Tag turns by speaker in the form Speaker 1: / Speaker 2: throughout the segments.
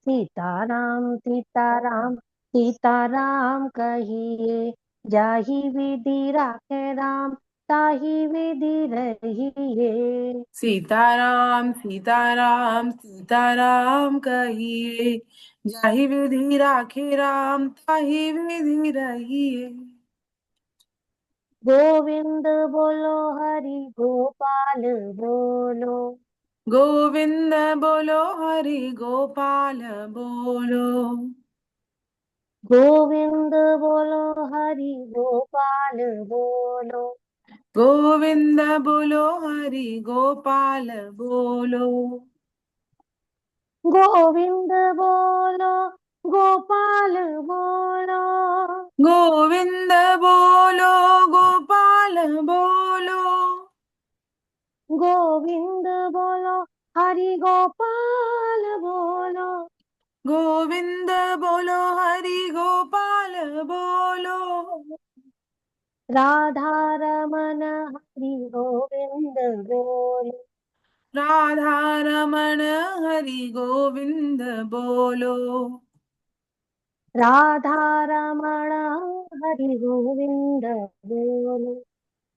Speaker 1: सीताराम सीताराम सीताराम कहिए। जाहि विधि राखे राम, ताहि विधि रहिए।
Speaker 2: सीताराम सीताराम सीताराम कहिए। जाहि विधि राखे राम, ताहि विधि रहिए।
Speaker 1: गोविंद बोलो हरि गोपाल बोलो।
Speaker 2: गोविंद बोलो हरि गोपाल बोलो।
Speaker 1: गोविंद बोलो हरि गोपाल बोलो।
Speaker 2: गोविंद बोलो हरि गोपाल बोलो।
Speaker 1: गोविंद बोलो गोपाल बोलो।
Speaker 2: गोविंद बोलो गोपाल बोलो।
Speaker 1: गोविंद बोलो हरि गोपाल बोलो।
Speaker 2: गोविंद बोलो हरि गोपाल बोलो।
Speaker 1: राधा रमन हरि गोविंद बोलो।
Speaker 2: राधा रमण हरि गोविंद बोलो।
Speaker 1: राधा रमण हरि गोविंद बोलो।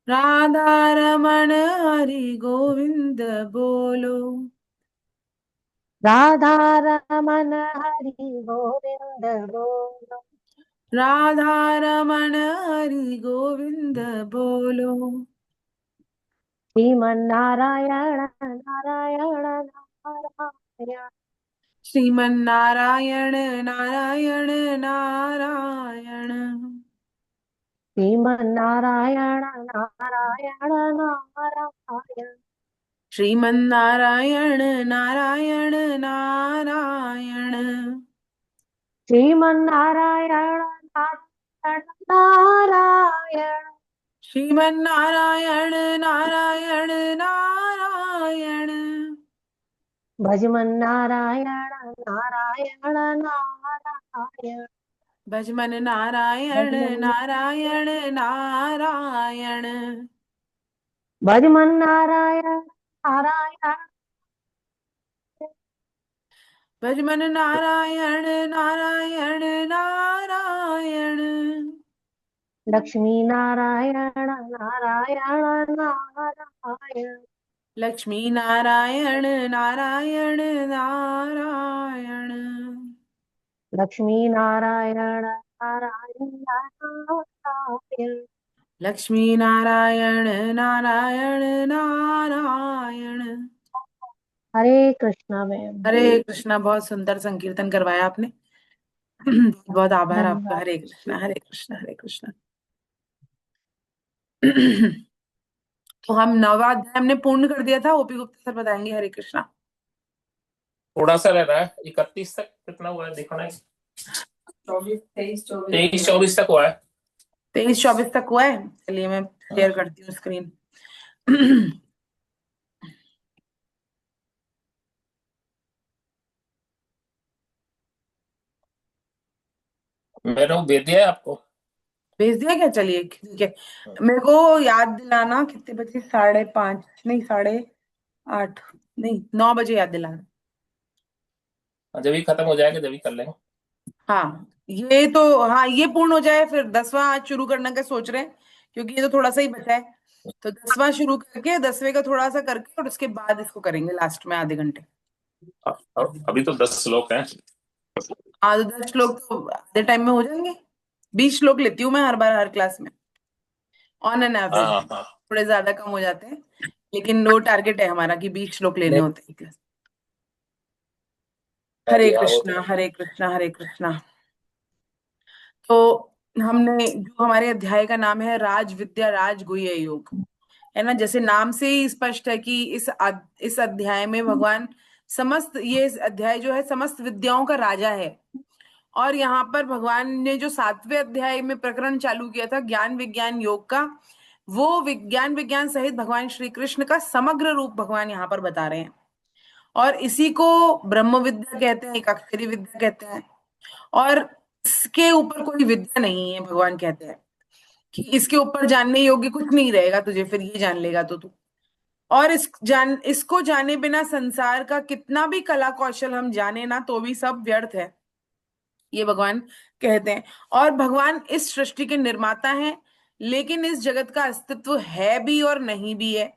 Speaker 2: राधा रमण हरि गोविंद बोलो।
Speaker 1: राधा रमन हरि गोविंद बोलो।
Speaker 2: राधा रमण हरि गोविंद बोलो।
Speaker 1: श्रीमन्नारायण नारायण नारायण।
Speaker 2: श्रीमन्नारायण नारायण नारायण।
Speaker 1: श्रीमन्नारायण नारायण नारायण।
Speaker 2: श्रीमन्नारायण नारायण नारायण।
Speaker 1: श्रीमन्नारायण नारायण नारायण।
Speaker 2: श्रीमन्नारायण नारायण नारायण।
Speaker 1: भजमन्नारायण नारायण नारायण।
Speaker 2: भजमन नारायण नारायण नारायण।
Speaker 1: भजमन्नारायण नारायण।
Speaker 2: भजमन नारायण नारायण नारायण।
Speaker 1: लक्ष्मी नारायण नारायण नारायण।
Speaker 2: लक्ष्मी नारायण नारायण नारायण।
Speaker 1: लक्ष्मी नारायण नारायण नारायण।
Speaker 2: लक्ष्मी नारायण नारायण नारायण।
Speaker 1: हरे कृष्णा मैम।
Speaker 2: हरे कृष्णा। बहुत सुंदर संकीर्तन करवाया आपने। बहुत बहुत आभार आपका।
Speaker 1: धन्यवाद।
Speaker 2: हरे कृष्णा हरे कृष्णा हरे कृष्णा। तो हम नवा अध्याय हमने पूर्ण कर दिया था। ओपी गुप्ता सर बताएंगे। हरे कृष्णा।
Speaker 3: थोड़ा सा रह रहा है। 31 तक कितना हुआ है दिखाना है? 23-24 तक हुआ है।
Speaker 2: 23-24 तक हुआ है। चलिए मैं शेयर करती हूँ स्क्रीन।
Speaker 3: मैंने वो भेज दिया है आपको।
Speaker 2: भेज दिया क्या? चलिए ठीक है। मेरे को याद दिलाना कितने बजे? 5:30 नहीं 8:30 नहीं 9 बजे याद दिलाना।
Speaker 3: जब भी खत्म हो जाएगा जब भी कर लेंगे।
Speaker 2: हाँ ये तो, हाँ ये पूर्ण हो जाए फिर 10वां आज शुरू करने का सोच रहे हैं, क्योंकि ये तो थोड़ा सा ही बचा है। तो 10वां शुरू करके 10वें का थोड़ा सा करके और उसके बाद इसको करेंगे लास्ट में आधे घंटे।
Speaker 3: और अभी तो 10 श्लोक हैं।
Speaker 2: हाँ तो 10 श्लोक तो आधे टाइम में हो जाएंगे। 20 श्लोक लेती हूँ मैं हर बार हर क्लास में, ऑन एन
Speaker 3: हाँ
Speaker 2: एवरेज।
Speaker 3: हाँ हाँ।
Speaker 2: थोड़े ज्यादा कम हो जाते हैं, लेकिन वो टारगेट है हमारा कि 20 श्लोक लेने
Speaker 3: नहीं,
Speaker 2: होते हैं क्लास। हरे
Speaker 3: अभी हाँ वो तो
Speaker 2: कृष्णा
Speaker 3: है।
Speaker 2: हरे कृष्णा हरे कृष्णा। तो हमने जो हमारे अध्याय का नाम है राज विद्या राज गुह्य योग, है ना। जैसे नाम से ही स्पष्ट है कि इस अध्याय में भगवान समस्त, ये इस अध्याय जो है समस्त विद्याओं का राजा है। और यहाँ पर भगवान ने जो 7वें अध्याय में प्रकरण चालू किया था ज्ञान विज्ञान योग का, वो विज्ञान विज्ञान सहित भगवान श्री कृष्ण का समग्र रूप भगवान यहाँ पर बता रहे हैं। और इसी को ब्रह्म विद्या कहते हैं, एक अक्षरी विद्या कहते हैं। और इसके ऊपर कोई विद्या नहीं है। भगवान कहते हैं कि इसके ऊपर जानने योग्य कुछ नहीं रहेगा तुझे, फिर ये जान लेगा तो तू। और इसको जाने बिना संसार का कितना भी कला कौशल हम जाने ना, तो भी सब व्यर्थ है, ये भगवान कहते हैं। और भगवान इस सृष्टि के निर्माता हैं, लेकिन इस जगत का अस्तित्व है भी और नहीं भी है।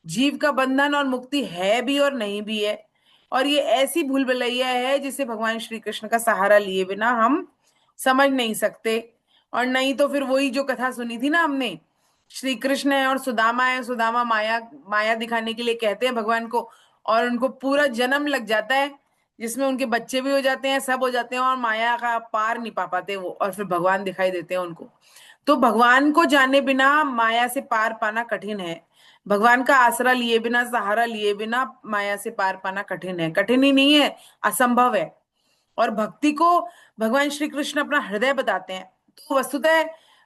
Speaker 2: जीव का बंधन और मुक्ति है भी और नहीं भी है। और ये ऐसी भूल भुलैया है जिसे भगवान श्री कृष्ण का सहारा लिए बिना हम समझ नहीं सकते। और नहीं तो फिर वही जो कथा सुनी थी ना हमने, श्री कृष्ण है और सुदामा है, सुदामा माया माया दिखाने के लिए कहते हैं भगवान को, और उनको पूरा जन्म लग जाता है जिसमें उनके बच्चे भी हो जाते हैं, सब हो जाते हैं, और माया का पार नहीं पा पाते वो, और फिर भगवान दिखाई देते हैं उनको। तो भगवान को जाने बिना माया से पार पाना कठिन है। भगवान का आसरा लिए बिना, सहारा लिए बिना माया से पार पाना कठिन है। कठिन ही नहीं है, असंभव है। और भक्ति को भगवान श्री कृष्ण अपना हृदय बताते हैं। तो वस्तुतः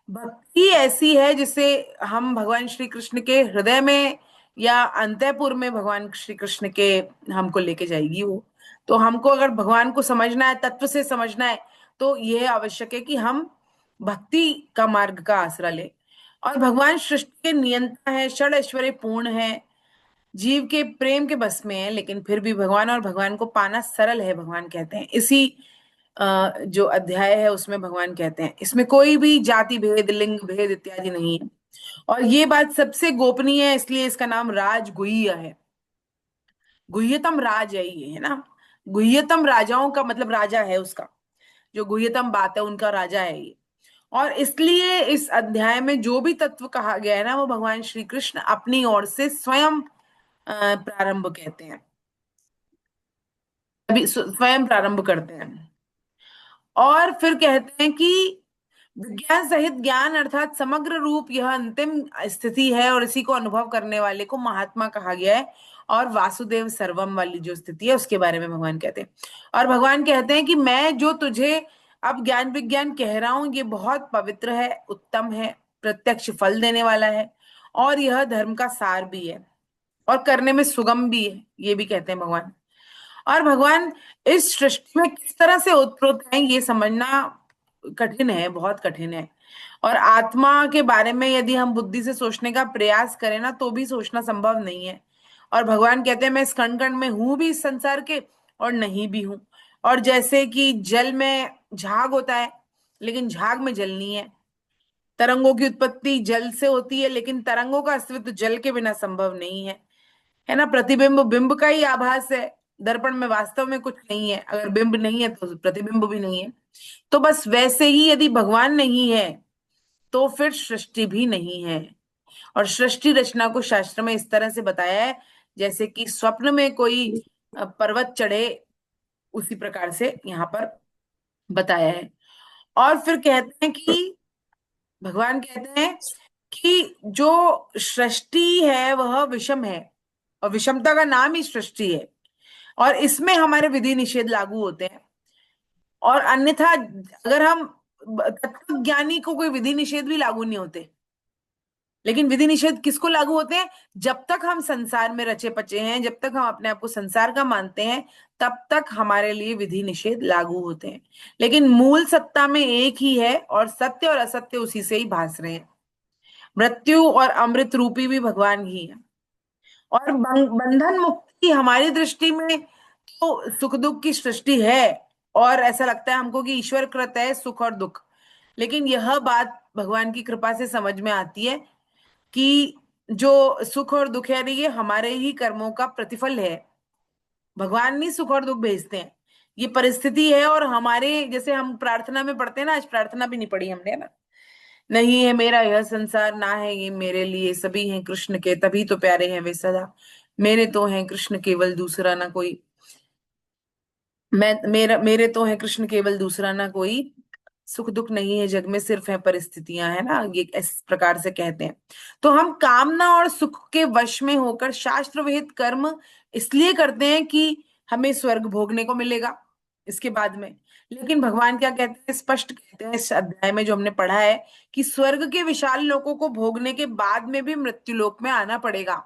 Speaker 2: भक्ति ऐसी है जिसे हम भगवान श्री कृष्ण के हृदय में या अंतःपुर में भगवान श्री कृष्ण के हमको लेके जाएगी वो। तो हमको अगर भगवान को समझना है, तत्व से समझना है, तो यह आवश्यक है कि हम भक्ति का मार्ग का आसरा ले। और भगवान सृष्टि के नियंता है, षड ऐश्वर्य पूर्ण है, जीव के प्रेम के बस में है, लेकिन फिर भी भगवान और भगवान को पाना सरल है, भगवान कहते हैं। इसी जो अध्याय है उसमें भगवान कहते हैं इसमें कोई भी जाति भेद, लिंग भेद इत्यादि नहीं है। और ये बात सबसे गोपनीय है, इसलिए इसका नाम राजगुह्य है। गुह्यतम राज है ये, है ना। गुह्यतम राजाओं का मतलब राजा है उसका, जो गुह्यतम बात है उनका राजा है ये। और इसलिए इस अध्याय में जो भी तत्व कहा गया है ना, वो भगवान श्री कृष्ण अपनी ओर से स्वयं प्रारंभ कहते हैं, अभी स्वयं प्रारंभ करते हैं। और फिर कहते हैं कि विज्ञान सहित ज्ञान अर्थात समग्र रूप यह अंतिम स्थिति है, और इसी को अनुभव करने वाले को महात्मा कहा गया है। और वासुदेव सर्वम वाली जो स्थिति है उसके बारे में भगवान कहते हैं। और भगवान कहते हैं कि मैं जो तुझे अब ज्ञान विज्ञान कह रहा हूं, ये बहुत पवित्र है, उत्तम है, प्रत्यक्ष फल देने वाला है, और यह धर्म का सार भी है, और करने में सुगम भी है, ये भी कहते हैं भगवान। और भगवान इस सृष्टि में किस तरह से ओतप्रोत है ये समझना कठिन है, बहुत कठिन है। और आत्मा के बारे में यदि हम बुद्धि से सोचने का प्रयास करें ना, तो भी सोचना संभव नहीं है। और भगवान कहते हैं मैं इस कण कण में हूं भी इस संसार के, और नहीं भी हूं। और जैसे कि जल में झाग होता है, लेकिन झाग में जल नहीं है। तरंगों की उत्पत्ति जल से होती है, लेकिन तरंगों का अस्तित्व जल के बिना संभव नहीं है ना। प्रतिबिंब बिंब का ही आभास है, दर्पण में वास्तव में कुछ नहीं है। अगर बिंब नहीं है तो प्रतिबिंब भी नहीं है। तो बस वैसे ही यदि भगवान नहीं है, तो फिर सृष्टि भी नहीं है। और सृष्टि रचना को शास्त्र में इस तरह से बताया है, जैसे कि स्वप्न में कोई पर्वत चढ़े, उसी प्रकार से यहाँ पर बताया है। और फिर कहते हैं कि भगवान कहते हैं कि जो सृष्टि है वह विषम है, और विषमता का नाम ही सृष्टि है, और इसमें हमारे विधि निषेध लागू होते हैं। और अन्यथा अगर हम तत्व ज्ञानी को कोई विधि निषेध भी लागू नहीं होते। लेकिन विधि निषेध किसको लागू होते हैं? जब तक हम संसार में रचे पचे हैं, जब तक हम अपने आप को संसार का मानते हैं, तब तक हमारे लिए विधि निषेध लागू होते हैं। लेकिन मूल सत्ता में एक ही है, और सत्य और असत्य उसी से ही भास रहे हैं। मृत्यु और अमृत रूपी भी भगवान ही है। और बंधन मुक्ति हमारी दृष्टि में तो सुख दुख की सृष्टि है, और ऐसा लगता है हमको कि ईश्वर कृत है सुख और दुख। लेकिन यह बात भगवान की कृपा से समझ में आती है कि जो सुख और दुख है ये हमारे ही कर्मों का प्रतिफल है। भगवान नहीं सुख और दुख भेजते हैं, ये परिस्थिति है। और हमारे जैसे हम प्रार्थना में पढ़ते हैं ना, आज प्रार्थना भी नहीं पढ़ी हमने, है ना। नहीं है मेरा यह संसार, ना है ये मेरे लिए, सभी हैं कृष्ण के तभी तो प्यारे हैं वे सदा। मेरे तो हैं कृष्ण केवल दूसरा ना कोई, मेरे तो हैं कृष्ण केवल दूसरा ना कोई, सुख दुख नहीं है जग में सिर्फ है परिस्थितियां, है ना, ये इस प्रकार से कहते हैं। तो हम कामना और सुख के वश में होकर शास्त्र विहित कर्म इसलिए करते हैं कि हमें स्वर्ग भोगने को मिलेगा इसके बाद में। लेकिन भगवान क्या कहते हैं, स्पष्ट कहते हैं इस अध्याय में जो हमने पढ़ा है, कि स्वर्ग के विशाल लोकों को भोगने के बाद में भी मृत्यु लोक में आना पड़ेगा,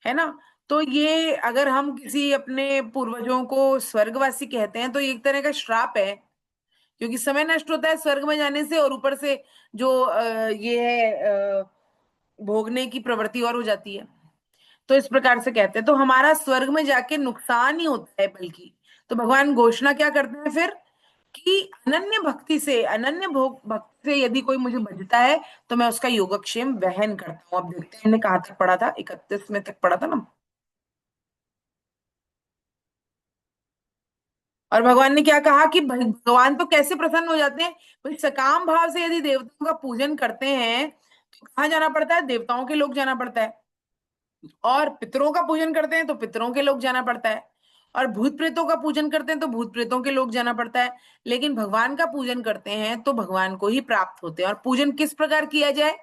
Speaker 2: है ना। तो ये अगर हम किसी अपने पूर्वजों को स्वर्गवासी कहते हैं, तो ये एक तरह का श्राप है, क्योंकि समय नष्ट होता है स्वर्ग में जाने से, और ऊपर से जो ये है भोगने की प्रवृत्ति और हो जाती है। तो इस प्रकार से कहते हैं, तो हमारा स्वर्ग में जाके नुकसान ही होता है बल्कि। तो भगवान घोषणा क्या करते हैं फिर, कि अनन्य भक्ति से, अनन्य भोग भक्ति से यदि कोई मुझे भजता है तो मैं उसका योगक्षेम वहन करता हूँ। अब देखते हैं हमने कहाँ तक पढ़ा था, 31 में तक पढ़ा था ना। और भगवान ने क्या कहा कि भगवान तो कैसे प्रसन्न हो जाते हैं भाई, सकाम भाव से यदि देवताओं का पूजन करते हैं तो कहाँ जाना पड़ता है, देवताओं के लोग जाना पड़ता है। और पितरों का पूजन करते हैं तो पितरों के लोग जाना पड़ता है। और भूत प्रेतों का पूजन करते हैं तो भूत प्रेतों के लोग जाना पड़ता है। लेकिन भगवान का पूजन करते हैं तो भगवान को ही प्राप्त होते हैं। और पूजन किस प्रकार किया जाए,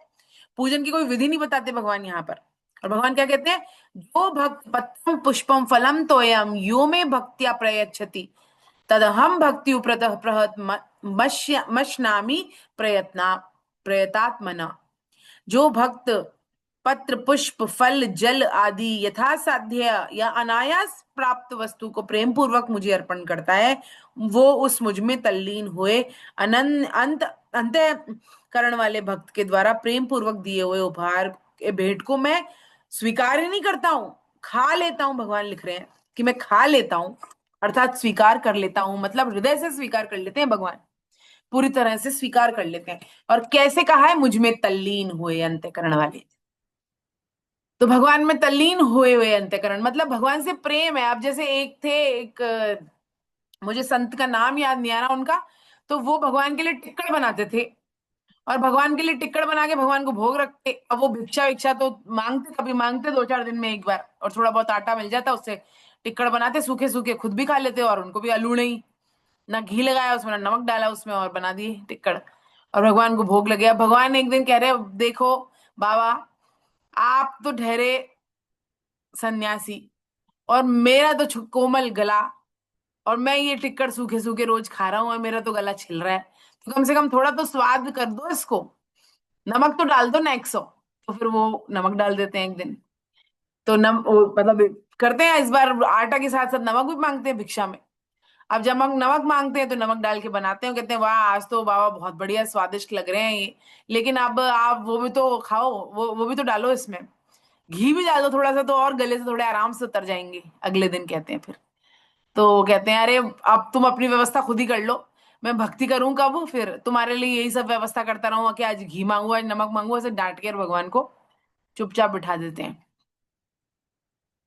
Speaker 2: पूजन की कोई विधि नहीं बताते भगवान यहाँ पर। और भगवान क्या कहते हैं, जो भक्त पत्रम पुष्पम फलम तोयम यो में भक्त्या प्रयच्छति तदहम भक्ति प्रतः प्रहत मश्नामी प्रयत्ना प्रयतात्मना। जो भक्त पत्र पुष्प फल जल आदि यथासाध्य या अनायास प्राप्त वस्तु को प्रेम पूर्वक मुझे अर्पण करता है, वो उस मुझ में तल्लीन हुए अनंत अंत अंतःकरण वाले भक्त के द्वारा प्रेम पूर्वक दिए हुए उपहार के भेंट को मैं स्वीकार ही नहीं करता हूं, खा लेता हूं। भगवान लिख रहे हैं कि मैं खा लेता हूं, अर्थात स्वीकार कर लेता हूं, मतलब हृदय से स्वीकार कर लेते हैं भगवान, पूरी तरह से स्वीकार कर लेते हैं। और कैसे कहा है, मुझ में तल्लीन हुए अंतःकरण वाले। तो भगवान में तल्लीन हुए हुए अंतःकरण मतलब भगवान से प्रेम है। अब जैसे एक थे, एक मुझे संत का नाम याद नहीं आ रहा उनका, तो वो भगवान के लिए टिक्कड़ बनाते थे। और भगवान के लिए टिक्कड़ बना के भगवान को भोग रखते। अब वो भिक्षा विक्षा तो मांगते, कभी मांगते 2-4 दिन में एक बार, और थोड़ा बहुत आटा मिल जाता उससे टिक्कड़ बनाते, सूखे सूखे, खुद भी खा लेते और उनको भी आलू नहीं, ना घी लगाया उसमें ना नमक डाला उसमें, और बना दिए टिक्कड़ और भगवान को भोग लगे। अब भगवान एक दिन कह रहे, देखो बाबा, आप तो ठहरे सन्यासी और मेरा तो कोमल गला, और मैं ये टिक्कड़ सूखे सूखे रोज खा रहा हूँ और मेरा तो गला छिल रहा है, तो कम से कम थोड़ा तो स्वाद कर दो इसको, नमक तो डाल दो ना 100। तो फिर वो नमक डाल देते हैं एक दिन। तो मतलब करते हैं, इस बार आटा के साथ साथ नमक भी मांगते हैं भिक्षा में। अब जब हम नमक मांगते हैं तो नमक डाल के बनाते हैं, कहते हैं वाह आज तो बाबा बहुत बढ़िया स्वादिष्ट लग रहे हैं ये, लेकिन अब आप वो भी तो खाओ, वो भी तो डालो इसमें, घी भी डाल दो थोड़ा सा, तो और गले से थोड़े आराम से उतर जाएंगे अगले दिन, कहते हैं फिर। तो कहते हैं अरे अब तुम अपनी व्यवस्था खुद ही कर लो, मैं भक्ति करूं कब, फिर तुम्हारे लिए यही सब व्यवस्था करता रहूंगा कि आज घी मांगू आज नमक मांगू, ऐसे डांट के और भगवान को चुपचाप बिठा देते हैं।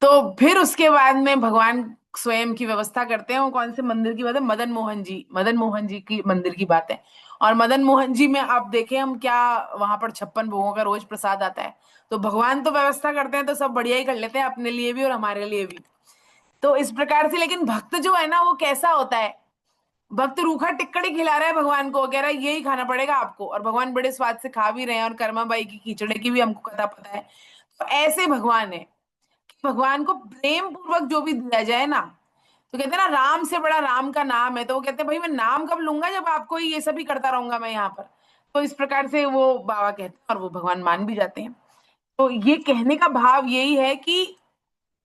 Speaker 2: तो फिर उसके बाद में भगवान स्वयं की व्यवस्था करते हैं। वो कौन से मंदिर की बात है, मदन मोहन जी, मदन मोहन जी की मंदिर की बात है। और मदन मोहन जी में आप देखें हम क्या, वहां पर 56 भोगों का रोज प्रसाद आता है। तो भगवान तो व्यवस्था करते हैं तो सब बढ़िया ही कर लेते हैं, अपने लिए भी और हमारे लिए भी। तो इस प्रकार से, लेकिन भक्त जो है ना वो कैसा होता है, भक्त रूखा टिक्कड़ ही खिला रहा है भगवान को, कह रहा है यही खाना पड़ेगा आपको, और भगवान बड़े स्वाद से खा भी रहे हैं, और कर्माबाई की खिचड़े की भी हमको कथा पता है। तो ऐसे भगवान है, भगवान को प्रेम पूर्वक जो भी दिया जाए ना, तो कहते हैं ना राम से बड़ा राम का नाम है, तो वो कहते हैं भाई मैं नाम कब लूंगा जब आपको ही ये सभी करता रहूंगा मैं यहाँ पर। तो इस प्रकार से वो बाबा कहते हैं और वो भगवान मान भी जाते हैं। तो ये कहने का भाव यही है कि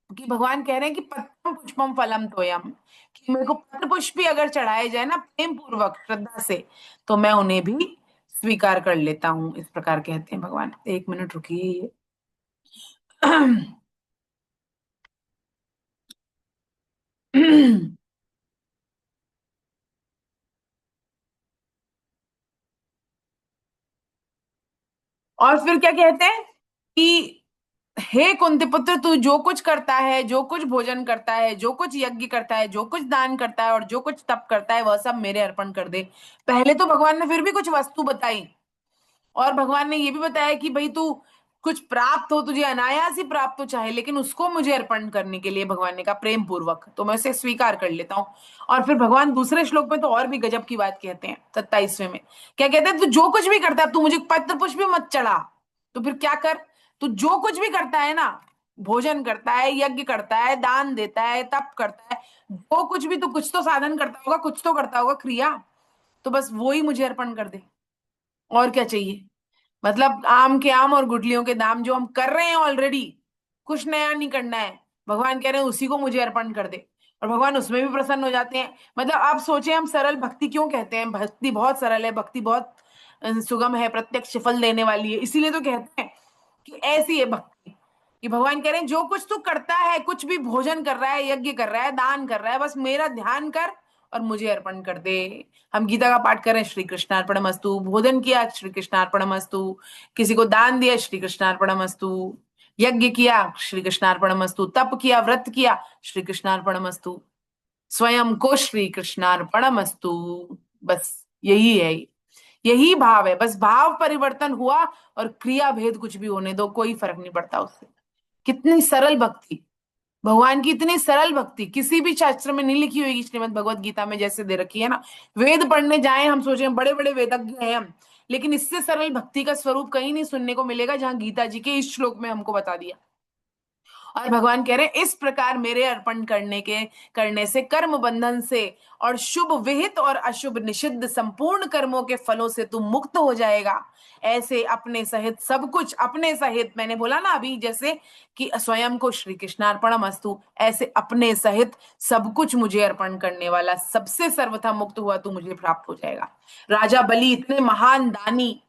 Speaker 2: भगवान कह रहे हैं कि पत्रम पुष्पम फलम तोयम, कि मेरे को पत्र पुष्प भी अगर चढ़ाए जाए ना प्रेम पूर्वक श्रद्धा से, तो मैं उन्हें भी स्वीकार कर लेता हूँ। इस प्रकार कहते हैं भगवान। 1 मिनट रुकिए ये और फिर क्या कहते हैं कि हे कुंती पुत्र, तू जो कुछ करता है, जो कुछ भोजन करता है, जो कुछ यज्ञ करता है, जो कुछ दान करता है और जो कुछ तप करता है, वह सब मेरे अर्पण कर दे। पहले तो भगवान ने फिर भी कुछ वस्तु बताई, और भगवान ने ये भी बताया कि भाई तू कुछ प्राप्त हो, तुझे अनायास ही प्राप्त हो चाहे, लेकिन उसको मुझे अर्पण करने के लिए भगवान ने कहा प्रेम पूर्वक, तो मैं उसे स्वीकार कर लेता हूँ। और फिर भगवान दूसरे श्लोक में तो और भी गजब की बात कहते हैं, 27वें में क्या कहते हैं, तू जो कुछ भी करता है, तू मुझे पत्र पुष्प भी मत चढ़ा, तो फिर क्या कर, तू जो कुछ भी करता है ना, भोजन करता है, यज्ञ करता है, दान देता है, तप करता है, जो कुछ भी, तू कुछ तो साधन करता होगा, कुछ तो करता होगा क्रिया, तो बस वो ही मुझे अर्पण कर दे। और क्या चाहिए, मतलब आम के आम और गुठलियों के दाम जो हम कर रहे हैं ऑलरेडी, कुछ नया नहीं करना है, भगवान कह रहे हैं उसी को मुझे अर्पण कर दे, और भगवान उसमें भी प्रसन्न हो जाते हैं। मतलब आप सोचें, हम सरल भक्ति क्यों कहते हैं, भक्ति बहुत सरल है, भक्ति बहुत सुगम है, प्रत्यक्ष फल देने वाली है, इसीलिए तो कहते हैं कि ऐसी है भक्ति। कि भगवान कह रहे हैं जो कुछ तू करता है, कुछ भी भोजन कर रहा है, यज्ञ कर रहा है, दान कर रहा है, बस मेरा ध्यान कर और मुझे अर्पण कर दे। हम गीता का पाठ कर रहे हैं, श्री कृष्णार्पणमस्तु, भोजन किया श्री कृष्णार्पणमस्तु, किसी को दान दिया श्री कृष्णार्पणमस्तु, यज्ञ किया श्री कृष्णार्पणमस्तु, तप किया, व्रत किया श्री कृष्णार्पणमस्तु, स्वयं को श्री कृष्णार्पणमस्तु। बस यही है, यही भाव है, बस भाव परिवर्तन हुआ और क्रिया भेद कुछ भी होने दो, कोई फर्क नहीं पड़ता उससे। कितनी सरल भक्ति, भगवान की इतनी सरल भक्ति किसी भी शास्त्र में नहीं लिखी होगी, श्रीमद् भगवत गीता में जैसे दे रखी है ना। वेद पढ़ने जाएं, हम सोचे बड़े बड़े वेदज्ञ हैं हम, लेकिन इससे सरल भक्ति का स्वरूप कहीं नहीं सुनने को मिलेगा जहां गीता जी के इस श्लोक में हमको बता दिया। और भगवान कह रहे हैं इस प्रकार मेरे अर्पण करने से, कर्म बंधन से और शुभ विहित और अशुभ निषिद्ध संपूर्ण कर्मों के फलों से तू मुक्त हो जाएगा। ऐसे अपने सहित सब कुछ, अपने सहित मैंने बोला ना अभी, जैसे कि स्वयं को श्री कृष्णार्पणमस्तु, ऐसे अपने सहित सब कुछ मुझे अर्पण करने वाला, सबसे सर्वथा मुक्त हुआ तू मुझे प्राप्त हो जाएगा। राजा बलि इतने महान दानी,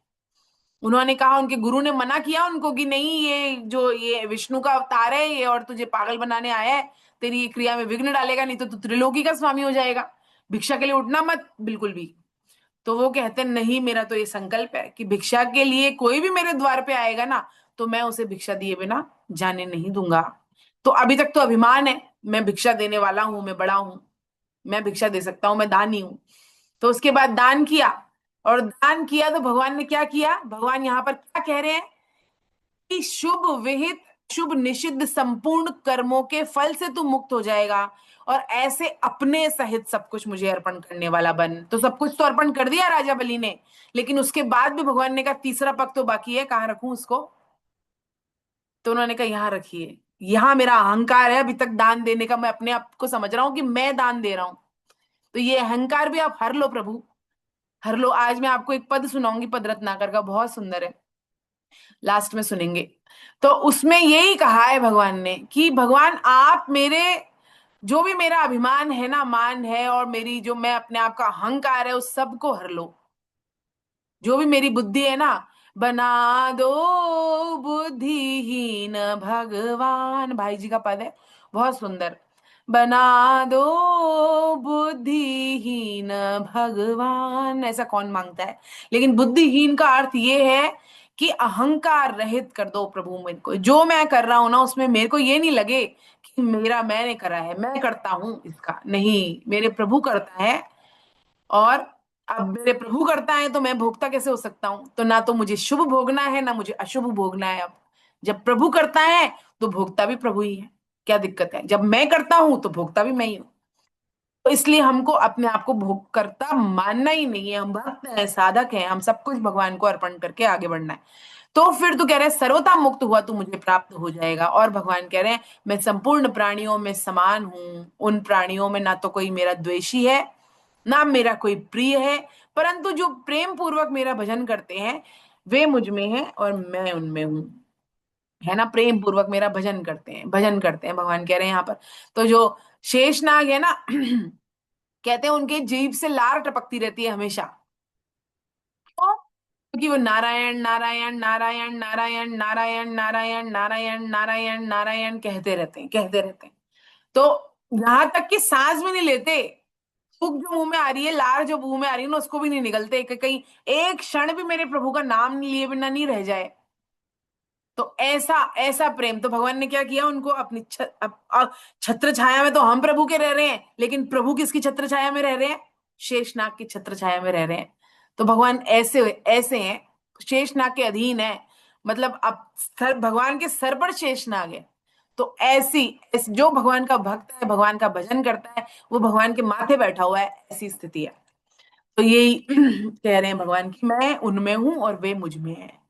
Speaker 2: उन्होंने कहा, उनके गुरु ने मना किया उनको कि नहीं, ये जो ये विष्णु का अवतार है ये, और तुझे पागल बनाने आया है, तेरी ये क्रिया में विघ्न डालेगा, नहीं तो तू त्रिलोकी का स्वामी हो जाएगा, भिक्षा के लिए उठना मत बिल्कुल भी। तो वो कहते नहीं, मेरा तो ये संकल्प है कि भिक्षा के लिए कोई भी मेरे द्वार पे आएगा ना, तो मैं उसे भिक्षा दिए बिना जाने नहीं दूंगा। तो अभी तक तो अभिमान है, मैं भिक्षा देने वाला हूं, मैं बड़ा हूं, मैं भिक्षा दे सकता हूं, मैं दानी हूं। तो उसके बाद दान किया, और दान किया तो भगवान ने क्या किया, भगवान यहां पर क्या कह रहे हैं कि शुभ विहित शुभ निषिद्ध संपूर्ण कर्मों के फल से तू मुक्त हो जाएगा, और ऐसे अपने सहित सब कुछ मुझे अर्पण करने वाला बन। तो सब कुछ तो अर्पण कर दिया राजा बलि ने, लेकिन उसके बाद भी भगवान ने कहा तीसरा पग तो बाकी है, कहाँ रखूं उसको। तो उन्होंने कहा यहां रखिए, यहां मेरा अहंकार है अभी तक दान देने का, मैं अपने आप को समझ रहा हूं कि मैं दान दे रहा हूं, तो ये अहंकार भी आप हर लो प्रभु, हर लो। आज मैं आपको एक पद सुनाऊंगी पद रत्नाकर का, बहुत सुंदर है, लास्ट में सुनेंगे। तो उसमें यही कहा है भगवान ने कि भगवान आप मेरे, जो भी मेरा अभिमान है ना, मान है, और मेरी जो मैं अपने आप का अहंकार है, उस सबको हर लो। जो भी मेरी बुद्धि है ना, बना दो बुद्धिहीन भगवान, भाई जी का पद है, बहुत सुंदर। बना दो बुद्धिहीन भगवान, ऐसा कौन मांगता है, लेकिन बुद्धिहीन का अर्थ ये है कि अहंकार रहित कर दो प्रभु मेरे को, जो मैं कर रहा हूं ना उसमें मेरे को ये नहीं लगे कि मेरा, मैंने करा है, मैं करता हूं इसका, नहीं, मेरे प्रभु करता है। और अब मेरे प्रभु करता है तो मैं भोगता कैसे हो सकता हूं, तो ना तो मुझे शुभ भोगना है ना मुझे अशुभ भोगना है। अब जब प्रभु करता है तो भोगता भी प्रभु ही है, क्या दिक्कत है, जब मैं करता हूं तो भोगता भी मैं ही हूं। तो इसलिए हमको अपने आप को भोग करता मानना ही नहीं है, हम भक्त हैं, साधक हैं, हम सब कुछ भगवान को अर्पण करके आगे बढ़ना है। तो फिर तो कह रहे हैं सर्वथा मुक्त हुआ तो मुझे प्राप्त हो जाएगा, और भगवान कह रहे हैं मैं संपूर्ण प्राणियों में समान हूं, उन प्राणियों में ना तो कोई मेरा द्वेषी है ना मेरा कोई प्रिय है, परंतु जो प्रेम पूर्वक मेरा भजन करते हैं वे मुझ में हैं और मैं उनमें हूं, है ना, प्रेम पूर्वक मेरा भजन करते हैं, भजन करते हैं, भगवान कह रहे हैं यहाँ पर। तो जो शेषनाग है ना कहते हैं उनके जीभ से लार टपकती रहती है हमेशा, क्यों? क्योंकि वो नारायण नारायण नारायण नारायण नारायण नारायण नारायण नारायण नारायण कहते रहते हैं, कहते रहते हैं। तो यहां तक कि सांस भी नहीं लेते, थूक जो मुंह में आ रही है, लार जो मुंह में आ रही है ना, उसको भी नहीं निगलते, कहीं एक क्षण भी मेरे प्रभु का नाम लिए बिना नहीं रह जाए। तो ऐसा ऐसा प्रेम, तो भगवान ने क्या किया, उनको अपनी छत्र छाया में, तो हम प्रभु के रह रहे हैं, लेकिन प्रभु किसकी छत्र छाया में रह रहे हैं, शेषनाग की छत्र छाया में रह रहे हैं। तो भगवान ऐसे ऐसे हैं, शेषनाग के अधीन है, मतलब अब भगवान के सर पर शेषनाग है। तो जो भगवान का भक्त है, भगवान का भजन करता है, वो भगवान के माथे बैठा हुआ है, ऐसी स्थिति है। तो यही कह रहे हैं भगवान की मैं उनमें हूं और वे मुझ में हैं।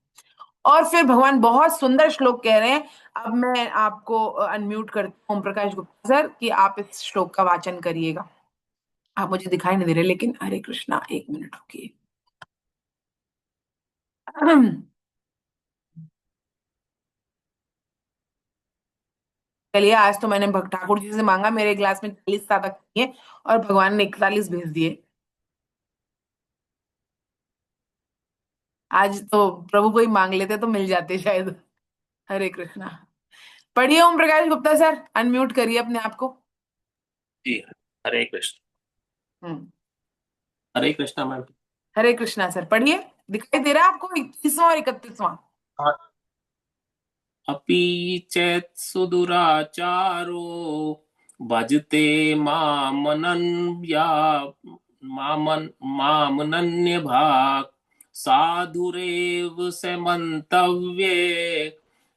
Speaker 2: और फिर भगवान बहुत सुंदर श्लोक कह रहे हैं। अब मैं आपको अनम्यूट करती हूँ ओम प्रकाश गुप्ता सर, कि आप इस श्लोक का वाचन करिएगा। आप मुझे दिखाई नहीं दे रहे, लेकिन हरे कृष्णा, एक मिनट रुकिए। चलिए, आज तो मैंने भक्त ठाकुर जी से मांगा, मेरे गिलास में 40 सातक नहीं है, और भगवान ने 41 भेज दिए। आज तो प्रभु को ही मांग लेते तो मिल जाते शायद। हरे कृष्णा। पढ़िए ओम प्रकाश गुप्ता सर, अनम्यूट करिए अपने आप को।
Speaker 3: जी। हरे कृष्ण।
Speaker 2: हम्म।
Speaker 3: हरे कृष्णा मैम।
Speaker 2: हरे कृष्णा सर, पढ़िए। दिखाई दे रहा है आपको 21वां और 31वां?
Speaker 3: अपि चेत्सु दुराचारो भजते मामनन्या मामनन्य भाक् साधुरेव स मन्तव्ये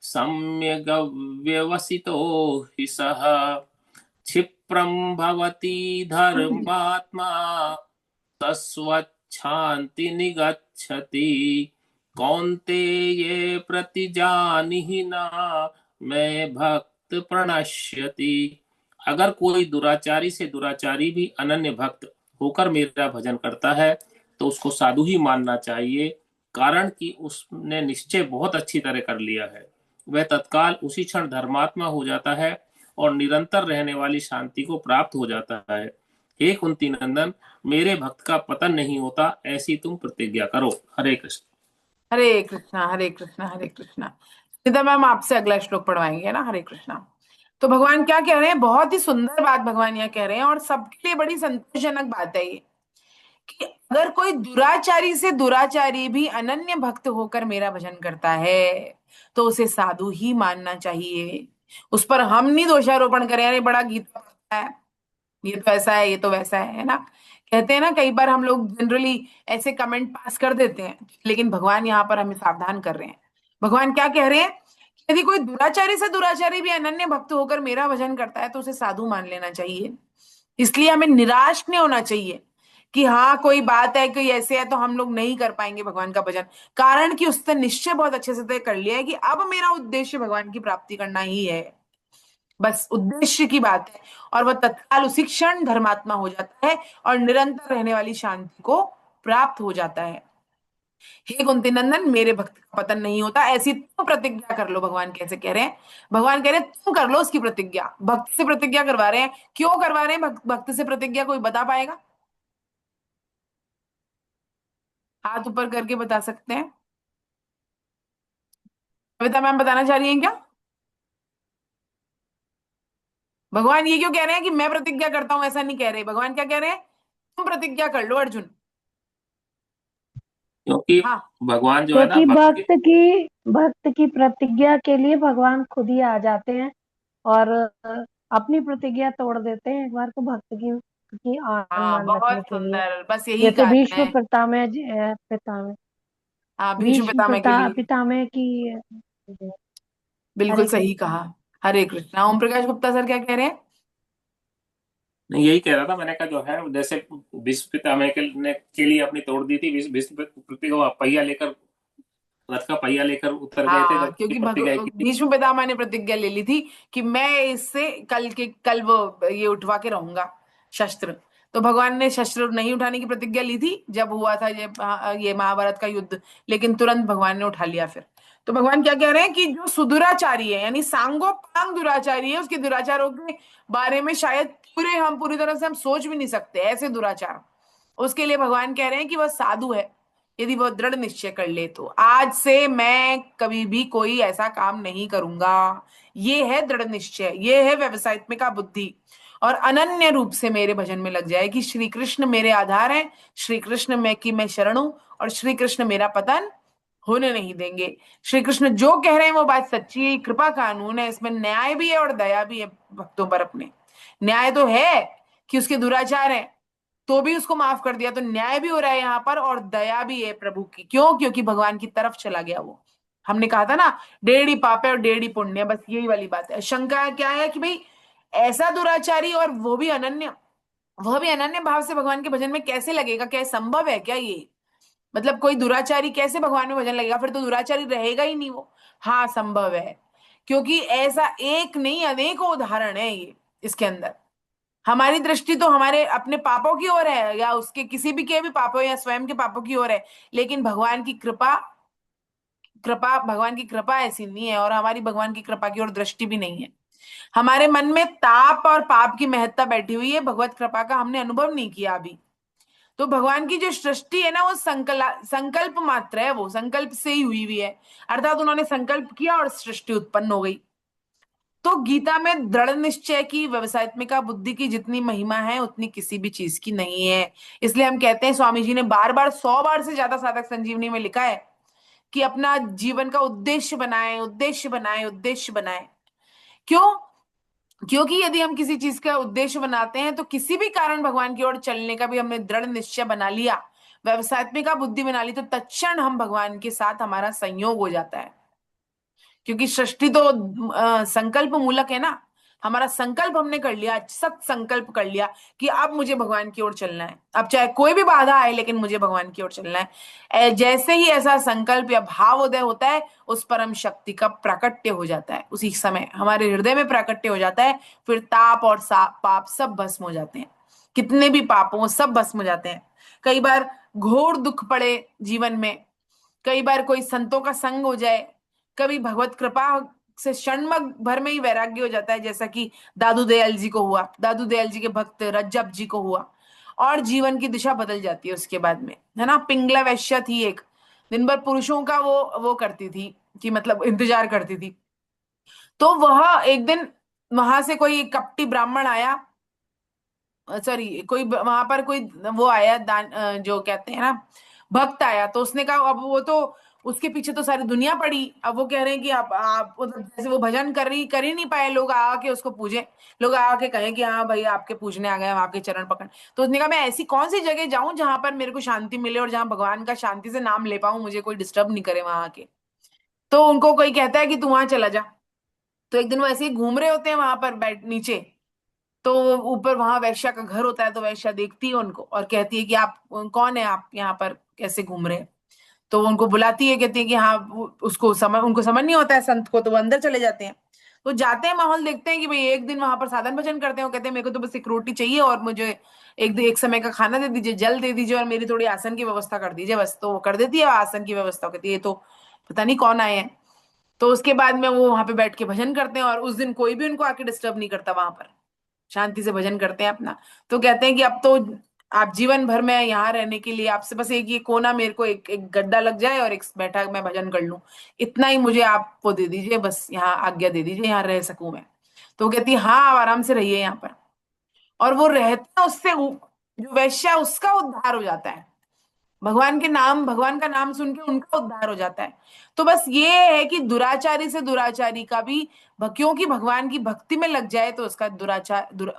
Speaker 3: सम्यग्व्यवसितो हि सः क्षिप्रं भवति धर्मात्मा तस्वच्छान्ति निगच्छति कौन्तेये प्रतिजानीहि न मैं भक्त प्रणश्यति। अगर कोई दुराचारी से दुराचारी भी अनन्य भक्त होकर मेरा भजन करता है तो उसको साधु ही मानना चाहिए, कारण कि उसने निश्चय बहुत अच्छी तरह कर लिया है। वह तत्काल उसी क्षण धर्मात्मा हो जाता है और निरंतर रहने वाली शांति को प्राप्त हो जाता है। हे कुंती नंदन, मेरे भक्त का पतन नहीं होता, ऐसी तुम प्रतिज्ञा करो। हरे कृष्ण।
Speaker 2: हरे कृष्णा हरे कृष्णा हरे कृष्णा। सीता मैम आपसे अगला श्लोक पढ़वाएंगे ना। हरे कृष्णा। तो भगवान क्या कह रहे हैं, बहुत ही सुंदर बात भगवान यहाँ कह रहे हैं और सबके लिए बड़ी संतोषजनक बात है ये, कि अगर कोई दुराचारी से दुराचारी भी अनन्य भक्त होकर मेरा भजन करता है तो उसे साधु ही मानना चाहिए। उस पर हम नहीं दोषारोपण करें, अरे बड़ा गीता पढ़ता है, ये तो ऐसा है, ये तो वैसा है ना। कहते हैं ना, कई बार हम लोग जनरली ऐसे कमेंट पास कर देते हैं, लेकिन भगवान यहाँ पर हमें सावधान कर रहे हैं। भगवान क्या कह रहे हैं कि यदि कोई दुराचारी से दुराचारी भी अनन्य भक्त होकर मेरा भजन करता है तो उसे साधु मान लेना चाहिए। इसलिए हमें निराश नहीं होना चाहिए कि हाँ कोई बात है, कोई ऐसे है तो हम लोग नहीं कर पाएंगे भगवान का भजन, कारण कि उसने निश्चय बहुत अच्छे से तय कर लिया है कि अब मेरा उद्देश्य भगवान की प्राप्ति करना ही है। बस उद्देश्य की बात है, और वह तत्काल उसी क्षण धर्मात्मा हो जाता है और निरंतर रहने वाली शांति को प्राप्त हो जाता है। हे कुंती नंदन, मेरे भक्त का पतन नहीं होता, ऐसी तुम प्रतिज्ञा कर लो। भगवान कैसे कह रहे हैं, भगवान कह रहे हैं तुम कर लो उसकी प्रतिज्ञा। भक्त से प्रतिज्ञा करवा रहे हैं, क्यों करवा रहे हैं भक्त से प्रतिज्ञा, कोई बता पाएगा? हाथ ऊपर करके बता सकते हैं। कविता मैम बताना चाह रही हैं क्या? भगवान ये क्यों कह रहे हैं कि मैं प्रतिज्ञा करता हूं, ऐसा नहीं कह रहे। भगवान क्या कह रहे हैं, तुम प्रतिज्ञा कर लो अर्जुन।
Speaker 3: क्योंकि
Speaker 2: हाँ।
Speaker 3: भगवान जो है ना
Speaker 1: क्योंकि
Speaker 3: भक्त के।
Speaker 1: भक्त की प्रतिज्ञा के लिए भगवान खुद ही आ जाते हैं और अपनी प्रतिज्ञा तोड़ देते हैं एक बार को भक्त की आन
Speaker 2: हाँ
Speaker 1: मान रखने
Speaker 2: बहुत
Speaker 1: के लिए।
Speaker 2: सुंदर, बस यही
Speaker 1: जैसे
Speaker 2: कारण है।
Speaker 1: भीष्म पितामह पितामह
Speaker 2: हाँ, भीष्म
Speaker 1: भीष्म
Speaker 2: पितामह के लिए।
Speaker 1: पितामह की।
Speaker 2: बिल्कुल
Speaker 1: हरे
Speaker 2: सही
Speaker 1: कृष्ण।
Speaker 2: कहा। हरे कृष्णा। ओम प्रकाश गुप्ता सर क्या कह रहे हैं?
Speaker 3: नहीं, यही कह रहा था मैंने, कहा जो है जैसे भीष्म पितामह के लिए अपनी तोड़ दी थी। भीष्म पृथ्वी को पहिया लेकर, रथ का पहिया लेकर उतर गए थे
Speaker 2: हाँ,
Speaker 3: जब उसकी
Speaker 2: क्योंकि
Speaker 3: प्रतिज्ञा की थी।
Speaker 2: भीष्म पितामह ने प्रतिज्ञा ले ली थी कि मैं इससे कल वो ये उठवा के रहूंगा शस्त्र। तो भगवान ने शस्त्र नहीं उठाने की प्रतिज्ञा ली थी जब हुआ था ये महाभारत का युद्ध, लेकिन तुरंत भगवान ने उठा लिया फिर। तो भगवान क्या कह रहे हैं कि जो सुदुराचारी है, यानी सांगो पांग दुराचारी है, उसके दुराचारों के बारे में शायद पूरी तरह से हम सोच भी नहीं सकते ऐसे दुराचार, उसके लिए भगवान कह रहे हैं कि वह साधु है यदि वह दृढ़ निश्चय कर ले तो। आज से मैं कभी भी कोई ऐसा काम नहीं करूंगा। ये है दृढ़ निश्चय, ये है व्यवसायित्मिका बुद्धि, और अनन्य रूप से मेरे भजन में लग जाए कि श्री कृष्ण मेरे आधार हैं, श्री कृष्ण मैं की मैं शरण हूं, और श्री कृष्ण मेरा पतन होने नहीं देंगे। श्री कृष्ण जो कह रहे हैं वो बात सच्ची है, कृपा कानून है, इसमें न्याय भी है और दया भी है भक्तों पर अपने। न्याय तो है कि उसके दुराचार है तो भी उसको माफ कर दिया, तो न्याय भी हो रहा है यहाँ पर, और दया भी है प्रभु की। क्यों? क्योंकि भगवान की तरफ चला गया वो। हमने कहा था ना, डेढ़ ही पाप है और डेढ़ ही पुण्य है, बस यही वाली बात है। शंका क्या है कि भाई ऐसा दुराचारी और वो भी अनन्य, वह भी अनन्य भाव से भगवान के भजन में कैसे लगेगा? क्या संभव है क्या ये? मतलब कोई दुराचारी कैसे भगवान में भजन लगेगा? फिर तो दुराचारी रहेगा ही नहीं वो। हाँ संभव है, क्योंकि ऐसा एक नहीं अनेकों उदाहरण है ये इसके अंदर। हमारी दृष्टि तो हमारे अपने पापों की ओर है, या उसके किसी भी के भी पापों या स्वयं के पापों की ओर है, लेकिन भगवान की कृपा कृपा भगवान की कृपा ऐसी नहीं है, और हमारी भगवान की कृपा की ओर दृष्टि भी नहीं है। हमारे मन में ताप और पाप की महत्ता बैठी हुई है, भगवत कृपा का हमने अनुभव नहीं किया अभी। तो भगवान की जो सृष्टि है ना, वो संकल्प मात्र है, वो संकल्प से ही हुई हुई है। अर्थात उन्होंने संकल्प किया और सृष्टि उत्पन्न हो गई। तो गीता में दृढ़ निश्चय की, व्यवसायत्मिका बुद्धि की जितनी महिमा है उतनी किसी भी चीज की नहीं है। इसलिए हम कहते हैं, स्वामी जी ने बार बार, 100 बार से ज्यादा साधक संजीवनी में लिखा है कि अपना जीवन का उद्देश्य बनाएं, उद्देश्य बनाएं, उद्देश्य बनाएं। क्यों? क्योंकि यदि हम किसी चीज का उद्देश्य बनाते हैं तो किसी भी कारण भगवान की ओर चलने का भी हमने दृढ़ निश्चय बना लिया, व्यवसायत्मिका बुद्धि बना ली, तो तत्क्षण हम भगवान के साथ, हमारा संयोग हो जाता है। क्योंकि सृष्टि तो संकल्प मूलक है ना। हमारा संकल्प हमने कर लिया, सख्त संकल्प कर लिया कि अब मुझे भगवान की ओर चलना है, अब चाहे कोई भी बाधा आए लेकिन मुझे भगवान की ओर चलना है। जैसे ही ऐसा संकल्प या भाव उदय होता है, उस परम शक्ति का प्राकट्य हो जाता है, उसी समय हमारे हृदय में प्राकट्य हो जाता है। फिर ताप और पाप सब भस्म हो जाते हैं, कितने भी पाप हो सब भस्म हो जाते हैं। कई बार घोर दुख पड़े जीवन में, कई बार कोई संतों का संग हो जाए, कभी भगवत कृपा से क्षण भर में ही वैराग्य हो जाता है, जैसा कि दादू दयाल जी को हुआ, दादू दयाल जी के भक्त रज्जब जी को हुआ, और जीवन की दिशा बदल जाती है उसके बाद में, है ना। पिंगला वैश्य थी एक, दिन भर पुरुषों का वो करती थी, कि मतलब इंतजार करती थी। तो वह एक दिन, वहां से कोई कपटी ब्राह्मण आया, सॉरी, कोई वहां पर कोई वो आया, जो कहते हैं ना, भक्त आया। तो उसने कहा, अब वो तो, उसके पीछे तो सारी दुनिया पड़ी, अब वो कह रहे हैं कि आप मतलब जैसे वो भजन कर ही नहीं पाए, लोग आके उसको पूजे, लोग आके कहें कि हाँ भाई आपके पूजने आ गए, हम आपके चरण पकड़। तो उसने कहा, मैं ऐसी कौन सी जगह जाऊं जहां पर मेरे को शांति मिले और जहां भगवान का शांति से नाम ले पाऊं, मुझे कोई डिस्टर्ब नहीं करे वहां आके। तो उनको कोई कहता है कि तू वहां चला जा। तो एक दिन वो ऐसे ही घूम रहे होते हैं वहां पर बैठ नीचे, तो ऊपर वहां वैश्या का घर होता है। तो वैश्या देखती है उनको और कहती है कि आप कौन है, आप यहाँ पर कैसे घूम रहे हैं। तो वो उनको बुलाती है, कहती है कि हाँ, उनको समझ नहीं होता है संत को, तो वो अंदर चले जाते हैं। तो जाते हैं, माहौल देखते हैं कि भाई एक दिन वहां पर साधन भजन करते हैं। वो कहते हैं, मेरे को तो बस एक रोटी चाहिए और मुझे एक समय का खाना दे दीजिए, जल दे दीजिए, और मेरी थोड़ी आसन की व्यवस्था कर दीजिए बस। तो वो कर देती है आसन की व्यवस्था। कहती है, ये तो पता नहीं कौन आए हैं। तो उसके बाद में वो वहां पे बैठ के भजन करते हैं, और उस दिन कोई भी उनको आके डिस्टर्ब नहीं करता, वहां पर शांति से भजन करते हैं अपना। तो कहते हैं कि अब तो आप जीवन भर में यहाँ रहने के लिए आपसे बस एक ये कोना, मेरे को एक गड्ढा लग जाए और एक बैठा मैं भजन कर लूं, इतना ही मुझे आप वो दे दीजिए, बस यहाँ आज्ञा दे दीजिए, यहाँ रह सकूं मैं। तो वो कहती है, हाँ आप आराम से रहिए यहाँ पर। और वो रहते हैं, उससे जो वैश्य है, उसका उद्धार हो जाता है। भगवान के नाम, भगवान का नाम सुन के उनका उद्धार हो जाता है। तो बस ये है कि दुराचारी से दुराचारी का भी, क्योंकि भगवान की भक्ति में लग जाए तो उसका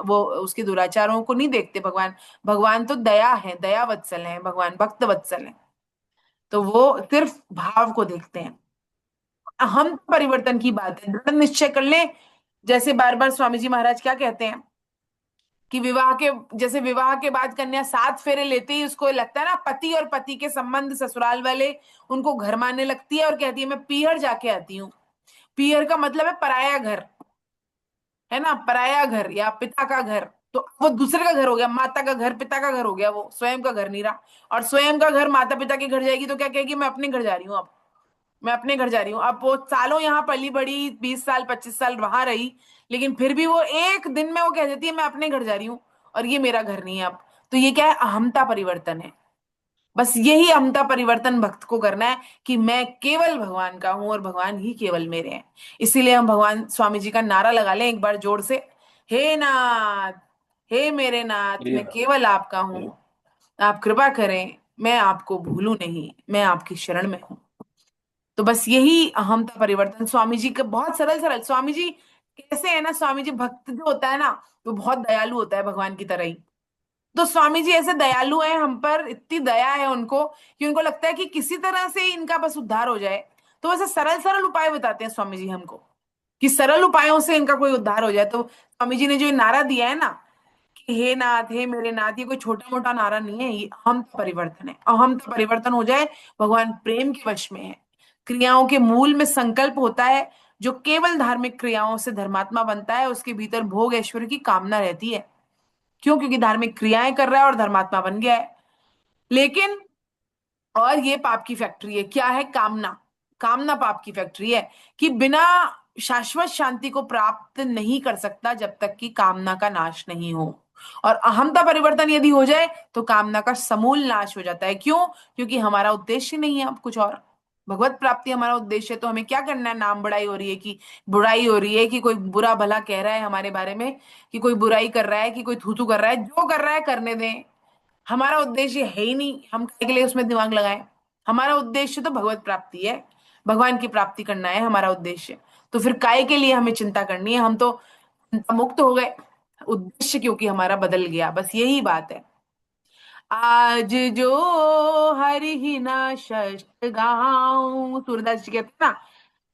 Speaker 2: वो उसके दुराचारों को नहीं देखते भगवान। भगवान तो दया है, दया वत्सल है भगवान, भक्त वत्सल है। तो वो सिर्फ भाव को देखते हैं। हम परिवर्तन की बात है, दृढ़ निश्चय कर ले। जैसे बार बार स्वामी जी महाराज क्या कहते हैं कि विवाह के, जैसे विवाह के बाद कन्या 7 फेरे लेते ही उसको लगता है ना, पति और पति के संबंध ससुराल वाले उनको घर मानने लगती है, और कहती है मैं पीहर जाके आती हूँ। पीहर का मतलब है पराया घर, है ना, पराया घर या पिता का घर। तो वो दूसरे का घर हो गया, माता का घर पिता का घर हो गया, वो स्वयं का घर नहीं रहा। और स्वयं का घर माता पिता के घर जाएगी तो क्या कहेगी, मैं अपने घर जा रही हूँ अब, मैं अपने घर जा रही हूँ। अब वो सालों यहाँ पली बड़ी, 20 साल 25 साल वहां रही, लेकिन फिर भी वो एक दिन में वो कह देती है मैं अपने घर जा रही हूँ, और ये मेरा घर नहीं है अब। तो ये क्या है, अहमता परिवर्तन है। बस यही अहमता परिवर्तन भक्त को करना है कि मैं केवल भगवान का हूं और भगवान ही केवल मेरे हैं। इसीलिए हम भगवान स्वामी जी का नारा लगा लें एक बार जोर से, हे नाथ, हे मेरे नाथ,
Speaker 3: ये
Speaker 2: मैं केवल आपका हूं, आप कृपा करें, मैं आपको भूलूं नहीं, मैं आपकी शरण में हूं। तो बस यही अहमता परिवर्तन स्वामी जी का, बहुत सरल सरल। स्वामी जी कैसे है ना, स्वामी जी भक्त जो होता है ना, वो बहुत दयालु होता है भगवान की तरह ही। तो स्वामी जी ऐसे दयालु हैं, हम पर इतनी दया है उनको कि उनको लगता है कि किसी तरह से इनका बस उद्धार हो जाए। तो वैसे सरल सरल उपाय बताते हैं स्वामी जी हमको, कि सरल उपायों से इनका कोई उद्धार हो जाए। तो स्वामी जी ने जो ये नारा दिया है ना, कि हे नाथ, हे मेरे नाथ, ये कोई छोटा मोटा नारा नहीं है, ये अहम परिवर्तन है। अहम परिवर्तन हो जाए, भगवान प्रेम के वश में है। क्रियाओं के मूल में संकल्प होता है, जो केवल धार्मिक क्रियाओं से धर्मात्मा बनता है उसके भीतर भोग ऐश्वर्य की कामना रहती है। क्यों? क्योंकि धार्मिक क्रियाएं कर रहा है और धर्मात्मा बन गया है। लेकिन, और ये पाप की फैक्ट्री है, क्या है, कामना। कामना पाप की फैक्ट्री है, कि बिना शाश्वत शांति को प्राप्त नहीं कर सकता जब तक कि कामना का नाश नहीं हो। और अहमता परिवर्तन यदि हो जाए तो कामना का समूल नाश हो जाता है। क्यों? क्योंकि हमारा उद्देश्य नहीं है अब कुछ और। भगवत प्राप्ति हमारा उद्देश्य है, तो हमें क्या करना है? नाम बढ़ाई हो रही है कि बुराई हो रही है, कि कोई बुरा भला कह रहा है हमारे बारे में, कि कोई बुराई कर रहा है, कि कोई थू थू कर रहा है, जो कर रहा है करने दें। हमारा उद्देश्य है ही नहीं, हम काहे के लिए उसमें दिमाग लगाएं? हमारा उद्देश्य तो भगवत प्राप्ति है, भगवान की प्राप्ति करना है हमारा उद्देश्य। तो फिर काय के लिए हमें चिंता करनी है? हम तो चिंता मुक्त हो गए, उद्देश्य क्योंकि हमारा बदल गया, बस यही बात है। आज जो हरि ही ना शस्त्र गाऊं, सूरदास जी कहते हैं ना,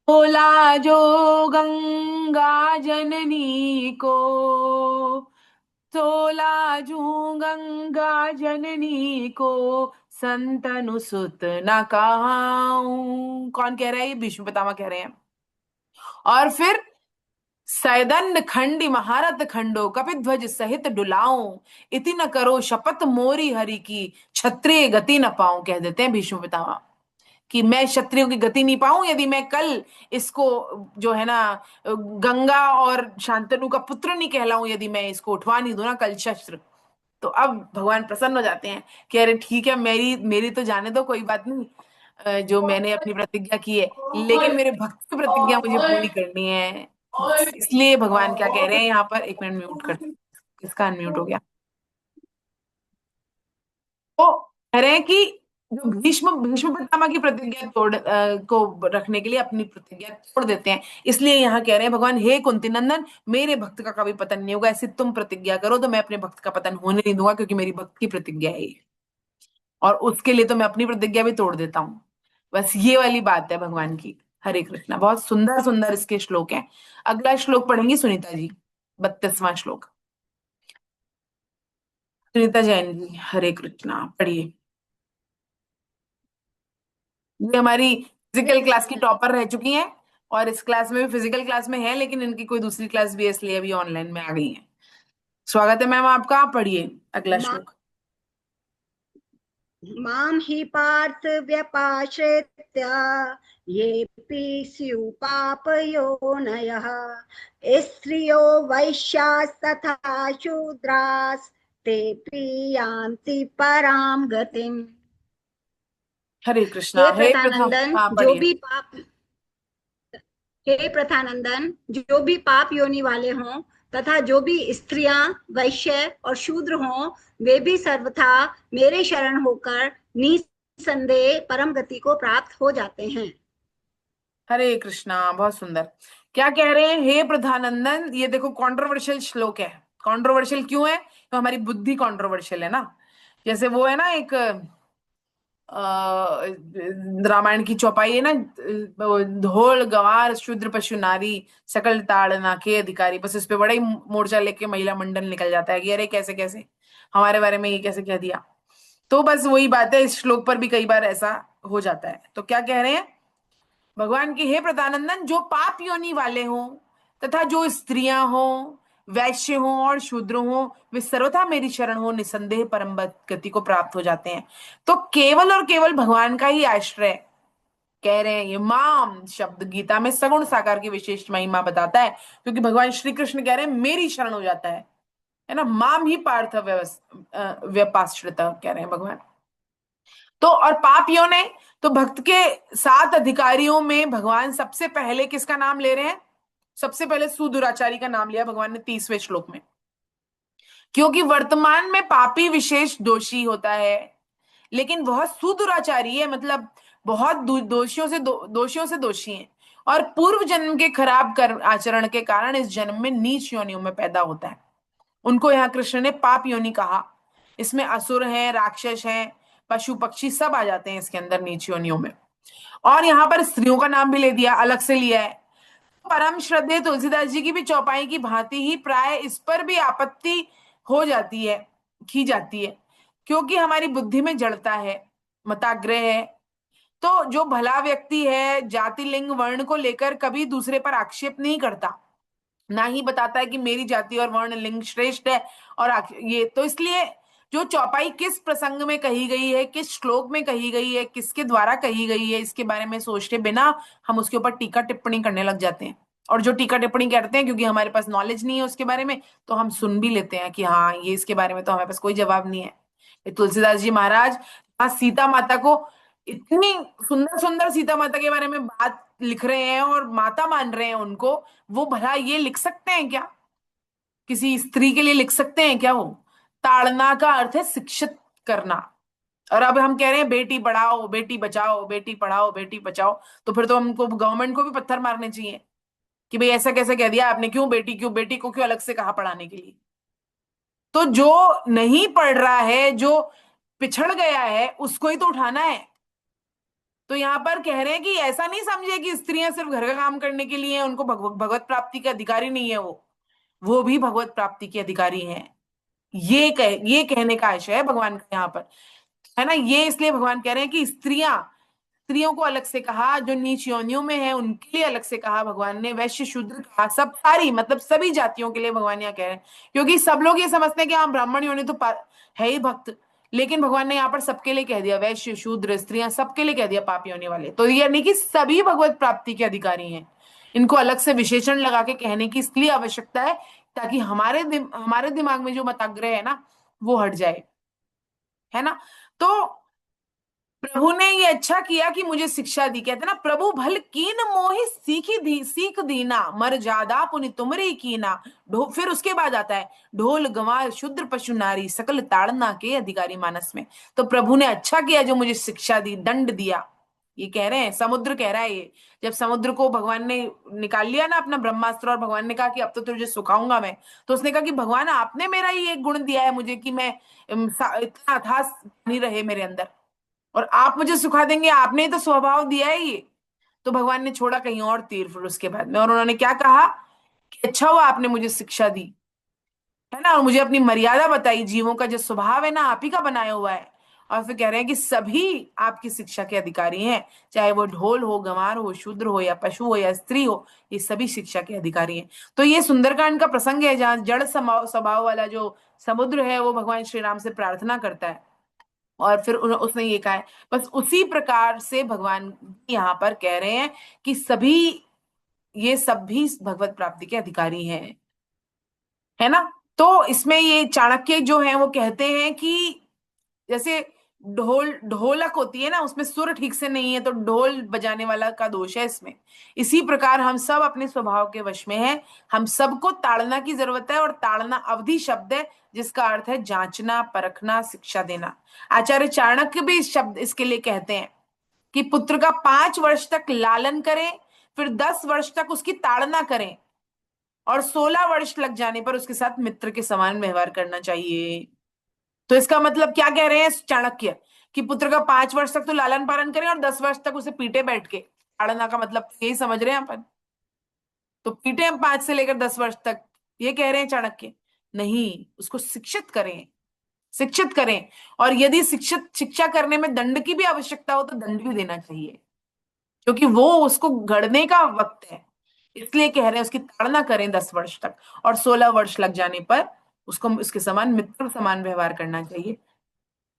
Speaker 2: बोला जो गंगा जननी को, तोला जू गंगा जननी को, संतनु सुत न कहाऊं। कौन कह रहा है? ये भीष्म पितामह कह रहे हैं। और फिर सैदंड खंडी महारथ खंडो, कपिध्वज सहित डुलाऊं, इति न करो शपथ मोरी हरि की, क्षत्रिय गति न पाऊं। कह देते हैं भीष्म पितामह कि मैं क्षत्रियों की गति नहीं पाऊं यदि मैं कल इसको, जो है ना, गंगा और शांतनु का पुत्र नहीं कहलाऊं, यदि मैं इसको उठवा नहीं दूं ना कल शस्त्र। तो अब भगवान प्रसन्न हो जाते हैं कि अरे ठीक है, मेरी मेरी तो जाने दो, कोई बात नहीं, जो मैंने अपनी प्रतिज्ञा की है, लेकिन मेरे भक्त की प्रतिज्ञा मुझे पूरी करनी है। बस इसलिए भगवान क्या कह रहे हैं यहाँ पर, एक मिनट म्यूट कर, इसका अनम्यूट हो गया। तो कह रहे हैं कि जो भीष्म भीष्म पितामह की प्रतिज्ञा को रखने के लिए अपनी प्रतिज्ञा तोड़ देते हैं। इसलिए यहाँ कह रहे हैं भगवान, हे कुंती नंदन, मेरे भक्त का कभी पतन नहीं होगा, ऐसे तुम प्रतिज्ञा करो तो मैं अपने भक्त का पतन होने नहीं दूंगा, क्योंकि मेरी भक्त की प्रतिज्ञा है ये। और उसके लिए तो मैं अपनी प्रतिज्ञा भी तोड़ देता हूँ। बस ये वाली बात है भगवान की। हरे कृष्णा। बहुत सुंदर सुंदर इसके श्लोक हैं। अगला श्लोक पढ़ेंगी सुनीता जी, 32वां श्लोक। सुनीता जैन जी, हरे कृष्णा, पढ़िए। ये हमारी फिजिकल क्लास की टॉपर रह चुकी हैं, और इस क्लास में भी, फिजिकल क्लास में है लेकिन इनकी कोई दूसरी क्लास भी है, इसलिए अभी ऑनलाइन में आ गई है। स्वागत है मैम आपका, आप पढ़िए अगला श्लोक।
Speaker 4: मां हि पार्थ व्यपाश्रित्य येऽपि स्युः पापयोनयः, स्त्रियो वैश्यास्तथा शूद्रास्तेऽपि यान्ति परां गतिम्।
Speaker 2: हरे कृष्णा।
Speaker 4: हे
Speaker 2: हे प्रथा,
Speaker 4: प्रथानंदन,
Speaker 2: हाँ
Speaker 4: जो
Speaker 2: पढ़िए।
Speaker 4: भी पाप हे प्रथानंदन, जो भी पाप योनि वाले हों तथा जो भी स्त्रियां वैश्य और शूद्र हों, वे भी सर्वथा मेरे शरण होकर निसंदेह परम गति को प्राप्त हो जाते हैं।
Speaker 2: हरे कृष्णा। बहुत सुंदर। क्या कह रहे हैं? हे प्रधानंदन, ये देखो कंट्रोवर्शियल श्लोक है। कंट्रोवर्शियल क्यों है? तो हमारी बुद्धि कंट्रोवर्शियल है ना। जैसे वो है ना एक रामायण की चौपाई है ना, धोल गवार शूद्र पशु नारी, सकल ताड़ना के अधिकारी। बस इस पे बड़ा ही मोर्चा लेके महिला मंडल निकल जाता है कि अरे कैसे कैसे हमारे बारे में ये कैसे कह दिया। तो बस वही बात है, इस श्लोक पर भी कई बार ऐसा हो जाता है। तो क्या कह रहे हैं भगवान की? हे प्रतानंदन, जो पाप योनि वाले हों तथा जो स्त्रियां हों, वैश्य हों और शूद्र हों, वे सर्वथा मेरी शरण हो, निसंदेह परम गति को प्राप्त हो जाते हैं। तो केवल और केवल भगवान का ही आश्रय, कह रहे हैं ये माम शब्द गीता में सगुण साकार की विशेष महिमा बताता है, क्योंकि भगवान श्री कृष्ण कह रहे हैं मेरी शरण हो जाता है ना। माम ही पार्थ व्यपाश्रित कह रहे हैं भगवान। तो और पाप योनि है, तो भक्त के 7 अधिकारियों में भगवान सबसे पहले किसका नाम ले रहे हैं? सबसे पहले सुदुराचारी का नाम लिया भगवान ने 30वें श्लोक में, क्योंकि वर्तमान में पापी विशेष दोषी होता है, लेकिन वह सुदुराचारी है, मतलब बहुत दोषियों से दोषी है, और पूर्व जन्म के खराब आचरण के कारण इस जन्म में नीच योनियों में पैदा होता है। उनको यहाँ कृष्ण ने पाप योनि कहा। इसमें असुर हैं, राक्षस हैं, पशु पक्षी सब आ जाते हैं इसके अंदर, नीच योनियों में। और यहाँ पर स्त्रियों का नाम भी ले दिया, अलग से लिया है। परम श्रद्धेय तुलसीदास जी की भी चौपाई की भांति ही प्राय इस पर भी आपत्ति हो जाती है, की जाती है, क्योंकि हमारी बुद्धि में जड़ता है, मताग्रह है। तो जो भला व्यक्ति है, जाति लिंग वर्ण को लेकर कभी दूसरे पर आक्षेप नहीं करता, ना ही बताता है कि मेरी जाति और वर्ण लिंग श्रेष्ठ है। और ये तो इसलिए जो चौपाई किस प्रसंग में कही गई है, किस श्लोक में कही गई है, किसके द्वारा कही गई है, इसके बारे में सोचते बिना हम उसके ऊपर टीका टिप्पणी करने लग जाते हैं। और जो टीका टिप्पणी करते हैं, क्योंकि हमारे पास नॉलेज नहीं है उसके बारे में, तो हम सुन भी लेते हैं कि हाँ ये इसके बारे में तो हमारे पास कोई जवाब नहीं है। तुलसीदास जी महाराज सीता माता को इतनी सुंदर सुंदर सीता माता के बारे में बात लिख रहे हैं और माता मान रहे हैं उनको, वो भला ये लिख सकते हैं क्या? किसी स्त्री के लिए लिख सकते हैं क्या वो? ताड़ना का अर्थ है शिक्षित करना। और अब हम कह रहे हैं बेटी पढ़ाओ बेटी बचाओ, बेटी पढ़ाओ बेटी बचाओ, तो फिर तो हमको गवर्नमेंट को भी पत्थर मारने चाहिए कि भाई ऐसा कैसे कह दिया आपने, क्यों बेटी को क्यों अलग से कहा पढ़ाने के लिए? तो जो नहीं पढ़ रहा है, जो पिछड़ गया है, उसको ही तो उठाना है। तो यहाँ पर कह रहे हैं कि ऐसा नहीं समझे कि स्त्रियां सिर्फ घर का काम करने के लिए हैं, उनको भगवत प्राप्ति के अधिकारी नहीं है, वो भी भगवत प्राप्ति के अधिकारी हैं। ये कहने का आशय है भगवान का यहाँ पर, है ना। ये इसलिए भगवान कह रहे हैं कि स्त्रियों को अलग से कहा, जो नीच योनियों में है उनके लिए अलग से कहा भगवान ने, वैश्य शूद्र कहा, सब सारी मतलब सभी जातियों के लिए भगवान यहाँ कह रहे हैं। क्योंकि सब लोग ये समझते हैं कि हाँ ब्राह्मण योनि तो है ही भक्त, लेकिन भगवान ने यहाँ पर सबके लिए कह दिया, वैश्य शूद्र स्त्रियां सबके लिए कह दिया पाप योनि वाले। तो ये यानी कि सभी भगवत प्राप्ति के अधिकारी हैं। इनको अलग से विशेषण लगा के कहने की इसलिए आवश्यकता है ताकि हमारे दिमाग में जो मताग्रह है ना वो हट जाए, है ना। तो प्रभु ने ये अच्छा किया कि मुझे शिक्षा दी। कहते ना, प्रभु भल कीन मोहि सीख दीना, मर जादा पुनि तुमरी कीना। फिर उसके बाद आता है ढोल गंवार शूद्र पशु नारी सकल ताड़ना के अधिकारी मानस में। तो प्रभु ने अच्छा किया जो मुझे शिक्षा दी, दंड दिया। ये कह रहे हैं, समुद्र कह रहा है ये। जब समुद्र को भगवान ने निकाल लिया ना अपना ब्रह्मास्त्र, और भगवान ने कहा कि अब तो तुझे सुखाऊंगा मैं, तो उसने कहा कि भगवान आपने मेरा ये एक गुण दिया है मुझे कि मैं इतना अथाह नहीं रहे मेरे अंदर, और आप मुझे सुखा देंगे, आपने ही तो स्वभाव दिया है ये। तो भगवान ने छोड़ा कहीं और तीर फिर उसके बाद में, और उन्होंने क्या कहा कि अच्छा हुआ आपने मुझे शिक्षा दी, है ना, और मुझे अपनी मर्यादा बताई, जीवों का जो स्वभाव है ना आप ही का बनाया हुआ है। और फिर कह रहे हैं कि सभी आपकी शिक्षा के अधिकारी हैं, चाहे वो ढोल हो, गंवार हो, शूद्र हो, या पशु हो, या स्त्री हो, ये सभी शिक्षा के अधिकारी हैं। तो ये सुंदरकांड का प्रसंग है जहाँ जड़ स्वभाव वाला जो समुद्र है वो भगवान श्री राम से प्रार्थना करता है, और फिर उसने ये कहा है। बस उसी प्रकार से भगवान यहाँ पर कह रहे हैं कि ये सब भी भगवत प्राप्ति के अधिकारी हैं, है ना। तो इसमें ये चाणक्य जो है वो कहते हैं कि जैसे ढोलक होती है ना, उसमें सुर ठीक से नहीं है तो ढोल बजाने वाला का दोष है इसमें। इसी प्रकार हम सब अपने स्वभाव के वश में हैं, हम सबको ताड़ना की जरूरत है। और ताड़ना अवधि शब्द है जिसका अर्थ है जांचना, परखना, शिक्षा देना। आचार्य चाणक्य भी इस शब्द इसके लिए कहते हैं कि पुत्र का 5 वर्ष तक लालन करें, फिर 10 वर्ष तक उसकी ताड़ना करें, और 16 वर्ष लग जाने पर उसके साथ मित्र के समान व्यवहार करना चाहिए। तो इसका मतलब क्या कह रहे हैं चाणक्य, कि पुत्र का 5 वर्ष तक तो लालन पालन करें और 10 वर्ष तक उसे पीटे बैठ के। ताड़ना का मतलब यही समझ रहे हैं अपन, तो पीटे हम 5 से लेकर 10 वर्ष तक, ये कह रहे हैं चाणक्य। नहीं, उसको शिक्षित करें, शिक्षित करें। और यदि शिक्षा करने में दंड की भी आवश्यकता हो तो दंड भी देना चाहिए, क्योंकि वो उसको गढ़ने का वक्त है। इसलिए कह रहे हैं उसकी ताड़ना करें 10 वर्ष तक, और 16 वर्ष लग जाने पर उसको उसके समान मित्र समान व्यवहार करना चाहिए।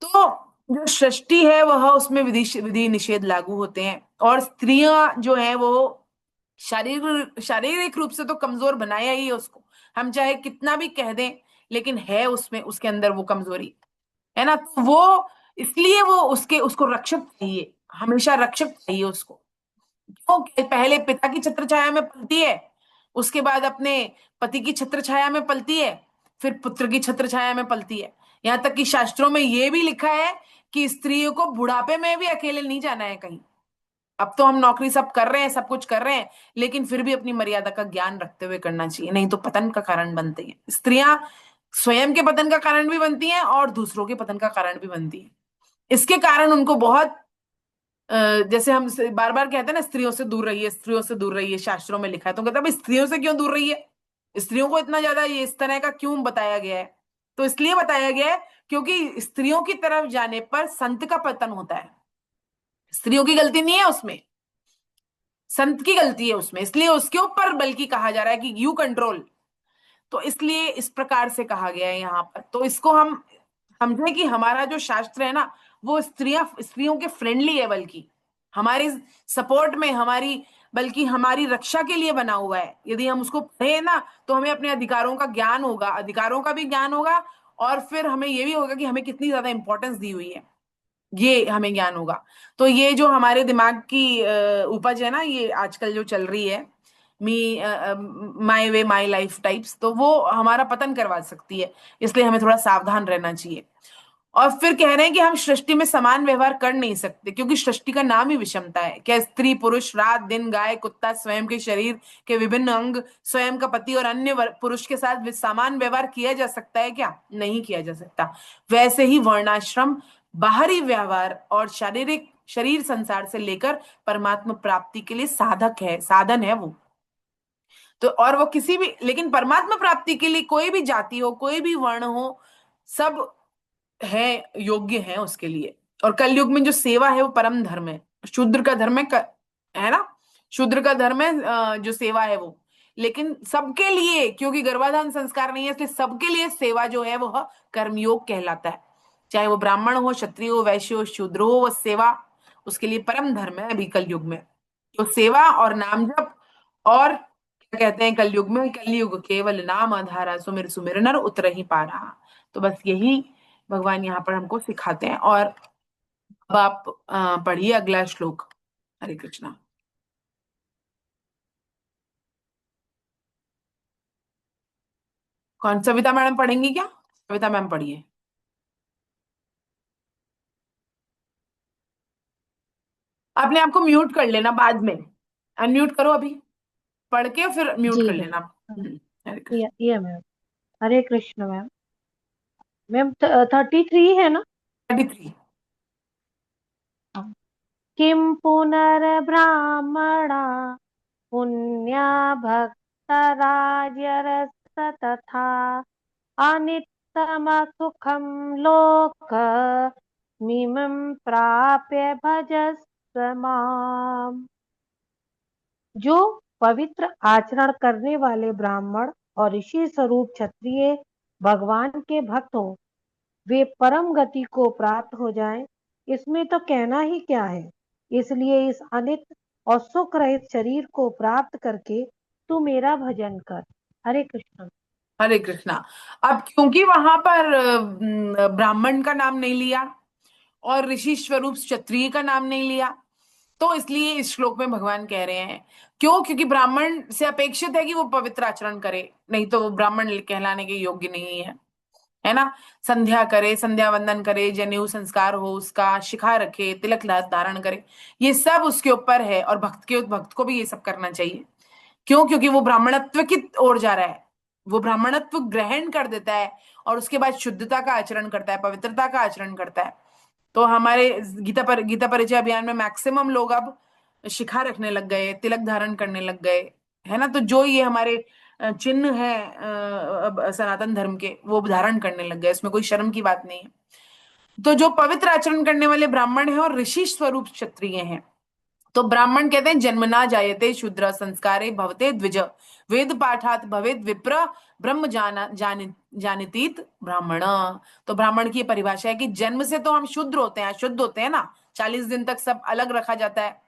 Speaker 2: तो जो सृष्टि है वह उसमें विधि विधि निषेध लागू होते हैं, और स्त्रियां जो है वो शारीरिक रूप से तो कमजोर बनाया ही है उसको, हम चाहे कितना भी कह दें, लेकिन है उसमें उसके अंदर वो कमजोरी, है ना। तो वो इसलिए वो उसको रक्षक चाहिए, हमेशा रक्षक चाहिए उसको। क्यों? पहले पिता की छत्र छाया में पलती है, उसके बाद अपने पति की छत्र छाया में पलती है, फिर पुत्र की छत्र छाया में पलती है। यहाँ तक कि शास्त्रों में यह भी लिखा है कि स्त्रियों को बुढ़ापे में भी अकेले नहीं जाना है कहीं। अब तो हम नौकरी सब कर रहे हैं, सब कुछ कर रहे हैं, लेकिन फिर भी अपनी मर्यादा का ज्ञान रखते हुए करना चाहिए, नहीं तो पतन का कारण बनते हैं स्त्रियां। स्वयं के पतन का कारण भी बनती हैं और दूसरों के पतन का कारण भी बनती हैं। इसके कारण उनको बहुत जैसे हम बार बार कहते हैं ना, स्त्रियों से दूर रहिए, स्त्रियों से दूर रहिए, शास्त्रों में लिखा है। तो कहता है भाई स्त्रियों से क्यों दूर रही है, स्त्रियों को इतना ज्यादा ये इस तरह का क्यों बताया गया है? तो इसलिए बताया गया है क्योंकि स्त्रियों की तरफ जाने पर संत का पतन होता है। स्त्रियों की गलती नहीं है उसमें, संत की गलती है उसमें, इसलिए उसके ऊपर बल्कि कहा जा रहा है कि यू कंट्रोल। तो इसलिए इस प्रकार से कहा गया है यहाँ पर। तो इसको हम समझे कि हमारा जो शास्त्र है ना वो स्त्रियों के फ्रेंडली है, बल्कि हमारी सपोर्ट में, बल्कि हमारी रक्षा के लिए बना हुआ है। यदि हम उसको पढ़े ना तो हमें अपने अधिकारों का ज्ञान होगा, अधिकारों का भी ज्ञान होगा, और फिर हमें ये भी होगा कि हमें कितनी ज्यादा इंपॉर्टेंस दी हुई है। ये हमें ज्ञान होगा। तो ये जो हमारे दिमाग की उपज है ना, ये आजकल जो चल रही है, मी माई वे माई लाइफ टाइप्स, तो वो हमारा पतन करवा सकती है। इसलिए हमें थोड़ा सावधान रहना चाहिए। और फिर कह रहे हैं कि हम सृष्टि में समान व्यवहार कर नहीं सकते, क्योंकि सृष्टि का नाम ही विषमता है। क्या स्त्री पुरुष, रात दिन, गाय कुत्ता, स्वयं के शरीर के विभिन्न अंग, स्वयं का पति और अन्य पुरुष के साथ समान व्यवहार किया जा सकता है? क्या नहीं किया जा सकता। वैसे ही वर्णाश्रम बाहरी व्यवहार और शारीरिक शरीर संसार से लेकर परमात्मा प्राप्ति के लिए साधक है, साधन है वो। तो और वो किसी भी, लेकिन परमात्मा प्राप्ति के लिए कोई भी जाति हो, कोई भी वर्ण हो, सब है, योग्य है उसके लिए। और कलयुग में जो सेवा है वो परम धर्म है। शूद्र का धर्म है ना, शूद्र का धर्म है जो सेवा है वो। लेकिन सबके लिए, क्योंकि गर्भाधान संस्कार नहीं है, इसलिए सबके लिए सेवा जो है वह कर्मयोग कहलाता है। चाहे वो ब्राह्मण हो, क्षत्रिय हो, वैश्य हो, शूद्र हो, वो सेवा उसके लिए परम धर्म है अभी कलयुग में। तो सेवा और नाम जप, और क्या कहते हैं कलयुग में, कलयुग केवल नाम आधारा, सुमिर सुमिर नर उतर ही पारा। तो बस यही भगवान यहाँ पर हमको सिखाते हैं। और अब आप पढ़िए अगला श्लोक। हरे कृष्णा। कौन, सविता मैडम पढ़ेंगी क्या? सविता मैम पढ़िए। आपने आपको म्यूट कर लेना बाद में, अनम्यूट करो अभी, पढ़ के फिर म्यूट
Speaker 1: जी
Speaker 2: कर लेना।
Speaker 1: मैम।
Speaker 2: हरे कृष्ण।
Speaker 1: ये मैम। हरे कृष्ण मैम। मैम 33 है ना?
Speaker 2: 33।
Speaker 1: किम पुनर्ब्राह्मणा पुण्या भक्तराजरस तथा अनित्तमसुखं लोक मिमं प्राप्य भजस्व माम्। जो पवित्र आचरण करने वाले ब्राह्मण और ऋषि स्वरूप क्षत्रिय भगवान के भक्त हो, वे परम गति को प्राप्त हो जाएं, इसमें तो कहना ही क्या है। इसलिए इस अनित और सुख रहित शरीर को प्राप्त करके तू मेरा भजन कर। हरे कृष्ण।
Speaker 2: हरे कृष्णा। अब क्योंकि वहां पर ब्राह्मण का नाम नहीं लिया और ऋषि स्वरूप क्षत्रिय का नाम नहीं लिया, तो इसलिए इस श्लोक में भगवान कह रहे हैं, क्यों? क्योंकि ब्राह्मण से अपेक्षित है कि वो पवित्र आचरण करे, नहीं तो वो ब्राह्मण कहलाने के योग्य नहीं है ना। संध्या करे, संध्या वंदन करे, जनेऊ संस्कार हो उसका, शिखा रखे, तिलक धारण करे, ये सब उसके ऊपर है। और भक्त को भी ये सब करना चाहिए। क्यों? क्योंकि वो ब्राह्मणत्व की ओर जा रहा है, वो ब्राह्मणत्व ग्रहण कर देता है और उसके बाद शुद्धता का आचरण करता है, पवित्रता का आचरण करता है। तो हमारे गीता परिचय अभियान में मैक्सिमम लोग अब शिखा रखने लग गए, तिलक धारण करने लग गए, है ना। तो जो ये हमारे चिन्ह है सनातन धर्म के, वो धारण करने लग गए, इसमें कोई शर्म की बात नहीं है। तो जो पवित्र आचरण करने वाले ब्राह्मण हैं और ऋषि स्वरूप क्षत्रिय हैं, तो ब्राह्मण कहते हैं जन्मना जायते शूद्र संस्कारे भवते द्विज, वेद पाठात भवेद विप्र, ब्रह्म जानितीत ब्राह्मण। तो ब्राह्मण की परिभाषा है कि जन्म से तो हम शुद्र होते हैं, शुद्ध होते हैं ना, 40 दिन तक सब अलग रखा जाता है,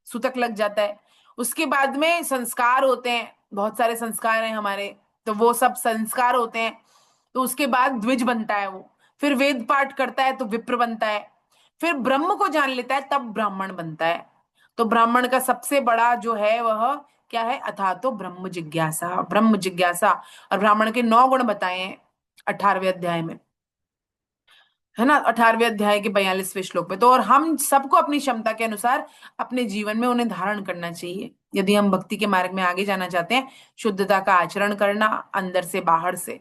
Speaker 2: सूतक लग जाता है। उसके बाद में संस्कार होते हैं, बहुत सारे संस्कार हैं हमारे, तो वो सब संस्कार होते हैं। तो उसके बाद द्विज बनता है वो, फिर वेद पाठ करता है तो विप्र बनता है, फिर ब्रह्म को जान लेता है तब ब्राह्मण बनता है। तो ब्राह्मण का सबसे बड़ा जो है वह क्या है? अथा तो ब्रह्म जिज्ञासा, ब्रह्म जिज्ञासा। और ब्राह्मण के 9 गुण बताए हैं 18वें अध्याय में, है ना, 18वें अध्याय के 42वें श्लोक में। तो और हम सबको अपनी क्षमता के अनुसार अपने जीवन में उन्हें धारण करना चाहिए, यदि हम भक्ति के मार्ग में आगे जाना चाहते हैं। शुद्धता का आचरण करना अंदर से बाहर से।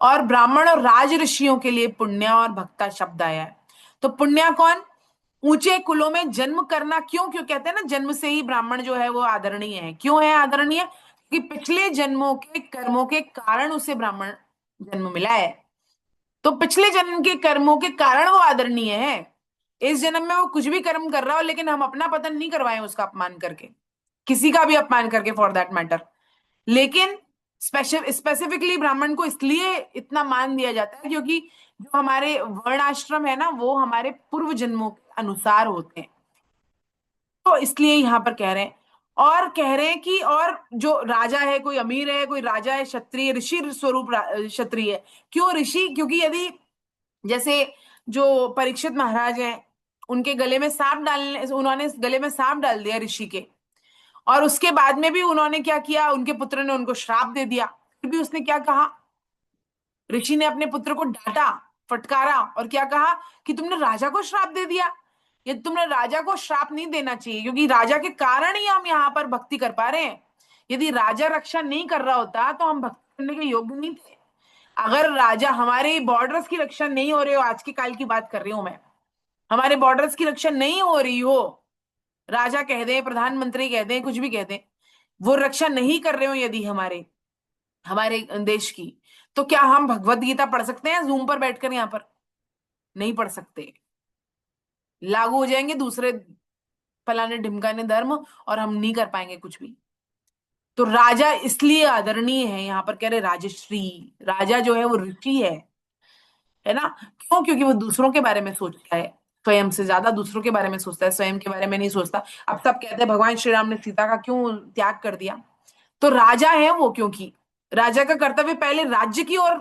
Speaker 2: और ब्राह्मण और राज ऋषियों के लिए पुण्य और भक्ता शब्द आया है। तो पुण्य कौन? ऊंचे कुलों में जन्म करना। क्यों? क्यों कहते हैं ना, जन्म से ही ब्राह्मण जो है वो आदरणीय है। क्यों है आदरणीय? कि पिछले जन्मों के कर्मों के कारण उसे ब्राह्मण जन्म मिला है। तो पिछले जन्म के कर्मों के कारण वो आदरणीय है। इस जन्म में वो कुछ भी कर्म कर रहा हो, लेकिन हम अपना पतन नहीं करवाएं उसका अपमान करके, किसी का भी अपमान करके फॉर दैट मैटर। लेकिन स्पेसिफिकली ब्राह्मण को इसलिए इतना मान दिया जाता है क्योंकि जो हमारे वर्ण आश्रम है ना, वो हमारे पूर्व जन्मों के अनुसार होते हैं। तो इसलिए यहां पर कह रहे हैं, और कह रहे हैं कि और जो राजा है, कोई अमीर है, कोई राजा है, क्षत्रिय ऋषि स्वरूप क्षत्रिय है। क्यों ऋषि? क्योंकि यदि जैसे जो परीक्षित महाराज हैं, उनके गले में सांप डालने, उन्होंने गले में सांप डाल दिया ऋषि के, और उसके बाद में भी उन्होंने क्या किया, उनके पुत्र ने उनको श्राप दे दिया। फिर भी उसने क्या कहा, ऋषि ने अपने पुत्र को डांटा, फटकारा, और क्या कहा कि तुमने राजा को श्राप दे दिया। ये तुमने राजा को श्राप नहीं देना चाहिए, क्योंकि राजा के कारण ही हम यहाँ पर भक्ति कर पा रहे हैं। यदि राजा रक्षा नहीं कर रहा होता तो हम भक्ति करने के योग्य नहीं थे। अगर राजा, हमारे बॉर्डर्स की रक्षा नहीं हो रही हो, आज के काल की बात कर रही हूं मैं, हमारे बॉर्डर्स की रक्षा नहीं हो रही हो, राजा कह दें, प्रधानमंत्री कह दें, कुछ भी कह दें, वो रक्षा नहीं कर रहे हो यदि हमारे हमारे देश की, तो क्या हम भगवत गीता पढ़ सकते हैं जूम पर बैठकर? यहाँ पर नहीं पढ़ सकते। लागू हो जाएंगे दूसरे फलाने ढिमकाने धर्म, और हम नहीं कर पाएंगे कुछ भी। तो राजा इसलिए आदरणीय है, यहाँ पर कह रहे राजश्री। राजा जो है वो ऋषि है ना? क्यों? क्योंकि वो दूसरों के बारे में सोचता है, स्वयं से ज्यादा दूसरों के बारे में सोचता है, स्वयं के बारे में नहीं सोचता। अब सब कहते हैं भगवान श्री राम ने सीता का क्यों त्याग कर दिया, तो राजा है वो, क्योंकि राजा का कर्तव्य पहले राज्य की ओर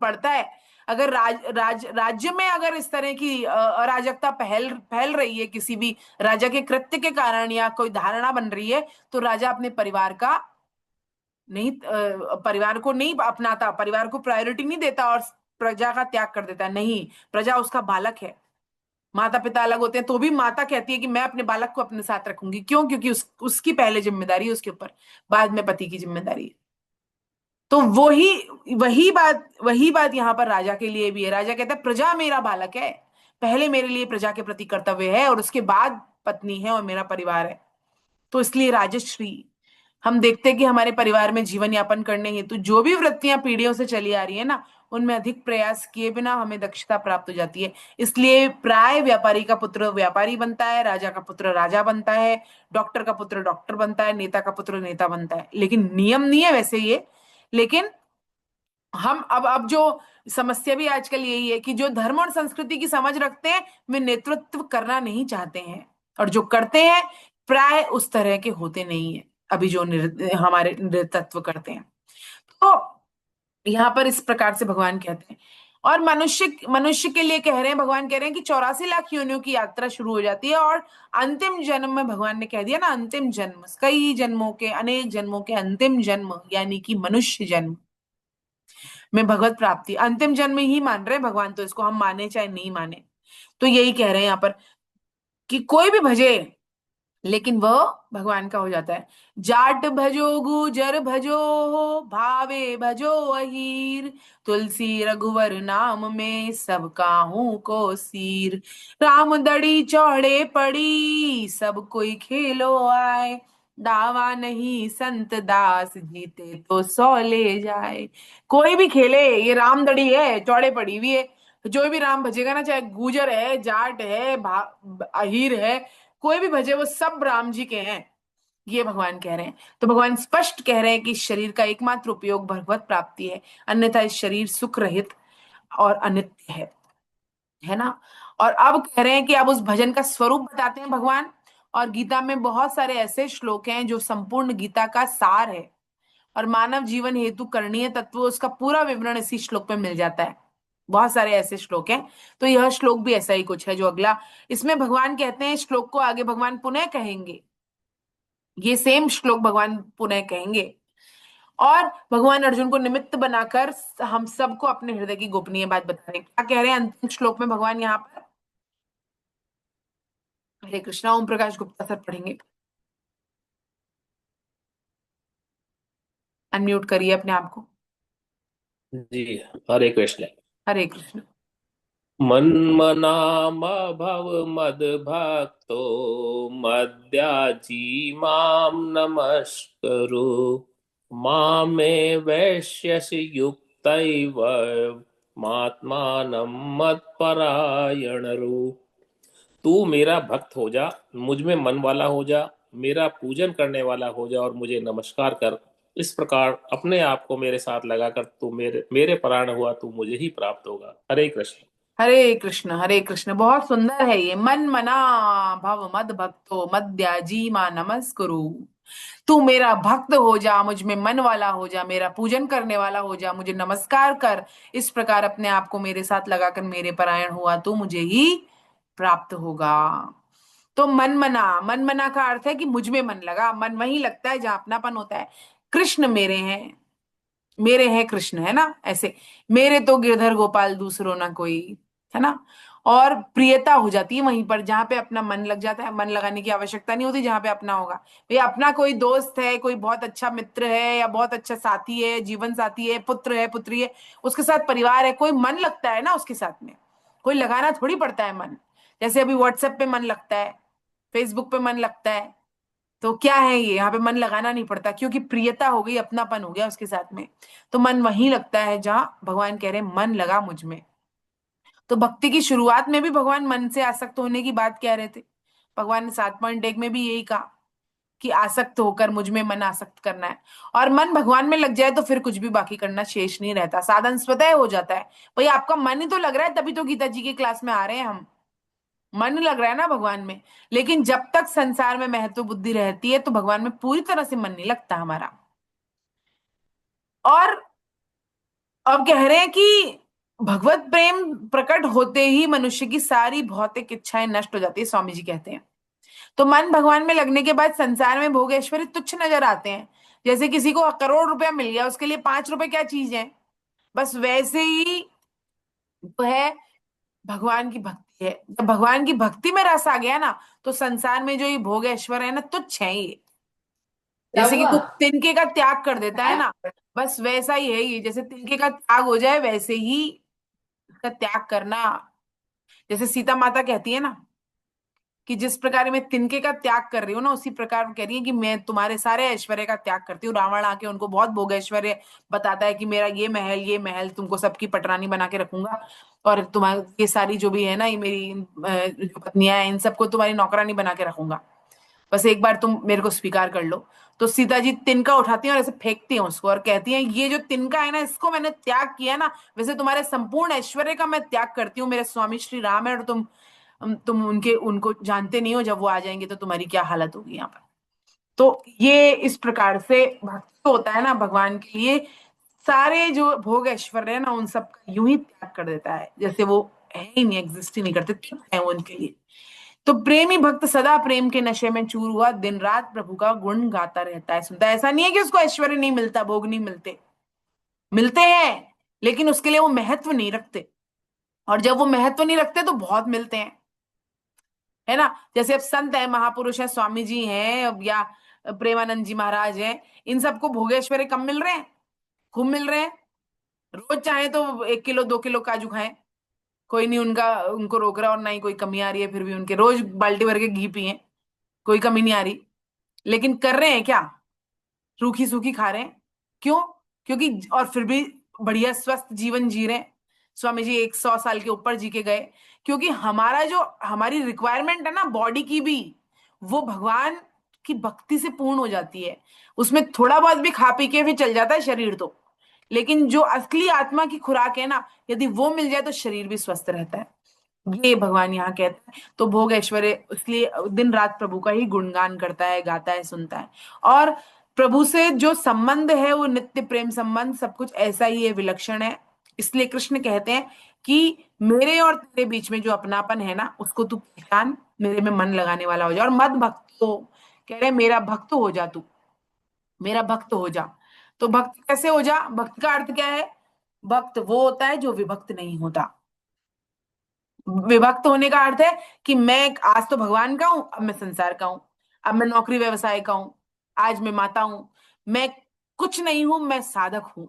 Speaker 2: पड़ता है। अगर राज्य में अगर इस तरह की अराजकता फैल फैल रही है, किसी भी राजा के कृत्य के कारण, या कोई धारणा बन रही है, तो राजा अपने परिवार का नहीं, परिवार को नहीं अपनाता, परिवार को प्रायोरिटी नहीं देता और प्रजा का त्याग कर देता है। नहीं, प्रजा उसका बालक है। माता पिता अलग होते हैं तो भी माता कहती है कि मैं अपने बालक को अपने साथ रखूंगी। क्यों? क्योंकि उसकी पहले जिम्मेदारी है उसके ऊपर, बाद में पति की जिम्मेदारी है। तो वही बात यहाँ पर राजा के लिए भी है। राजा कहता है प्रजा मेरा बालक है, पहले मेरे लिए प्रजा के प्रति कर्तव्य है, और उसके बाद पत्नी है और मेरा परिवार है। तो इसलिए राजश्री, हम देखते हैं कि हमारे परिवार में जीवन यापन करने हेतु जो भी वृत्तियां पीढ़ियों से चली आ रही है ना, उनमें अधिक प्रयास किए बिना हमें दक्षता प्राप्त हो जाती है। इसलिए प्राय व्यापारी का पुत्र व्यापारी बनता है, राजा का पुत्र राजा बनता है, डॉक्टर का पुत्र डॉक्टर बनता है, नेता का पुत्र नेता बनता है। लेकिन नियम नहीं है वैसे ये। लेकिन हम अब जो समस्या भी आजकल यही है कि जो धर्म और संस्कृति की समझ रखते हैं वे नेतृत्व करना नहीं चाहते हैं, और जो करते हैं प्राय उस तरह के होते नहीं है अभी जो हमारे नेतृत्व करते हैं। तो यहाँ पर इस प्रकार से भगवान कहते हैं। और मनुष्य मनुष्य के लिए कह रहे हैं, भगवान कह रहे हैं कि 84 लाख योनियों की यात्रा शुरू हो जाती है, और अंतिम जन्म में भगवान ने कह दिया ना, अंतिम जन्म, कई जन्मों के, अनेक जन्मों के अंतिम जन्म, यानी कि मनुष्य जन्म में भगवत प्राप्ति। अंतिम जन्म ही मान रहे हैं भगवान, तो इसको हम माने चाहे नहीं माने। तो यही कह रहे हैं यहाँ पर कि कोई भी भजे, लेकिन वह भगवान का हो जाता है। जाट भजो गुजर भजो, भावे भजो अहीर, तुलसी रघुवर नाम में सब काहू को सीर। राम दड़ी चौड़े पड़ी, सब कोई खेलो आए, दावा नहीं संत दास, जीते तो 100 ले जाए। कोई भी खेले, ये राम दड़ी है, चौड़े पड़ी हुई है, जो भी राम भजेगा ना, चाहे गुजर है, जाट है, अहीर है, कोई भी भजे, वो सब राम जी के हैं, ये भगवान कह रहे हैं। तो भगवान स्पष्ट कह रहे हैं कि शरीर का एकमात्र उपयोग भगवत प्राप्ति है, अन्यथा इस शरीर सुख रहित और अनित्य है ना? और अब कह रहे हैं कि अब उस भजन का स्वरूप बताते हैं भगवान। और गीता में बहुत सारे ऐसे श्लोक हैं जो संपूर्ण गीता का सार है, और मानव जीवन हेतु करणीय तत्व, उसका पूरा विवरण इसी श्लोक में मिल जाता है। बहुत सारे ऐसे श्लोक हैं। तो यह श्लोक भी ऐसा ही कुछ है जो अगला, इसमें भगवान कहते हैं, श्लोक को आगे भगवान पुनः कहेंगे, ये सेम श्लोक भगवान पुनः कहेंगे। और भगवान अर्जुन को निमित्त बनाकर हम सबको अपने हृदय की गोपनीय बात बता रहे हैं। क्या कह रहे हैं अंतिम श्लोक में भगवान यहाँ पर? हरे कृष्णा। ओम प्रकाश गुप्ता सर पढ़ेंगे, अनम्यूट करिए अपने आप को।
Speaker 3: जी, हरे कृष्ण।
Speaker 2: हरे कृष्ण।
Speaker 3: मन्मना भव मद भक्तो, मद्याजी माम नमस्कुरु, मामे वैश्यसि युक्तैव, मात्मानं मत्परायणरु। तू मेरा भक्त हो जा, मुझ में मन वाला हो जा, मेरा पूजन करने वाला हो जा, और मुझे नमस्कार कर। इस प्रकार अपने आप को मेरे साथ लगाकर तू मेरे मेरे परायण हुआ, तू मुझे ही प्राप्त होगा। हरे कृष्ण।
Speaker 2: हरे कृष्ण। हरे कृष्ण। बहुत सुंदर है ये। मन मना भव मद भक्तो, मद्याजी मा नमस्कुरु। तू मेरा भक्त हो जा, मुझ में मन वाला हो जा, मेरा पूजन करने वाला हो जा, मुझे नमस्कार कर। इस प्रकार अपने आप को मेरे साथ लगाकर मेरे परायण हुआ, तू मुझे ही प्राप्त होगा। तो मन मना का अर्थ है कि मुझ में मन लगा। मन वहीं लगता है जहां अपनापन होता है। कृष्ण मेरे हैं, मेरे हैं कृष्ण, है ना, ऐसे। मेरे तो गिरधर गोपाल दूसरो ना कोई, है ना। और प्रियता हो जाती है वहीं पर जहां पे अपना मन लग जाता है। मन लगाने की आवश्यकता नहीं होती जहां पे अपना होगा। भाई अपना कोई दोस्त है, कोई बहुत अच्छा मित्र है, या बहुत अच्छा साथी है, जीवन साथी है, पुत्र है, पुत्री है, उसके साथ परिवार है, कोई मन लगता है ना उसके साथ में। कोई लगाना थोड़ी पड़ता है मन। जैसे अभी व्हाट्सएप पे मन लगता है, फेसबुक पे मन लगता है, तो क्या है ये, यहाँ पे मन लगाना नहीं पड़ता क्योंकि प्रियता हो गई, अपनापन हो गया उसके साथ में। तो मन वहीं लगता है जहां भगवान कह रहे हैं मन लगा मुझ में। तो भक्ति की शुरुआत में भी भगवान मन से आसक्त होने की बात कह रहे थे। भगवान ने 7.1 में भी यही कहा कि आसक्त होकर मुझ में मन आसक्त करना है। और मन भगवान में लग जाए तो फिर कुछ भी बाकी करना शेष नहीं रहता, साधन स्वतः हो जाता है। भाई आपका मन ही तो लग रहा है, तभी तो गीता जी की क्लास में आ रहे हैं हम। मन लग रहा है ना भगवान में। लेकिन जब तक संसार में महत्व बुद्धि रहती है तो भगवान में पूरी तरह से मन नहीं लगता हमारा। और अब कह रहे हैं कि भगवत प्रेम प्रकट होते ही मनुष्य की सारी भौतिक इच्छाएं नष्ट हो जाती है, स्वामी जी कहते हैं। तो मन भगवान में लगने के बाद संसार में भोग ऐश्वर्य तुच्छ नजर आते हैं। जैसे किसी को करोड़ रुपया मिल गया, उसके लिए 5 रुपए क्या चीज है। बस वैसे ही तो है भगवान की भक्ति है। जब भगवान की भक्ति में रस आ गया ना, तो संसार में जो ये भोग ऐश्वर्य है ना, तुच्छ है ये।
Speaker 5: क्या
Speaker 2: जैसे कि
Speaker 5: हुआ?
Speaker 2: कुछ तिनके का त्याग कर देता है ना, बस वैसा ही है ये। जैसे तिनके का त्याग हो जाए वैसे ही इसका त्याग करना। जैसे सीता माता कहती है ना कि जिस प्रकार मैं तिनके का त्याग कर रही हूँ ना, उसी प्रकार कह रही है कि मैं तुम्हारे सारे ऐश्वर्य का त्याग करती हूँ। रावण आके उनको बहुत भोग ऐश्वर्य बताता है कि मेरा ये महल तुमको सबकी पटरानी बना के रखूंगा, और तुम्हारी ये सारी जो भी है ना, ये मेरी जो पत्नियां हैं, इन सबको तुम्हारी नौकरानी बना के रखूंगा, बस एक बार तुम मेरे को स्वीकार कर लो। तो सीता जी तिनका उठाती हैं और ऐसे फेंकती हैं उसको, और कहती हैं ये जो तिनका है ना, इसको मैंने त्याग किया ना, वैसे तुम्हारे संपूर्ण ऐश्वर्य का मैं त्याग करती हूँ। मेरे स्वामी श्री राम है, और तुम उनके उनको जानते नहीं हो। जब वो आ जाएंगे तो तुम्हारी क्या हालत होगी यहाँ पर। तो ये इस प्रकार से भक्त होता है ना भगवान के लिए, सारे जो भोग ऐश्वर्य है ना, उन सब का यूं ही त्याग कर देता है, जैसे वो है ही नहीं, एग्जिस्ट ही नहीं करते, है वो उनके लिए। तो प्रेमी भक्त सदा प्रेम के नशे में चूर हुआ दिन रात प्रभु का गुण गाता रहता है, सुनता है। ऐसा नहीं है कि उसको ऐश्वर्य नहीं मिलता, भोग नहीं मिलते, मिलते हैं, लेकिन उसके लिए वो महत्व नहीं रखते। और जब वो महत्व नहीं रखते तो बहुत मिलते हैं, है ना। जैसे अब संत है, महापुरुष है, स्वामी जी हैं, अब या प्रेमानंद जी महाराज हैं, इन सबको भोगेश्वरी कम मिल रहे हैं, खूब मिल रहे हैं। रोज चाहे तो 1 किलो 2 किलो काजू खाएं, कोई नहीं उनका उनको रोक रहा, और ना ही कोई कमी आ रही है। फिर भी उनके रोज बाल्टी भर के घी पिए, कोई कमी नहीं आ रही। लेकिन कर रहे हैं क्या, रूखी सूखी खा रहे हैं। क्यों? क्योंकि और फिर भी बढ़िया स्वस्थ जीवन जी रहे हैं। स्वामी जी 100 साल के ऊपर जी के गए, क्योंकि हमारा जो हमारी रिक्वायरमेंट है ना बॉडी की भी, वो भगवान की भक्ति से पूर्ण हो जाती है। उसमें थोड़ा बहुत भी खा पी के भी चल जाता है शरीर तो, लेकिन जो असली आत्मा की खुराक है ना, यदि वो मिल जाए तो शरीर भी स्वस्थ रहता है। ये भगवान यहाँ कहते हैं। तो भोग ऐश्वर्य इसलिए दिन रात प्रभु का ही गुणगान करता है, गाता है, सुनता है। और प्रभु से जो संबंध है वो नित्य प्रेम संबंध, सब कुछ ऐसा ही है, विलक्षण है। इसलिए कृष्ण कहते हैं कि मेरे और तेरे बीच में जो अपनापन है ना, उसको तू पहचान, मेरे में मन लगाने वाला हो जा, और मत भक्त हो। कह रहे मेरा भक्त हो जा तू, मेरा भक्त हो जा। तो भक्त कैसे हो जा, भक्त का अर्थ क्या है? भक्त वो होता है जो विभक्त नहीं होता। विभक्त होने का अर्थ है कि मैं आज तो भगवान का हूं, अब मैं संसार का हूं, अब मैं नौकरी व्यवसाय का हूं, आज मैं माता हूं, मैं कुछ नहीं हूं, मैं साधक हूं।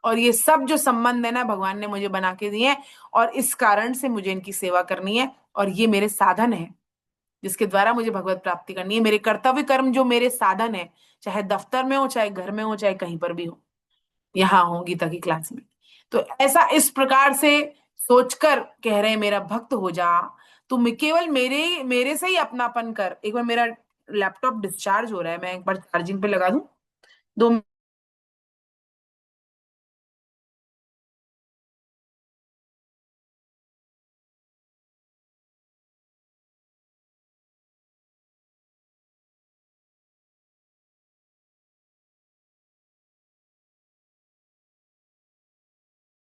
Speaker 2: और ये सब जो संबंध है ना, भगवान ने मुझे बना के दिए हैं, और इस कारण से मुझे इनकी सेवा करनी है, और ये मेरे साधन है जिसके द्वारा मुझे भगवत प्राप्ति करनी है। मेरे कर्तव्य कर्म जो मेरे साधन है, चाहे दफ्तर में हो, चाहे घर में हो, चाहे कहीं पर भी हो, यहाँ हो गीता की क्लास में। तो ऐसा इस प्रकार से सोचकर कह रहे हैं मेरा भक्त हो जा। तुम केवल मेरे मेरे से ही अपनापन कर। एक बार मेरा लैपटॉप डिस्चार्ज हो रहा है, मैं एक बार चार्जिंग पे लगा दूं, 2 मिनट।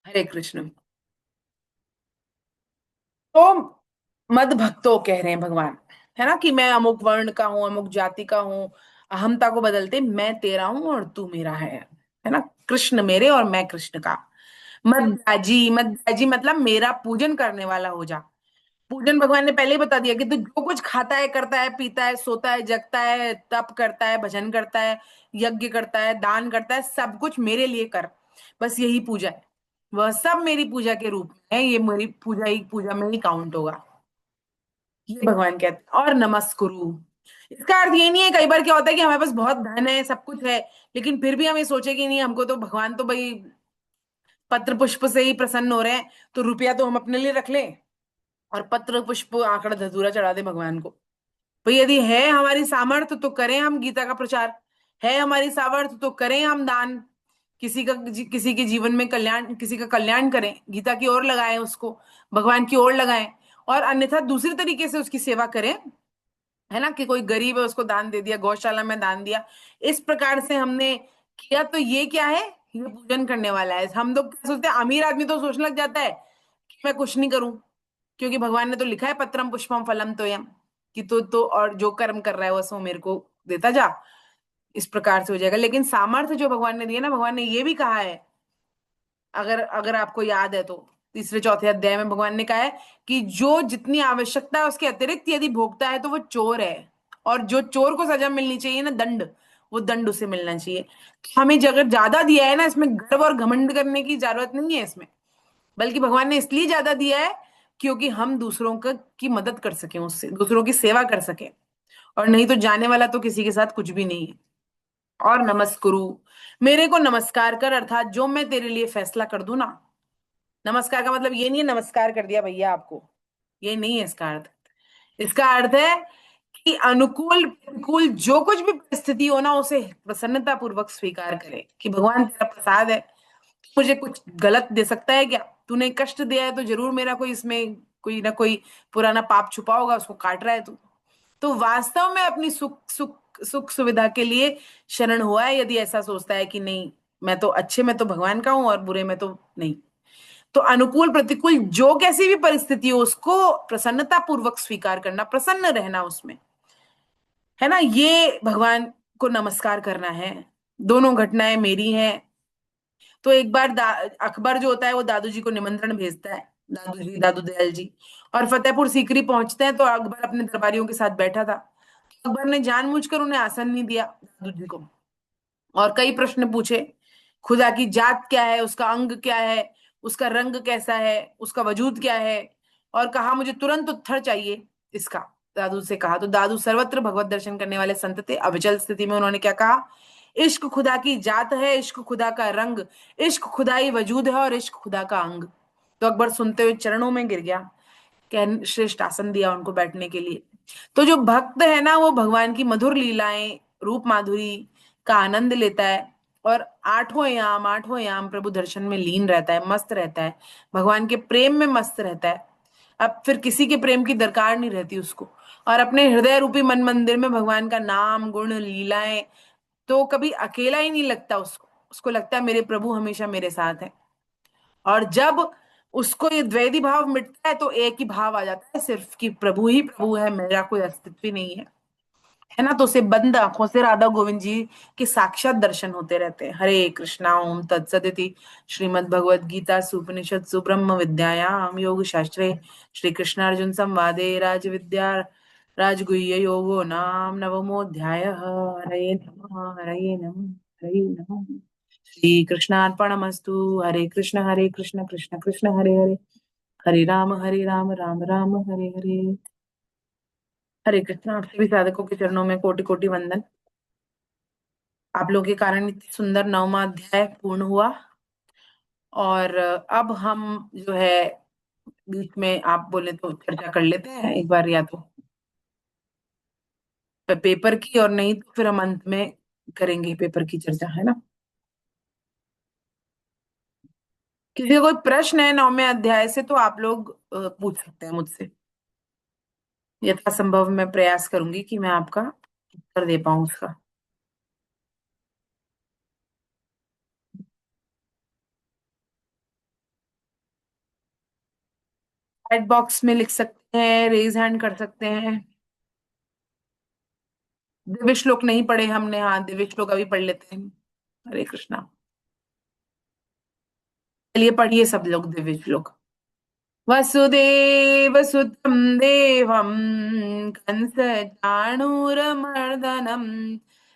Speaker 2: हरे कृष्ण। तो मद भक्तों कह रहे हैं भगवान, है ना, कि मैं अमुक वर्ण का हूं, अमुक जाति का हूं, अहमता को बदलते मैं तेरा हूं और तू मेरा है ना, कृष्ण मेरे और मैं कृष्ण का। मद्याजी, मद्याजी मतलब मेरा पूजन करने वाला हो जा। पूजन भगवान ने पहले ही बता दिया कि तू जो कुछ खाता है, करता है, पीता है, सोता है, जगता है, तप करता है, भजन करता है, यज्ञ करता है, दान करता है, सब कुछ मेरे लिए कर, बस यही पूजा है, वह सब मेरी पूजा के रूप में है, ये मेरी पूजा में ही काउंट होगा, ये भगवान कहते हैं। और नमस्कुरु, इसका अर्थ ये नहीं है, कई बार क्या होता है कि हमारे पास बहुत धन है, सब कुछ है, लेकिन फिर भी हम ये सोचे कि नहीं, हमको तो भगवान तो भाई पत्र पुष्प से ही प्रसन्न हो रहे हैं, तो रुपया तो हम अपने लिए रख लें और पत्र पुष्प आंकड़ा धतूरा चढ़ा दे भगवान को। भाई यदि है हमारी सामर्थ्य तो करें हम गीता का प्रचार, है हमारी सामर्थ्य तो करें हम दान, किसी के जीवन में कल्याण, किसी का कल्याण करें, गीता की ओर लगाएं, उसको भगवान की ओर लगाएं, और अन्यथा दूसरी तरीके से उसकी सेवा करें, है ना, कि कोई गरीब है उसको दान दे दिया, गौशाला में दान दिया, इस प्रकार से हमने किया, तो ये क्या है, ये पूजन करने वाला है। हम लोग क्या सोचते हैं, अमीर आदमी तो सोचने लग जाता है कि मैं कुछ नहीं करूं, क्योंकि भगवान ने तो लिखा है पत्रम पुष्पम फलम तोयम, कि तो और जो कर्म कर रहा है वो मेरे को देता जा, इस प्रकार से हो जाएगा। लेकिन सामर्थ्य जो भगवान ने दिया ना, भगवान ने ये भी कहा है, अगर अगर आपको याद है तो तीसरे चौथे अध्याय में भगवान ने कहा है कि जो जितनी आवश्यकता है उसके अतिरिक्त यदि भोगता है तो वो चोर है, और जो चोर को सजा मिलनी चाहिए ना, दंड, वो दंड उसे मिलना चाहिए। तो हमें अगर ज्यादा दिया है ना, इसमें गर्व और घमंड करने की जरूरत नहीं है इसमें, बल्कि भगवान ने इसलिए ज्यादा दिया है क्योंकि हम दूसरों का की मदद कर सकें, उससे दूसरों की सेवा कर सकें, और नहीं तो जाने वाला तो किसी के साथ कुछ भी नहीं है। और नमस्कुरु, मेरे को नमस्कार कर, अर्थात जो मैं तेरे लिए फैसला कर दूं ना, नमस्कार का मतलब ये नहीं है नमस्कार कर दिया भैया आपको, ये नहीं है इसका अर्थ। इसका अर्थ है कि अनुकूल प्रतिकूल जो कुछ भी परिस्थिति हो ना, उसे प्रसन्नता पूर्वक स्वीकार करे कि भगवान तेरा प्रसाद है, मुझे कुछ गलत दे सकता है क्या, तूने कष्ट दिया है तो जरूर मेरा कोई इसमें कोई ना कोई पुराना पाप छुपा होगा, उसको काट रहा है तू। तो वास्तव में अपनी सुख सुविधा के लिए शरण हुआ है, यदि ऐसा सोचता है कि नहीं, मैं तो अच्छे में तो भगवान का हूं और बुरे में तो नहीं। तो अनुकूल प्रतिकूल जो कैसी भी परिस्थिति हो, उसको प्रसन्नता पूर्वक स्वीकार करना, प्रसन्न रहना उसमें, है ना, ये भगवान को नमस्कार करना है। दोनों घटनाएं मेरी हैं। तो एक बार अकबर जो होता है वो दादू जी को निमंत्रण भेजता है, दादू जी, दादू दयाल जी, और फतेहपुर सीकरी पहुंचते हैं, तो अकबर अपने दरबारियों के साथ बैठा था, तो अकबर ने जानबूझकर उन्हें आसन नहीं दिया दादू जी को, और कई प्रश्न पूछे, खुदा की जात क्या है, उसका अंग क्या है, उसका रंग कैसा है, उसका वजूद क्या है, और कहा मुझे तुरंत उत्तर चाहिए इसका। दादू से कहा तो दादू सर्वत्र भगवत दर्शन करने वाले संत थे, अविचल स्थिति में उन्होंने क्या कहा, इश्क खुदा की जात है, इश्क खुदा का रंग, इश्क खुदाई वजूद है, और इश्क खुदा का अंग। तो अकबर सुनते हुए चरणों में गिर गया, कह श्रेष्ठ आसन दिया उनको बैठने के लिए। तो जो भक्त है ना, वो भगवान की मधुर लीलाएं, रूप माधुरी का आनंद लेता है, और आठों याम प्रभु दर्शन में लीन रहता है, मस्त रहता है, भगवान के प्रेम में मस्त रहता है। अब फिर किसी के प्रेम की दरकार नहीं रहती उसको, और अपने हृदय रूपी मन मंदिर में भगवान का नाम गुण लीलाएं, तो कभी अकेला ही नहीं लगता उसको, उसको लगता है मेरे प्रभु हमेशा मेरे साथ है। और जब उसको ये द्वैधी भाव मिटता है तो एक ही भाव आ जाता है सिर्फ, कि प्रभु ही प्रभु है, मेरा कोई अस्तित्व ही नहीं है ना, तो उसे बंद आंखों से राधा गोविंद जी के साक्षात दर्शन होते रहते हैं। हरे कृष्णा ओम तत्सदिति श्रीमद् भगवद गीता सुपनिषत्सु ब्रह्म विद्यायाम योग शास्त्रे श्री कृष्णार्जुन संवादे राज विद्या राजगुह्य योगो नाम नवमोऽध्याय। हरे नमः हरे नमः हरे नमः। श्री कृष्णार्पणमस्तु। हरे कृष्ण कृष्ण कृष्ण हरे हरे, हरे राम राम राम हरे हरे। हरे कृष्ण। आप सभी साधकों के चरणों में कोटि कोटि वंदन। आप लोगों के कारण इतनी सुंदर 9वां अध्याय पूर्ण हुआ, और अब हम जो है बीच में आप बोले तो चर्चा कर लेते हैं एक बार, या तो पेपर की, और नहीं तो फिर हम अंत में करेंगे पेपर की चर्चा, है ना। किसी का कोई प्रश्न है 9वें अध्याय से तो आप लोग पूछ सकते हैं मुझसे, यथासंभव मैं प्रयास करूंगी कि मैं आपका उत्तर दे पाऊं उसका। चैट बॉक्स में लिख सकते हैं रेज हैंड कर सकते हैं। दिव्य श्लोक नहीं पढ़े हमने, हाँ दिव्य श्लोक अभी पढ़ लेते हैं। हरे कृष्णा। चलिए पढ़िए सब लोग दिव्य श्लोक। वसुदेव सुतं देवं कंस चाणूरमर्दनम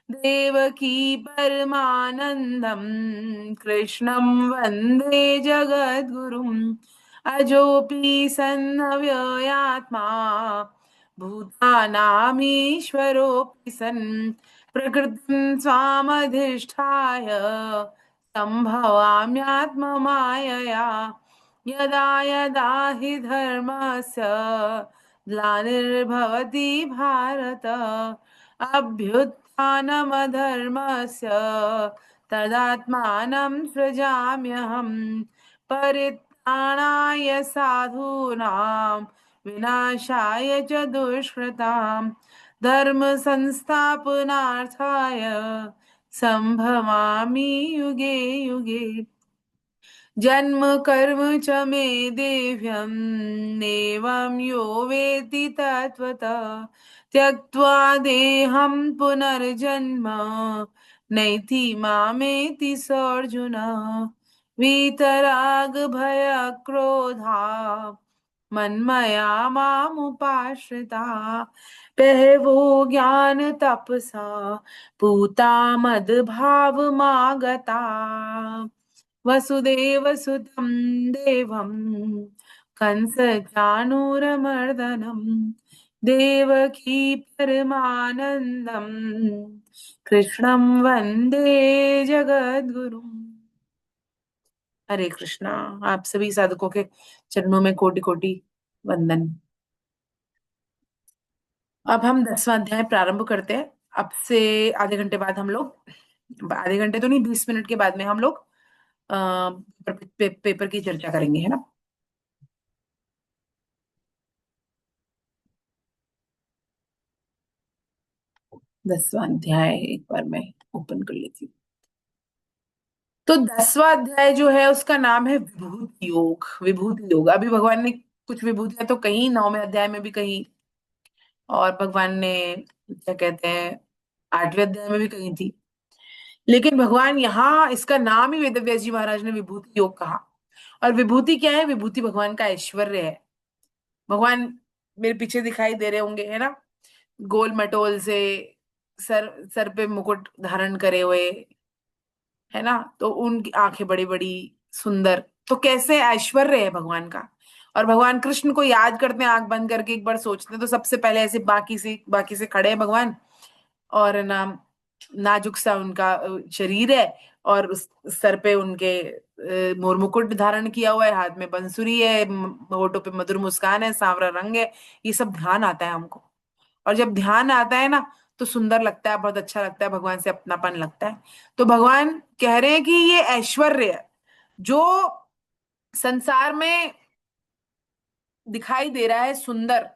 Speaker 2: देवकी परमानंदम कृष्णं वंदे जगद्गुरुम अजोपि सन्नव्ययात्मा भूतानामीश्वरोऽपि सन् प्रकृतिं स्वामधिष्ठाय सम्भवाम्यात्ममायया यदा यदा हि धर्मस्य ग्लानिर्भवति भारत अभ्युत्थानमधर्मस्य तदात्मानं सृजाम्यहम् परित्राणाय साधूनां विनाशाय च दुष्कृतां धर्म संस्थापनार्थाय संभवामि युगे युगे। जन्म कर्म च मे देव्यं नेवं यो वेत्ति तत्त्वतः त्यक्त्वा देहं पुनर्जन्म नैति मामेति सोऽर्जुन वीतराग भय क्रोधा मन्मया मामुपाश्रिता पहवो ज्ञान तपसा पूता मद्भावमागता वसुदेवसुतं देवं कंसचाणूरमर्दनं देवकी परमानन्दं कृष्णं वन्दे जगद्गुरुम्। हरे कृष्णा। आप सभी साधकों के चरणों में कोटि कोटि वंदन। अब हम 10वां अध्याय प्रारंभ करते हैं। अब से आधे घंटे बाद हम लोग, आधे घंटे तो नहीं 20 मिनट के बाद में हम लोग पेपर की चर्चा करेंगे, है ना। दसवां अध्याय एक बार मैं ओपन कर लेती हूँ। तो 10वां अध्याय जो है उसका नाम है विभूति योग। विभूति योग, अभी भगवान ने कुछ विभूतियां तो कही 9वें अध्याय में भी कही, और भगवान ने क्या कहते हैं 8वें अध्याय में भी कही थी, लेकिन भगवान यहाँ इसका नाम ही वेदव्यास जी महाराज ने विभूति योग कहा। और विभूति क्या है? विभूति भगवान का ऐश्वर्य है। भगवान मेरे पीछे दिखाई दे रहे होंगे, है ना, गोल मटोल से, सर सर पे मुकुट धारण करे हुए, है ना, तो उनकी आंखें बड़ी बड़ी सुंदर, तो कैसे ऐश्वर्य है भगवान का। और भगवान कृष्ण को याद करते हैं आंख बंद करके, एक बार सोचते हैं तो सबसे पहले ऐसे बाकी से खड़े हैं भगवान, और ना नाजुक सा उनका शरीर है, और उस सर पे उनके मोर मुकुट धारण किया हुआ है, हाथ में बंसुरी है, होठों पे मधुर मुस्कान है, सांवरा रंग है। ये सब ध्यान आता है हमको, और जब ध्यान आता है ना तो सुंदर लगता है, बहुत अच्छा लगता है, भगवान से अपनापन लगता है। तो भगवान कह रहे हैं कि ये ऐश्वर्य है जो संसार में दिखाई दे रहा है, सुंदर,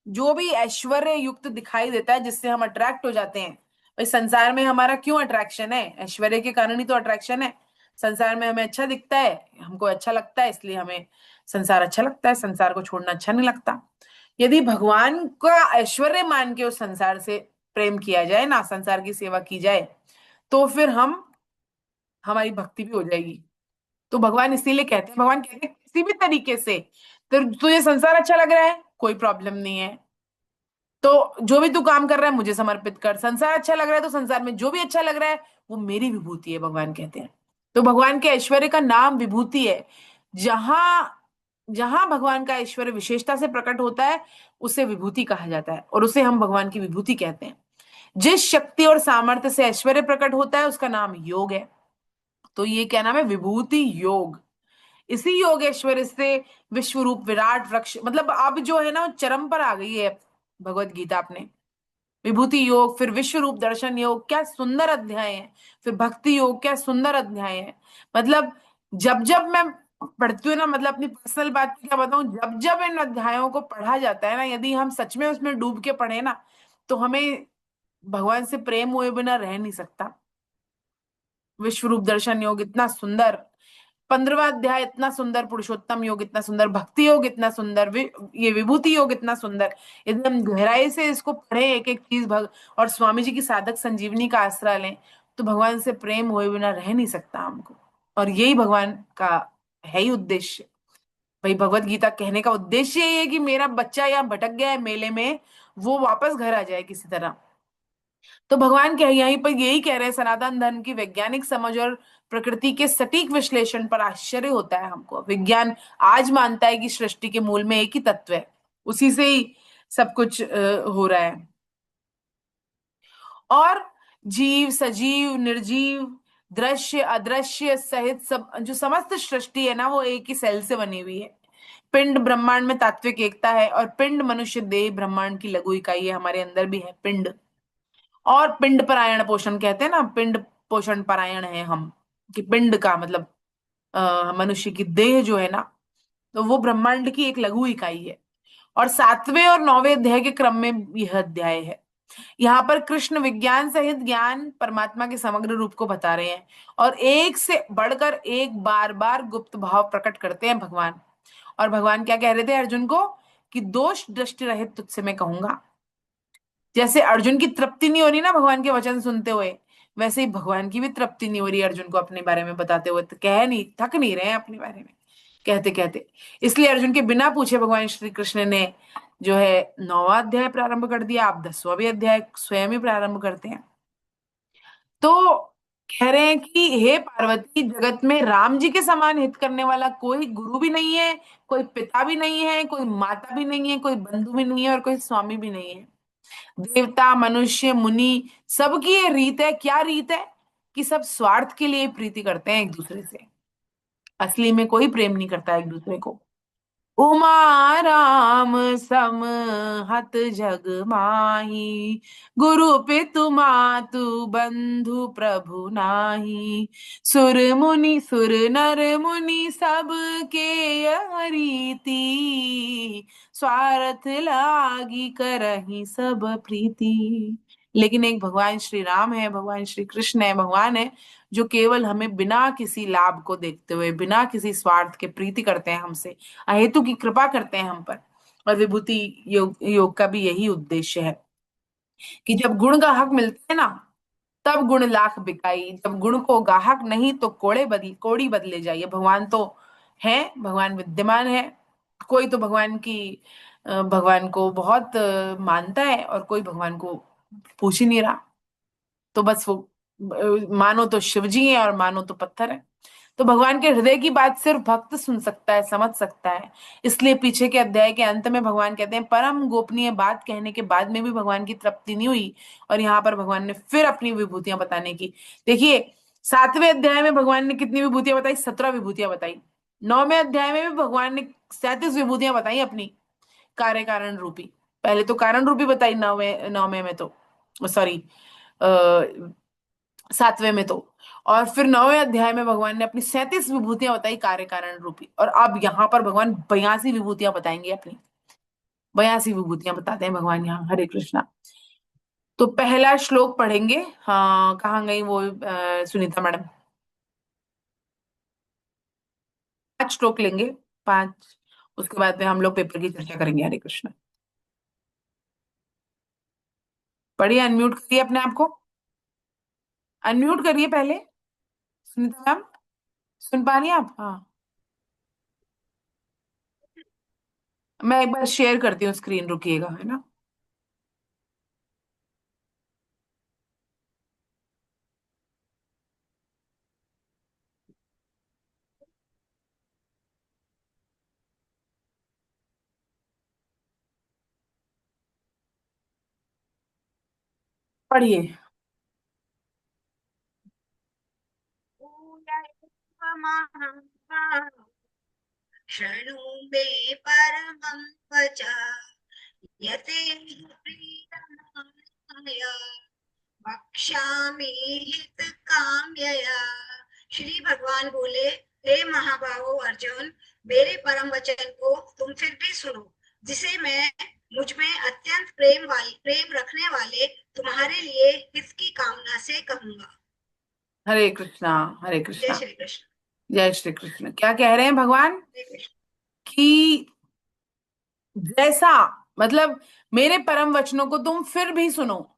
Speaker 2: जो भी ऐश्वर्य युक्त दिखाई देता है जिससे हम अट्रैक्ट हो जाते हैं। भाई संसार में हमारा क्यों अट्रैक्शन है? ऐश्वर्य के कारण ही तो अट्रैक्शन है। संसार में हमें अच्छा दिखता है, हमको अच्छा लगता है, इसलिए हमें संसार अच्छा लगता है, संसार को छोड़ना अच्छा नहीं लगता। यदि भगवान का ऐश्वर्य मान के उस संसार से प्रेम किया जाए ना, संसार की सेवा की जाए, तो फिर हमारी भक्ति भी हो जाएगी। तो भगवान इसीलिए कहते हैं, भगवान कहते हैं किसी भी तरीके से तो तुझे संसार अच्छा लग रहा है, कोई प्रॉब्लम नहीं है, तो जो भी तू काम कर रहा है मुझे समर्पित कर। संसार अच्छा लग रहा है तो संसार में जो भी अच्छा लग रहा है वो मेरी विभूति है, भगवान कहते हैं। तो भगवान के ऐश्वर्य का नाम विभूति है। जहां जहां भगवान का ऐश्वर्य विशेषता से प्रकट होता है उसे विभूति कहा जाता है, और उसे हम भगवान की विभूति कहते हैं। जिस शक्ति और सामर्थ्य से ऐश्वर्य प्रकट होता है उसका नाम योग है। तो ये क्या नाम है? विभूति योग। इसी योगेश्वर से विश्व रूप विराट वृक्ष, मतलब अब जो है ना वो चरम पर आ गई है भगवत गीता अपने। विभूति योग, फिर विश्व रूप दर्शन योग, क्या सुंदर अध्याय है। फिर भक्ति योग, क्या सुंदर अध्याय है। मतलब जब जब मैं पढ़ती हूँ ना, मतलब अपनी पर्सनल बात क्या बताऊं, जब जब इन अध्यायों को पढ़ा जाता है ना, यदि हम सच में उसमें डूब के पढ़े ना, तो हमें भगवान से प्रेम हुए बिना रह नहीं सकता। विश्व रूप दर्शन योग इतना सुंदर, 15वां अध्याय इतना सुंदर, पुरुषोत्तम योग इतना सुंदर, भक्ति योग इतना सुंदर, ये विभूति योग इतना सुंदर, एकदम गहराई से इसको पढ़े एक एक चीज और स्वामी जी की साधक संजीवनी का आसरा लें, तो भगवान से प्रेम हुए बिना रह नहीं सकता हमको। और यही भगवान का है ही उद्देश्य। भाई भगवत गीता कहने का उद्देश्य यही है कि मेरा बच्चा यहाँ भटक गया है मेले में, वो वापस घर आ जाए किसी तरह। तो भगवान क्या यहीं पर यही कह रहे हैं, सनातन धर्म की वैज्ञानिक समझ और प्रकृति के सटीक विश्लेषण पर आश्चर्य होता है हमको। विज्ञान आज मानता है कि सृष्टि के मूल में एक ही तत्व है, उसी से ही सब कुछ हो रहा है। और जीव, सजीव, निर्जीव, दृश्य, अदृश्य सहित सब जो समस्त सृष्टि है ना, वो एक ही सेल से बनी हुई है। पिंड ब्रह्मांड में तात्विक एकता है, और पिंड मनुष्य देह ब्रह्मांड की लघु इकाई है। हमारे अंदर भी है पिंड। और पिंड परायण पोषण कहते हैं ना, पिंड पोषण परायण है हम, कि पिंड का मतलब मनुष्य की देह जो है ना, तो वो ब्रह्मांड की एक लघु इकाई है। और 7वें और 9वें अध्याय के क्रम में यह अध्याय है। यहाँ पर कृष्ण विज्ञान सहित ज्ञान परमात्मा के समग्र रूप को बता रहे हैं, और एक से बढ़कर एक बार बार गुप्त भाव प्रकट करते हैं भगवान। और भगवान क्या कह रहे थे अर्जुन को, कि दोष दृष्टि रहित तुझसे मैं कहूंगा। जैसे अर्जुन की तृप्ति नहीं हो रही ना भगवान के वचन सुनते हुए, वैसे ही भगवान की भी तृप्ति नहीं हो रही अर्जुन को अपने बारे में बताते हुए। तो कह नहीं, थक नहीं रहे हैं अपने बारे में कहते कहते। इसलिए अर्जुन के बिना पूछे भगवान श्री कृष्ण ने जो है 9वां अध्याय प्रारंभ कर दिया। आप 10वां भी अध्याय स्वयं ही प्रारंभ करते हैं। तो कह रहे हैं कि हे पार्वती, जगत में राम जी के समान हित करने वाला कोई गुरु भी नहीं है, कोई पिता भी नहीं है, कोई माता भी नहीं है, कोई बंधु भी नहीं है, और कोई स्वामी भी नहीं है। देवता, मनुष्य, मुनि, सबकी ये रीत है। क्या रीत है? कि सब स्वार्थ के लिए प्रीति करते हैं एक दूसरे से, असली में कोई प्रेम नहीं करता एक दूसरे को। उमा राम सम हत जग माही, गुरु पितु मातु बंधु प्रभु नाही, सुर मुनि सुर नर मुनि सब के यह रीति, स्वार्थ लागी करहि सब प्रीति। लेकिन एक भगवान श्री राम है, भगवान श्री कृष्ण है, भगवान है जो केवल हमें बिना किसी लाभ को देखते हुए, बिना किसी स्वार्थ के प्रीति करते हैं हमसे, अहेतु की कृपा करते हैं हम पर। और विभूति योग का भी यही उद्देश्य है कि जब गुण गाहक मिलते हैं ना, तब गुण लाख बिकाई। जब गुण को गाहक नहीं तो कोड़ी बदले जाइए। भगवान तो है, भगवान विद्यमान है। कोई तो भगवान को बहुत मानता है, और कोई भगवान को पूछ ही नहीं रहा। तो बस वो मानो तो शिव जी है और मानो तो पत्थर है। तो भगवान के हृदय की बात सिर्फ भक्त सुन सकता है, समझ सकता है। इसलिए पीछे के अध्याय के अंत में भगवान कहते हैं, परम गोपनीय बात कहने के बाद में भी भगवान की तृप्ति नहीं हुई, और यहाँ पर भगवान ने फिर अपनी विभूतियां बताने की। देखिए 7वें अध्याय में भगवान ने कितनी विभूतियां बताई? 17 विभूतियां बताई। 9वें अध्याय में भी भगवान ने 37 विभूतियां बताई अपनी कार्य कारण रूपी। पहले तो कारण रूपी बताई 9वें में तो, सॉरी 7वें में तो, और फिर 9वें अध्याय में भगवान ने अपनी 37 विभूतियां बताई कार्य कारण रूपी। और अब यहाँ पर भगवान 82 विभूतियां बताएंगे अपनी। 82 विभूतियां बताते हैं भगवान यहाँ। हरे कृष्णा। तो पहला श्लोक पढ़ेंगे। हाँ, कहाँ गई वो सुनीता मैडम? 5 श्लोक लेंगे, 5। उसके बाद में हम लोग पेपर की चर्चा करेंगे। हरे कृष्णा। पढ़िए, अनम्यूट करिए अपने आप को, अनम्यूट करिए पहले। सुनीता मैम, सुन पा रही हैं आप? हाँ, मैं एक बार शेयर करती हूँ स्क्रीन, रुकिएगा, है ना। पढ़िए।
Speaker 4: शृणु मे परमं वचा यतेन्द्रियमाय वक्ष्यामि हितकाम्यया। श्री भगवान बोले, हे महाबाहो अर्जुन, मेरे परम वचन को तुम फिर भी सुनो, जिसे मैं मुझ में अत्यंत प्रेम रखने वाले तुम्हारे लिए हित की कामना से कहूंगा।
Speaker 2: हरे कृष्णा, हरे
Speaker 4: जय
Speaker 2: कृष्णा।
Speaker 4: श्री कृष्ण।
Speaker 2: जय श्री कृष्ण। क्या कह रहे हैं भगवान कि जैसा, मतलब मेरे परम वचनों को तुम फिर भी सुनो,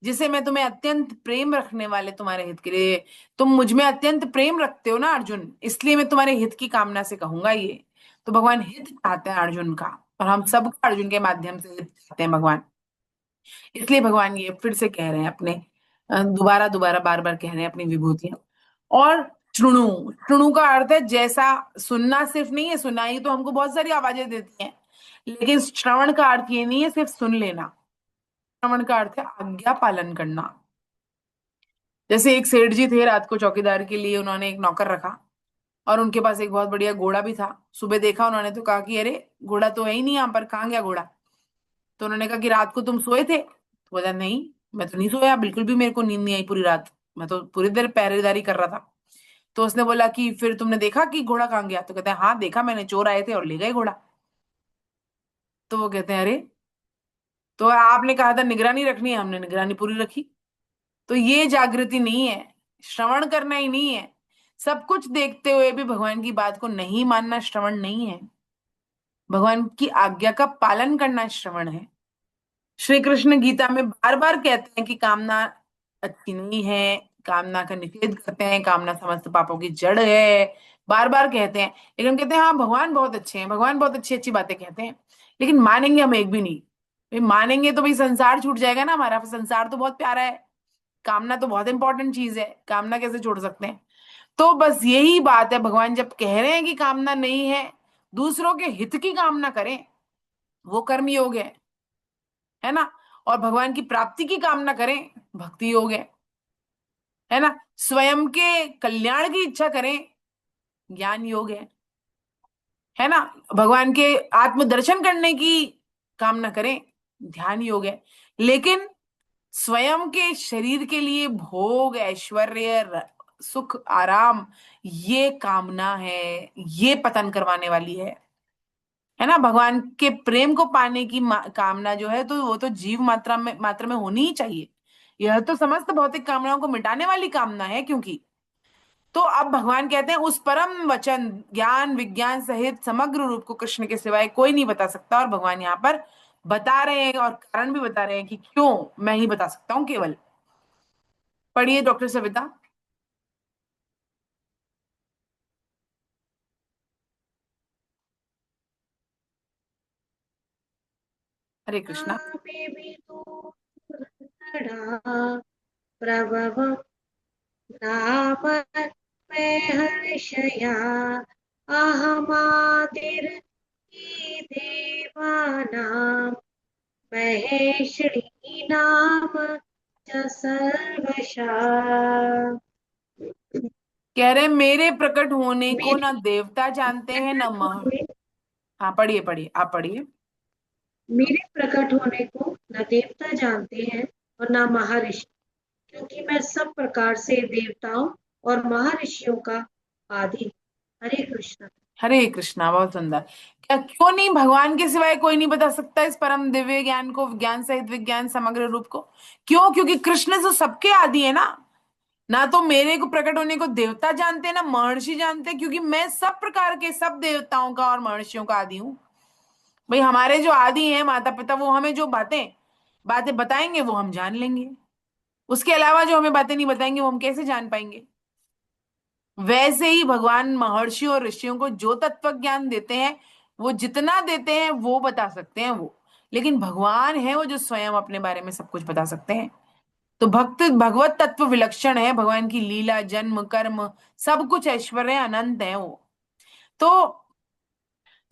Speaker 2: जिसे मैं तुम्हें अत्यंत प्रेम रखने वाले तुम्हारे हित के लिए, तुम मुझ में अत्यंत प्रेम रखते हो ना अर्जुन, इसलिए मैं तुम्हारे हित की कामना से कहूंगा ये। तो भगवान हित चाहते हैं अर्जुन का, और हम सबका अर्जुन के माध्यम से हित चाहते हैं भगवान। इसलिए भगवान ये फिर से कह रहे हैं अपने, दोबारा दोबारा बार बार कह रहे हैं अपनी विभूतियां। और श्रृणु, श्रृणु का अर्थ है जैसा, सुनना सिर्फ नहीं है, सुनाई तो हमको बहुत सारी आवाजें देती हैं, लेकिन श्रवण का अर्थ ये नहीं है सिर्फ सुन लेना। श्रवण का अर्थ है आज्ञा पालन करना। जैसे एक सेठ जी थे, रात को चौकीदार के लिए उन्होंने एक नौकर रखा, और उनके पास एक बहुत बढ़िया घोड़ा भी था। सुबह देखा उन्होंने तो कहा कि अरे घोड़ा तो है ही नहीं यहाँ पर, कहाँ गया घोड़ा। तो उन्होंने कहा कि रात को तुम सोए थे? तो बोला नहीं, मैं तो नहीं सोया, बिल्कुल भी मेरे को नींद नहीं आई पूरी रात, मैं तो पूरी देर पहरेदारी कर रहा था। तो उसने बोला कि फिर तुमने देखा कि घोड़ा कहाँ गया? तो कहते हैं हाँ देखा मैंने, चोर आए थे और ले गए घोड़ा। तो वो कहते हैं अरे, तो आपने कहा था निगरानी रखनी है, हमने निगरानी पूरी रखी। तो ये जागृति नहीं है, श्रवण करना ही नहीं है। सब कुछ देखते हुए भी भगवान की बात को नहीं मानना श्रवण नहीं है, भगवान की आज्ञा का पालन करना श्रवण है। श्री कृष्ण गीता में बार बार कहते हैं कि कामना अच्छी नहीं है, कामना का निषेध करते हैं, कामना समस्त पापों की जड़ है, बार बार कहते हैं। लेकिन कहते हैं हाँ भगवान बहुत अच्छे हैं, भगवान बहुत अच्छी अच्छी बातें कहते हैं, लेकिन मानेंगे हम एक भी नहीं। भाई मानेंगे तो भाई संसार छूट जाएगा ना हमारा, संसार तो बहुत प्यारा है, कामना तो बहुत इंपॉर्टेंट चीज है, कामना कैसे छोड़ सकते हैं। तो बस यही बात है, भगवान जब कह रहे हैं कि कामना नहीं है, दूसरों के हित की कामना करें, वो कर्म योग है ना। और भगवान की प्राप्ति की कामना करें, भक्ति योग है ना। स्वयं के कल्याण की इच्छा करें, ज्ञान योग है ना। भगवान के आत्मदर्शन करने की कामना करें, ध्यान योग है। लेकिन स्वयं के शरीर के लिए भोग ऐश्वर्य सुख आराम, ये कामना है, ये पतन करवाने वाली है ना। भगवान के प्रेम को पाने की कामना जो है, तो वो तो जीव मात्रा में होनी ही चाहिए। यह तो समस्त भौतिक कामनाओं को मिटाने वाली कामना है, क्योंकि तो अब भगवान कहते हैं उस परम वचन ज्ञान विज्ञान सहित समग्र रूप को कृष्ण के सिवाय कोई नहीं बता सकता। और भगवान यहाँ पर बता रहे हैं, और कारण भी बता रहे हैं कि क्यों मैं ही बता सकता हूँ केवल। पढ़िए डॉक्टर सविता। हरे कृष्णा।
Speaker 1: प्रभव नाम में हर्षया अहमादिर देवानां महेश्वरी नाम च सर्वशा।
Speaker 2: कह रहे मेरे प्रकट होने को
Speaker 1: मेरे
Speaker 2: ना देवता जानते हैं न
Speaker 1: प्रकट
Speaker 2: मह।
Speaker 1: होने
Speaker 2: हाँ पढ़िए पढ़िए, आप पढ़िए।
Speaker 1: मेरे प्रकट होने को न देवता जानते हैं और न महर्षि, क्योंकि मैं सब प्रकार से देवताओं और महर्षियों का आदि। हरे कृष्ण।
Speaker 2: हरे कृष्णा, बहुत सुंदर। क्या क्यों नहीं, भगवान के सिवाय कोई नहीं बता सकता इस परम दिव्य ज्ञान को, ज्ञान सहित विज्ञान समग्र रूप को। क्यों? क्योंकि कृष्ण तो सबके आदि है ना। ना तो मेरे को प्रकट होने को देवता जानते हैं ना महर्षि जानते हैं, क्योंकि मैं सब प्रकार के सब देवताओं का और महर्षियों का आदि हूँ। भाई हमारे जो आदि हैं माता पिता, वो हमें जो बातें बातें बताएंगे वो हम जान लेंगे, उसके अलावा जो हमें बातें नहीं बताएंगे वो हम कैसे जान पाएंगे। वैसे ही भगवान महर्षियों और ऋषियों को जो तत्व ज्ञान देते हैं, वो जितना देते हैं वो बता सकते हैं वो। लेकिन भगवान है वो जो स्वयं अपने बारे में सब कुछ बता सकते हैं। तो भगवत तत्व विलक्षण है, भगवान की लीला जन्म कर्म सब कुछ ऐश्वर्य अनंत है वो। तो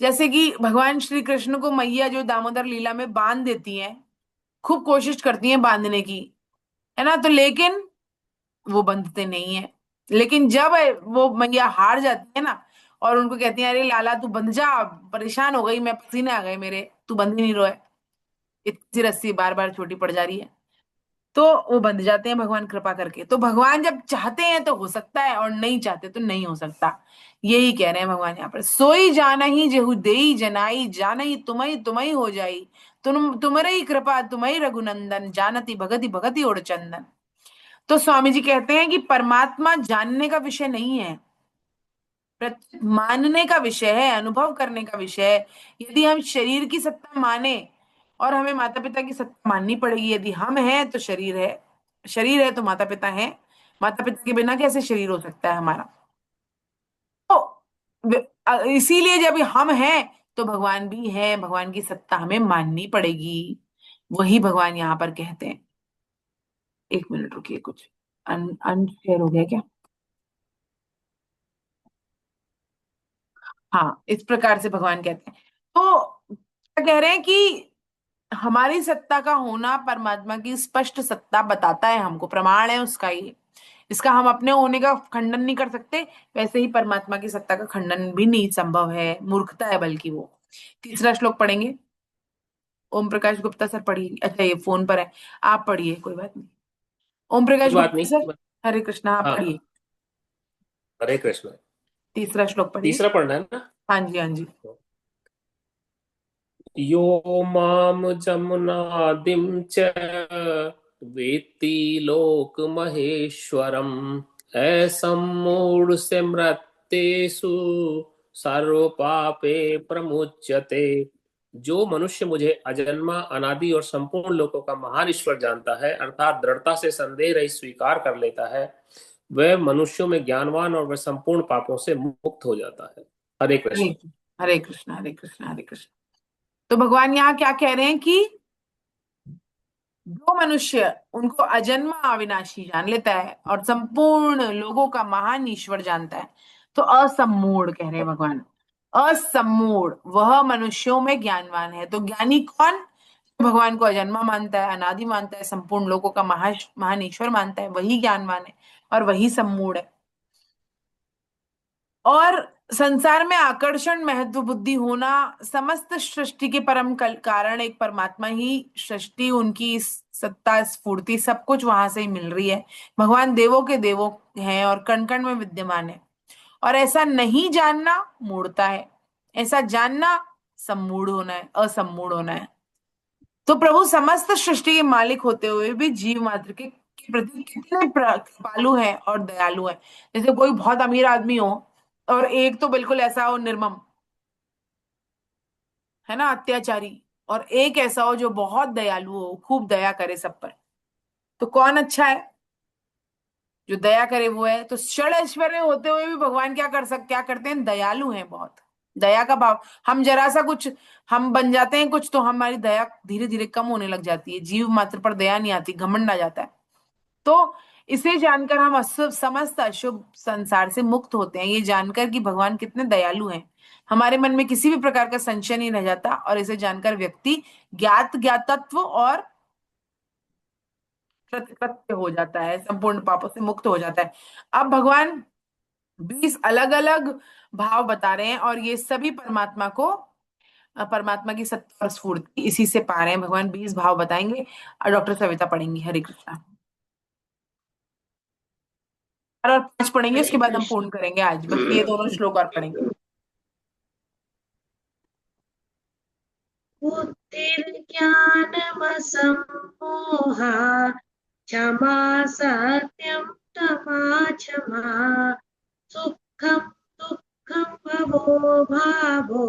Speaker 2: जैसे कि भगवान श्री कृष्ण को मैया जो दामोदर लीला में बांध देती हैं, खूब कोशिश करती हैं बांधने की, है ना। तो लेकिन वो बंधते नहीं है। लेकिन जब वो मैया हार जाती है ना, और उनको कहती है अरे लाला तू बंध जा, परेशान हो गई मैं, पसीने आ गए मेरे, तू बंध ही नहीं रहा है, इतनी सी रस्सी बार बार छोटी पड़ जा रही है। तो वो बंध जाते हैं भगवान कृपा करके। तो भगवान जब चाहते हैं तो हो सकता है, और नहीं चाहते तो नहीं हो सकता। यही कह रहे हैं भगवान यहाँ पर, सोई जाना ही जेहु देई जनाई, जाना ही तुम्ही तुम्ही हो जाई, तुम्हारी कृपा तुम्ही रघुनंदन, जानती भगति भगति ओर चंदन। तो स्वामी जी कहते हैं कि परमात्मा जानने का विषय नहीं है, मानने का विषय है, अनुभव करने का विषय है। यदि हम शरीर की सत्ता माने, और हमें माता पिता की सत्ता माननी पड़ेगी। यदि हम हैं तो शरीर है, शरीर है तो माता पिता है, माता पिता के बिना कैसे शरीर हो सकता है हमारा। तो इसीलिए जब हम हैं तो भगवान भी है, भगवान की सत्ता हमें माननी पड़ेगी। वही भगवान यहाँ पर कहते हैं। एक मिनट रुकिए, कुछ अनशेयर हो गया क्या? हाँ, इस प्रकार से भगवान कहते हैं। तो क्या कह रहे हैं कि हमारी सत्ता का होना परमात्मा की स्पष्ट सत्ता बताता है, हमको प्रमाण है उसका ये। इसका हम अपने होने का खंडन नहीं कर सकते, वैसे ही परमात्मा की सत्ता का खंडन भी नहीं संभव है, मूर्खता है बल्कि वो। तीसरा श्लोक पढ़ेंगे। ओम प्रकाश गुप्ता सर पढ़िए। अच्छा, ये फोन पर है, आप पढ़िए, कोई बात नहीं। ओम
Speaker 3: कोई
Speaker 2: प्रकाश
Speaker 3: बात
Speaker 2: गुप्ता
Speaker 3: नहीं।
Speaker 2: सर, हरे कृष्णा, आप
Speaker 3: हाँ,
Speaker 2: पढ़िए।
Speaker 3: हरे कृष्ण।
Speaker 2: तीसरा श्लोक पढ़िए।
Speaker 3: तीसरा पढ़ना है ना?
Speaker 2: हाँ जी, हाँ जी।
Speaker 3: यो माम जमुनादिं च वेत्ति लोक महेश्वरम ऐसम मूढ़ से मृत्तेषु सर्व पापे प्रमुच्यते। जो मनुष्य मुझे अजन्मा, अनादि और संपूर्ण लोकों का महान ईश्वर जानता है, अर्थात दृढ़ता से संदेह रहित स्वीकार कर लेता है, वह मनुष्यों में ज्ञानवान और वह संपूर्ण पापों से मुक्त हो जाता है। हरे
Speaker 2: हरे
Speaker 3: कृष्ण।
Speaker 2: हरे कृष्णा, हरे कृष्णा, हरे कृष्णा। तो भगवान यहाँ क्या कह रहे हैं कि जो मनुष्य उनको अजन्मा अविनाशी जान लेता है और संपूर्ण लोगों का महान ईश्वर जानता है, तो असम्मूढ़ कह रहे हैं भगवान। असम्मूढ़ वह मनुष्यों में ज्ञानवान है। तो ज्ञानी कौन? जो भगवान को अजन्मा मानता है, अनादि मानता है, संपूर्ण लोगों का महान ईश्वर मानता है, वही ज्ञानवान है और वही सम्मूढ़ है। और संसार में आकर्षण, महत्व, बुद्धि होना, समस्त सृष्टि के परम कारण एक परमात्मा ही सृष्टि, उनकी सत्ता, स्फूर्ति, सब कुछ वहां से ही मिल रही है। भगवान देवों के देवों हैं और कण कण में विद्यमान है। और ऐसा नहीं जानना मूढ़ता है, ऐसा जानना सम्मूढ़ होना है, असम्मूढ़ होना है। तो प्रभु समस्त सृष्टि के मालिक होते हुए भी जीव मात्र के प्रति कितने कृपालु हैं और दयालु हैं। जैसे कोई बहुत अमीर आदमी हो और एक तो बिल्कुल ऐसा हो निर्मम, है ना, अत्याचारी, और एक ऐसा हो जो बहुत दयालु हो, खूब दया करे सब पर। तो कौन अच्छा है? जो दया करे वो है। तो षड ऐश्वर्य होते हुए भी भगवान क्या करते हैं? दयालु हैं बहुत। दया का भाव, हम जरा सा कुछ हम बन जाते हैं कुछ, तो हमारी दया धीरे धीरे कम होने लग जाती है, जीव मात्र पर दया नहीं आती, घमंड आ जाता है। तो इसे जानकर हम समस्त अशुभ संसार से मुक्त होते हैं, ये जानकर कि भगवान कितने दयालु हैं। हमारे मन में किसी भी प्रकार का संशय नहीं रह जाता, और इसे जानकर व्यक्ति ज्ञातत्व और कृत्य हो जाता है, संपूर्ण पापों से मुक्त हो जाता है। अब भगवान 20 अलग अलग भाव बता रहे हैं, और ये सभी परमात्मा को, परमात्मा की सत्ता और स्फूर्ति, इसी से पा रहे हैं। भगवान 20 भाव बताएंगे और डॉक्टर सविता पढ़ेंगी। हरे कृष्णा। और 5 पढ़ेंगे, उसके
Speaker 4: हरे
Speaker 2: बाद हम
Speaker 4: कृष्ण।
Speaker 2: पूर्ण करेंगे आज, बस ये दोनों श्लोक और पढ़ेंगे।
Speaker 5: बुद्धिर्ज्ञानमसम्मोहा क्षमा सत्यं तमा क्षमा सुखं दुःखं भवो भावो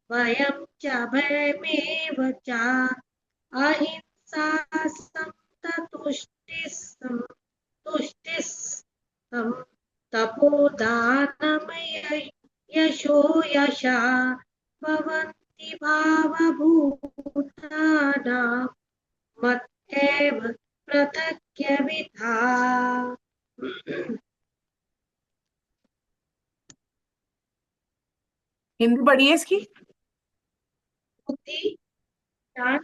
Speaker 5: भयं च भयमेव च अहिंसा संततुष्टिः तुष्टिः तपोदानमय यशो यशा भवन्ति भावभूतानां मत्येव पृथक्यविधा।
Speaker 2: हिंदी पढ़िए इसकी।
Speaker 5: बुद्धि ज्ञान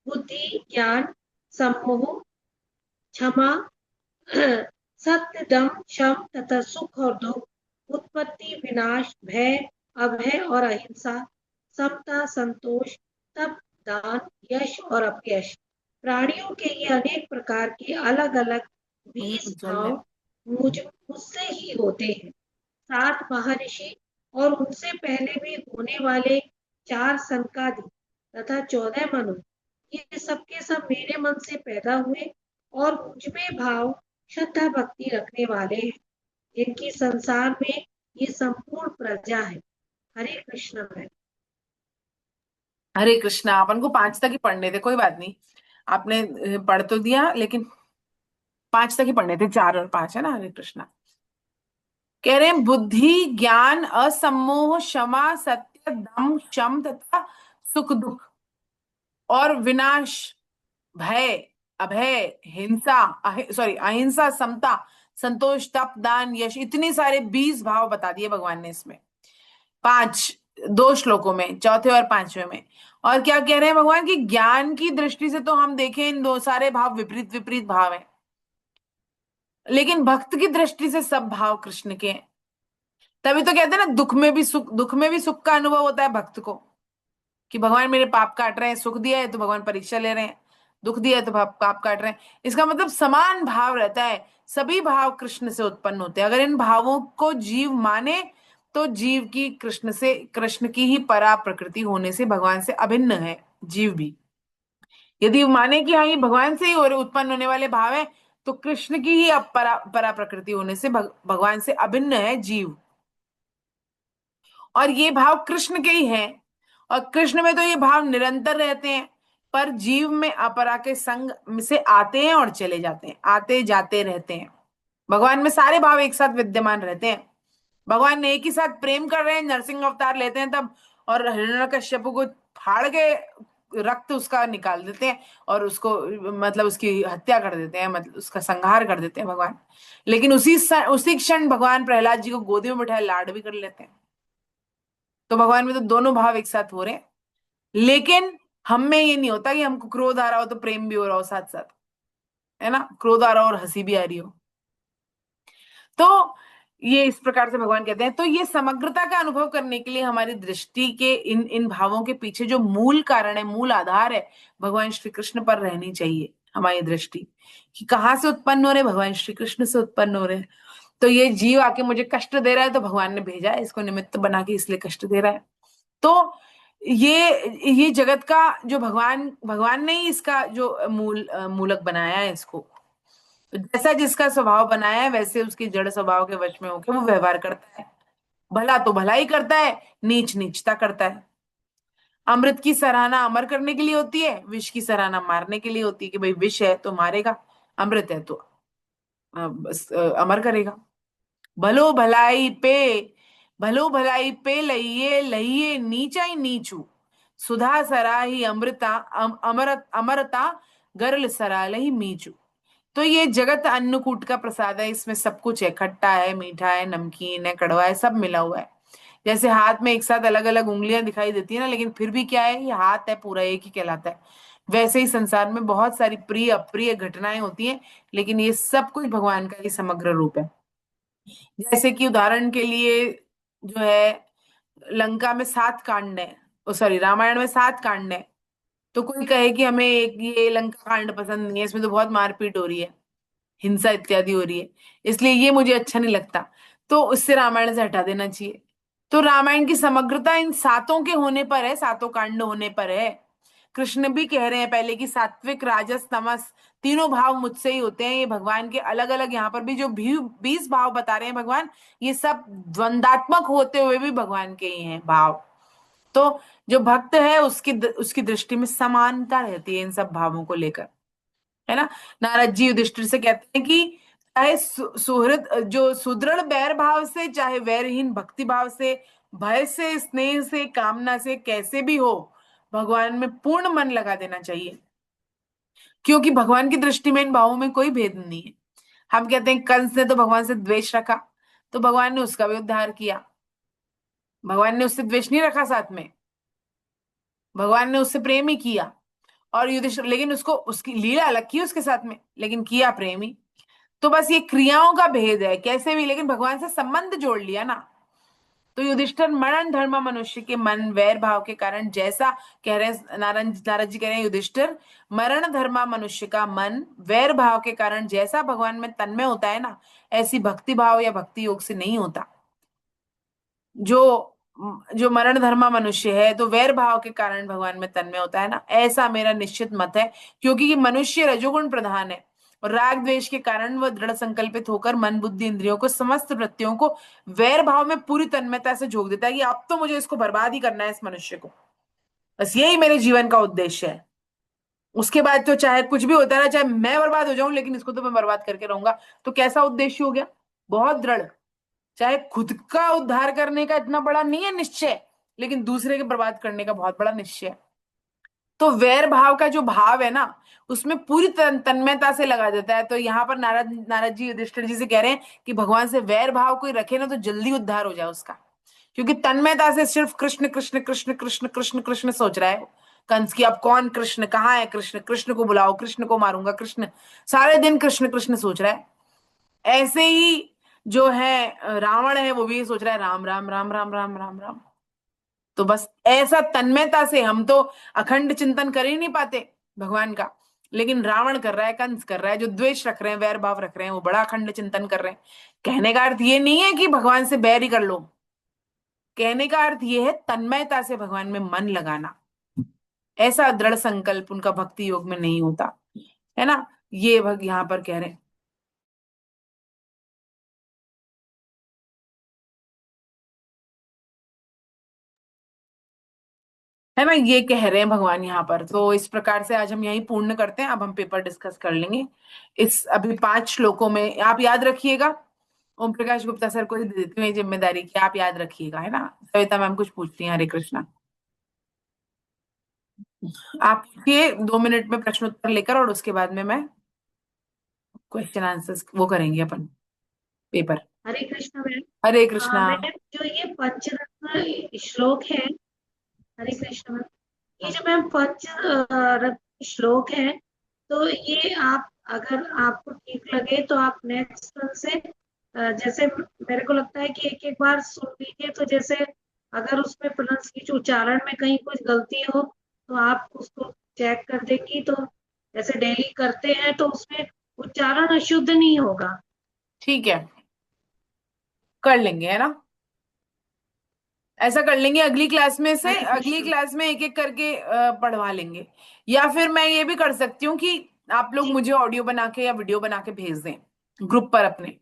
Speaker 5: बुद्धि ज्ञान सम्मोह क्षमा सत्य दम शम तथा सुख और दुख उत्पत्ति विनाश भय अभय और अहिंसा समता संतोष तप दान यश और अपयश। प्राणियों के ये अनेक प्रकार के अलग अलग 20
Speaker 2: जल है।
Speaker 5: भाव मुझसे ही होते हैं। 7 महर्षि और उनसे पहले भी होने वाले 4 सनकादि तथा 14 मनु, ये सबके सब मेरे मन से पैदा हुए और मुझ में भाव श्रद्धा भक्ति रखने वाले हैं, जिनकी संसार में ये संपूर्ण प्रजा है। हरे कृष्ण में।
Speaker 2: हरे कृष्णा। अपन को 5 तक ही पढ़ने थे, कोई बात नहीं, आपने पढ़ तो दिया, लेकिन 5 तक ही पढ़ने थे, 4 और 5 है ना। हरे कृष्णा। कह रहे हैं बुद्धि ज्ञान असम्मोह क्षमा सत्य दम शम तथा सुख दुख और विनाश, भय अभय हिंसा सॉरी अहिंसा समता संतोष तप दान यश, इतने सारे 20 भाव बता दिए भगवान ने इसमें, 5 2 श्लोकों में, चौथे और 5वें में। और क्या कह रहे हैं भगवान की ज्ञान की दृष्टि से तो हम देखें इन दो सारे भाव विपरीत विपरीत भाव हैं, लेकिन भक्त की दृष्टि से सब भाव कृष्ण के हैं। तभी तो कहते हैं ना, दुख में भी सुख का अनुभव होता है भक्त को, कि भगवान मेरे पाप काट रहे हैं, सुख दिया है तो भगवान परीक्षा ले रहे हैं, दुख दिया है तो पाप काट रहे हैं। इसका मतलब समान भाव रहता है, सभी भाव कृष्ण से उत्पन्न होते हैं। अगर इन भावों को जीव माने तो जीव की कृष्ण की ही परा प्रकृति होने से भगवान से अभिन्न है जीव भी। यदि माने कि हाँ ये भगवान से ही उत्पन्न होने वाले भाव है, तो कृष्ण की ही परा प्रकृति होने से भगवान से अभिन्न है जीव, और ये भाव कृष्ण के ही हैं। और कृष्ण में तो ये भाव निरंतर रहते हैं, पर जीव में अपरा के संग से आते हैं और चले जाते हैं, आते जाते रहते हैं। भगवान में सारे भाव एक साथ विद्यमान रहते हैं। भगवान ने एक ही साथ प्रेम कर रहे हैं, नरसिंह अवतार लेते हैं तब, और हिरण्यकश्यप को फाड़ के रक्त उसका निकाल देते हैं और उसको मतलब उसकी हत्या कर देते हैं, मतलब उसका संहार कर देते हैं भगवान। लेकिन उसी क्षण भगवान प्रहलाद जी को गोदी में बिठाए लाड भी कर लेते हैं। तो भगवान में तो दोनों भाव एक साथ हो रहे हैं, लेकिन हम में ये नहीं होता कि हमको क्रोध आ रहा हो तो प्रेम भी हो रहा हो साथ साथ, है ना, क्रोध आ रहा हो और हंसी भी आ रही हो। तो ये इस प्रकार से भगवान कहते हैं। तो ये समग्रता का अनुभव करने के लिए हमारी दृष्टि के इन इन भावों के पीछे जो मूल कारण है, मूल आधार है, भगवान श्री कृष्ण पर रहनी चाहिए हमारी दृष्टि, कि कहाँ से उत्पन्न हो रहे, भगवान श्री कृष्ण से उत्पन्न हो रहे हैं। तो ये जीव आके मुझे कष्ट दे रहा है, तो भगवान ने भेजा है इसको निमित्त बना के, इसलिए कष्ट दे रहा है। तो ये जगत का जो भगवान ने ही इसका जो मूलक बनाया है इसको, तो जैसा जिसका स्वभाव बनाया है वैसे उसकी जड़ स्वभाव के वश में होकर वो व्यवहार करता है। भला तो भला ही करता है, नीच नीचता करता है। अमृत की सराहना अमर करने के लिए होती है, विष की सराहना मारने के लिए होती है, कि भाई विष है तो मारेगा, अमृत है तो अमर करेगा। भलो भलाई पे लइये लइये नीचाई नीचू, सुधा सराही अमृता अमरता गरल सरालही मीचू। तो ये जगत अन्नकूट का प्रसाद है, इसमें सब कुछ है, खट्टा है, मीठा है, नमकीन है, कड़वा है, सब मिला हुआ है। जैसे हाथ में एक साथ अलग अलग उंगलियां दिखाई देती है ना, लेकिन फिर भी क्या है, ये हाथ है, पूरा एक ही कहलाता है। वैसे ही संसार में बहुत सारी प्रिय अप्रिय घटनाएं होती हैं, लेकिन ये सब कुछ भगवान का ही समग्र रूप है। जैसे कि उदाहरण के लिए जो है, लंका में 7 कांड है, सॉरी रामायण में 7 कांड है। तो कोई कहे कि हमें एक ये लंका कांड पसंद नहीं है, इसमें तो बहुत मारपीट हो रही है, हिंसा इत्यादि हो रही है, इसलिए ये मुझे अच्छा नहीं लगता, तो उससे रामायण से हटा देना चाहिए। तो रामायण की समग्रता इन सातों के होने पर है, सातों कांड होने पर है। कृष्ण भी कह रहे हैं पहले कि सात्विक राजस तमस तीनों भाव मुझसे ही होते हैं। ये भगवान के अलग अलग यहाँ पर भी जो 20 भाव बता रहे हैं भगवान, ये सब द्वंदात्मक होते हुए भी भगवान के ही हैं भाव। तो जो भक्त है उसकी दृष्टि में समानता रहती है इन सब भावों को लेकर, है ना। नारद जी युधिष्ठिर से कहते हैं कि चाहे सुहृद जो सुदृढ़ बैर भाव से, चाहे वैरहीन भक्ति भाव से, भय से, स्नेह से, कामना से, कैसे भी हो, भगवान में पूर्ण मन लगा देना चाहिए, क्योंकि भगवान की दृष्टि में इन भावों में कोई भेद नहीं है। हम कहते हैं कंस ने तो भगवान से द्वेष रखा, तो भगवान ने उसका भी उद्धार किया। भगवान ने उससे द्वेष नहीं रखा, साथ में भगवान ने उससे प्रेम ही किया। और युधिष्ठिर, लेकिन उसको उसकी लीला अलग की उसके साथ में, लेकिन किया प्रेम ही। तो बस ये क्रियाओं का भेद है कैसे भी, लेकिन भगवान से संबंध जोड़ लिया ना। तो युधिष्ठिर मरण धर्म मनुष्य के मन वैर भाव के कारण जैसा, कह रहे हैं नारद जी कह रहे हैं युधिष्ठिर, मरण धर्मा मनुष्य का मन वैर भाव के कारण जैसा भगवान में तन्मय होता है ना, ऐसी भक्ति भाव या भक्ति योग से नहीं होता। जो जो मरण धर्मा मनुष्य है तो वैर भाव के कारण भगवान में तन्मय होता है ना, ऐसा मेरा निश्चित मत है। क्योंकि ये मनुष्य रजोगुण प्रधान है, और राग द्वेष के कारण वह दृढ़ संकल्पित होकर मन बुद्धि इंद्रियों को समस्त वृत्तियों को वैर भाव में पूरी तन्मयता से झोंक देता है कि अब तो मुझे इसको बर्बाद ही करना है, इस मनुष्य को, बस यही मेरे जीवन का उद्देश्य है। उसके बाद तो चाहे कुछ भी होता है, चाहे मैं बर्बाद हो जाऊं, लेकिन इसको तो मैं बर्बाद करके रहूंगा। तो कैसा उद्देश्य हो गया? बहुत दृढ़। चाहे खुद का उद्धार करने का इतना बड़ा नहीं है निश्चय, लेकिन दूसरे के बर्बाद करने का बहुत बड़ा निश्चय है। तो वैर भाव का जो भाव है ना, उसमें पूरी तन्मयता से लगा देता है। तो यहाँ पर नारद नारद जी युधिष्ठिर जी से कह रहे हैं कि भगवान से वैर भाव कोई रखे ना, तो जल्दी उद्धार हो जाए उसका, क्योंकि तन्मयता से सिर्फ कृष्ण कृष्ण कृष्ण कृष्ण कृष्ण कृष्ण सोच रहा है कंस की। अब कौन कृष्ण, कहाँ है कृष्ण, कृष्ण को बुलाओ, कृष्ण को मारूंगा, कृष्ण, सारे दिन कृष्ण कृष्ण सोच रहा है। ऐसे ही जो है रावण है, वो भी सोच रहा है राम राम राम राम राम राम राम। तो बस ऐसा तन्मयता से हम तो अखंड चिंतन कर ही नहीं पाते भगवान का, लेकिन रावण कर रहा है, कंस कर रहा है, जो द्वेष रख रहे हैं, वैर भाव रख रहे हैं, वो बड़ा अखंड चिंतन कर रहे हैं। कहने का अर्थ ये नहीं है कि भगवान से बैर ही कर लो, कहने का अर्थ ये है तन्मयता से भगवान में मन लगाना। ऐसा दृढ़ संकल्प उनका भक्ति योग में नहीं होता है ना, ये यहाँ पर कह रहे हैं। है ना, ये कह रहे हैं भगवान यहाँ पर। तो इस प्रकार से आज हम यही पूर्ण करते हैं। अब हम पेपर डिस्कस कर लेंगे इस अभी 5 श्लोकों में। आप याद रखिएगा, ओम प्रकाश गुप्ता सर को ही दे देती हूँ ये जिम्मेदारी कि आप याद रखिएगा, है ना। सविता मैम कुछ पूछती हैं? हरे कृष्णा। आप पूछिए 2 मिनट में प्रश्न उत्तर लेकर, और उसके बाद में मैं क्वेश्चन आंसर्स वो करेंगे अपन पेपर।
Speaker 5: हरे कृष्ण मैम।
Speaker 2: हरे कृष्णा।
Speaker 5: मैम जो ये पंचरत्न श्लोक है, हरे कृष्ण मैम, ये जो मैम पंच रत्न श्लोक है, तो ये आप अगर आपको ठीक लगे तो आप नेक्स्ट से जैसे मेरे को लगता है कि एक एक बार सुन लीजिए, तो जैसे अगर उसमें प्रोनाउंसिएशन उच्चारण में कहीं कुछ गलती हो तो आप उसको चेक कर देंगी। तो जैसे डेली करते हैं तो उसमें उच्चारण अशुद्ध नहीं होगा।
Speaker 2: ठीक है, कर लेंगे, है ना, ऐसा कर लेंगे। अगली क्लास में से
Speaker 5: हरे
Speaker 2: अगली
Speaker 5: कृष्ण।
Speaker 2: क्लास में एक एक करके पढ़वा लेंगे। या फिर मैं ये भी कर सकती हूँ कि आप लोग मुझे ऑडियो बना के या वीडियो बना के भेज दें ग्रुप पर अपने,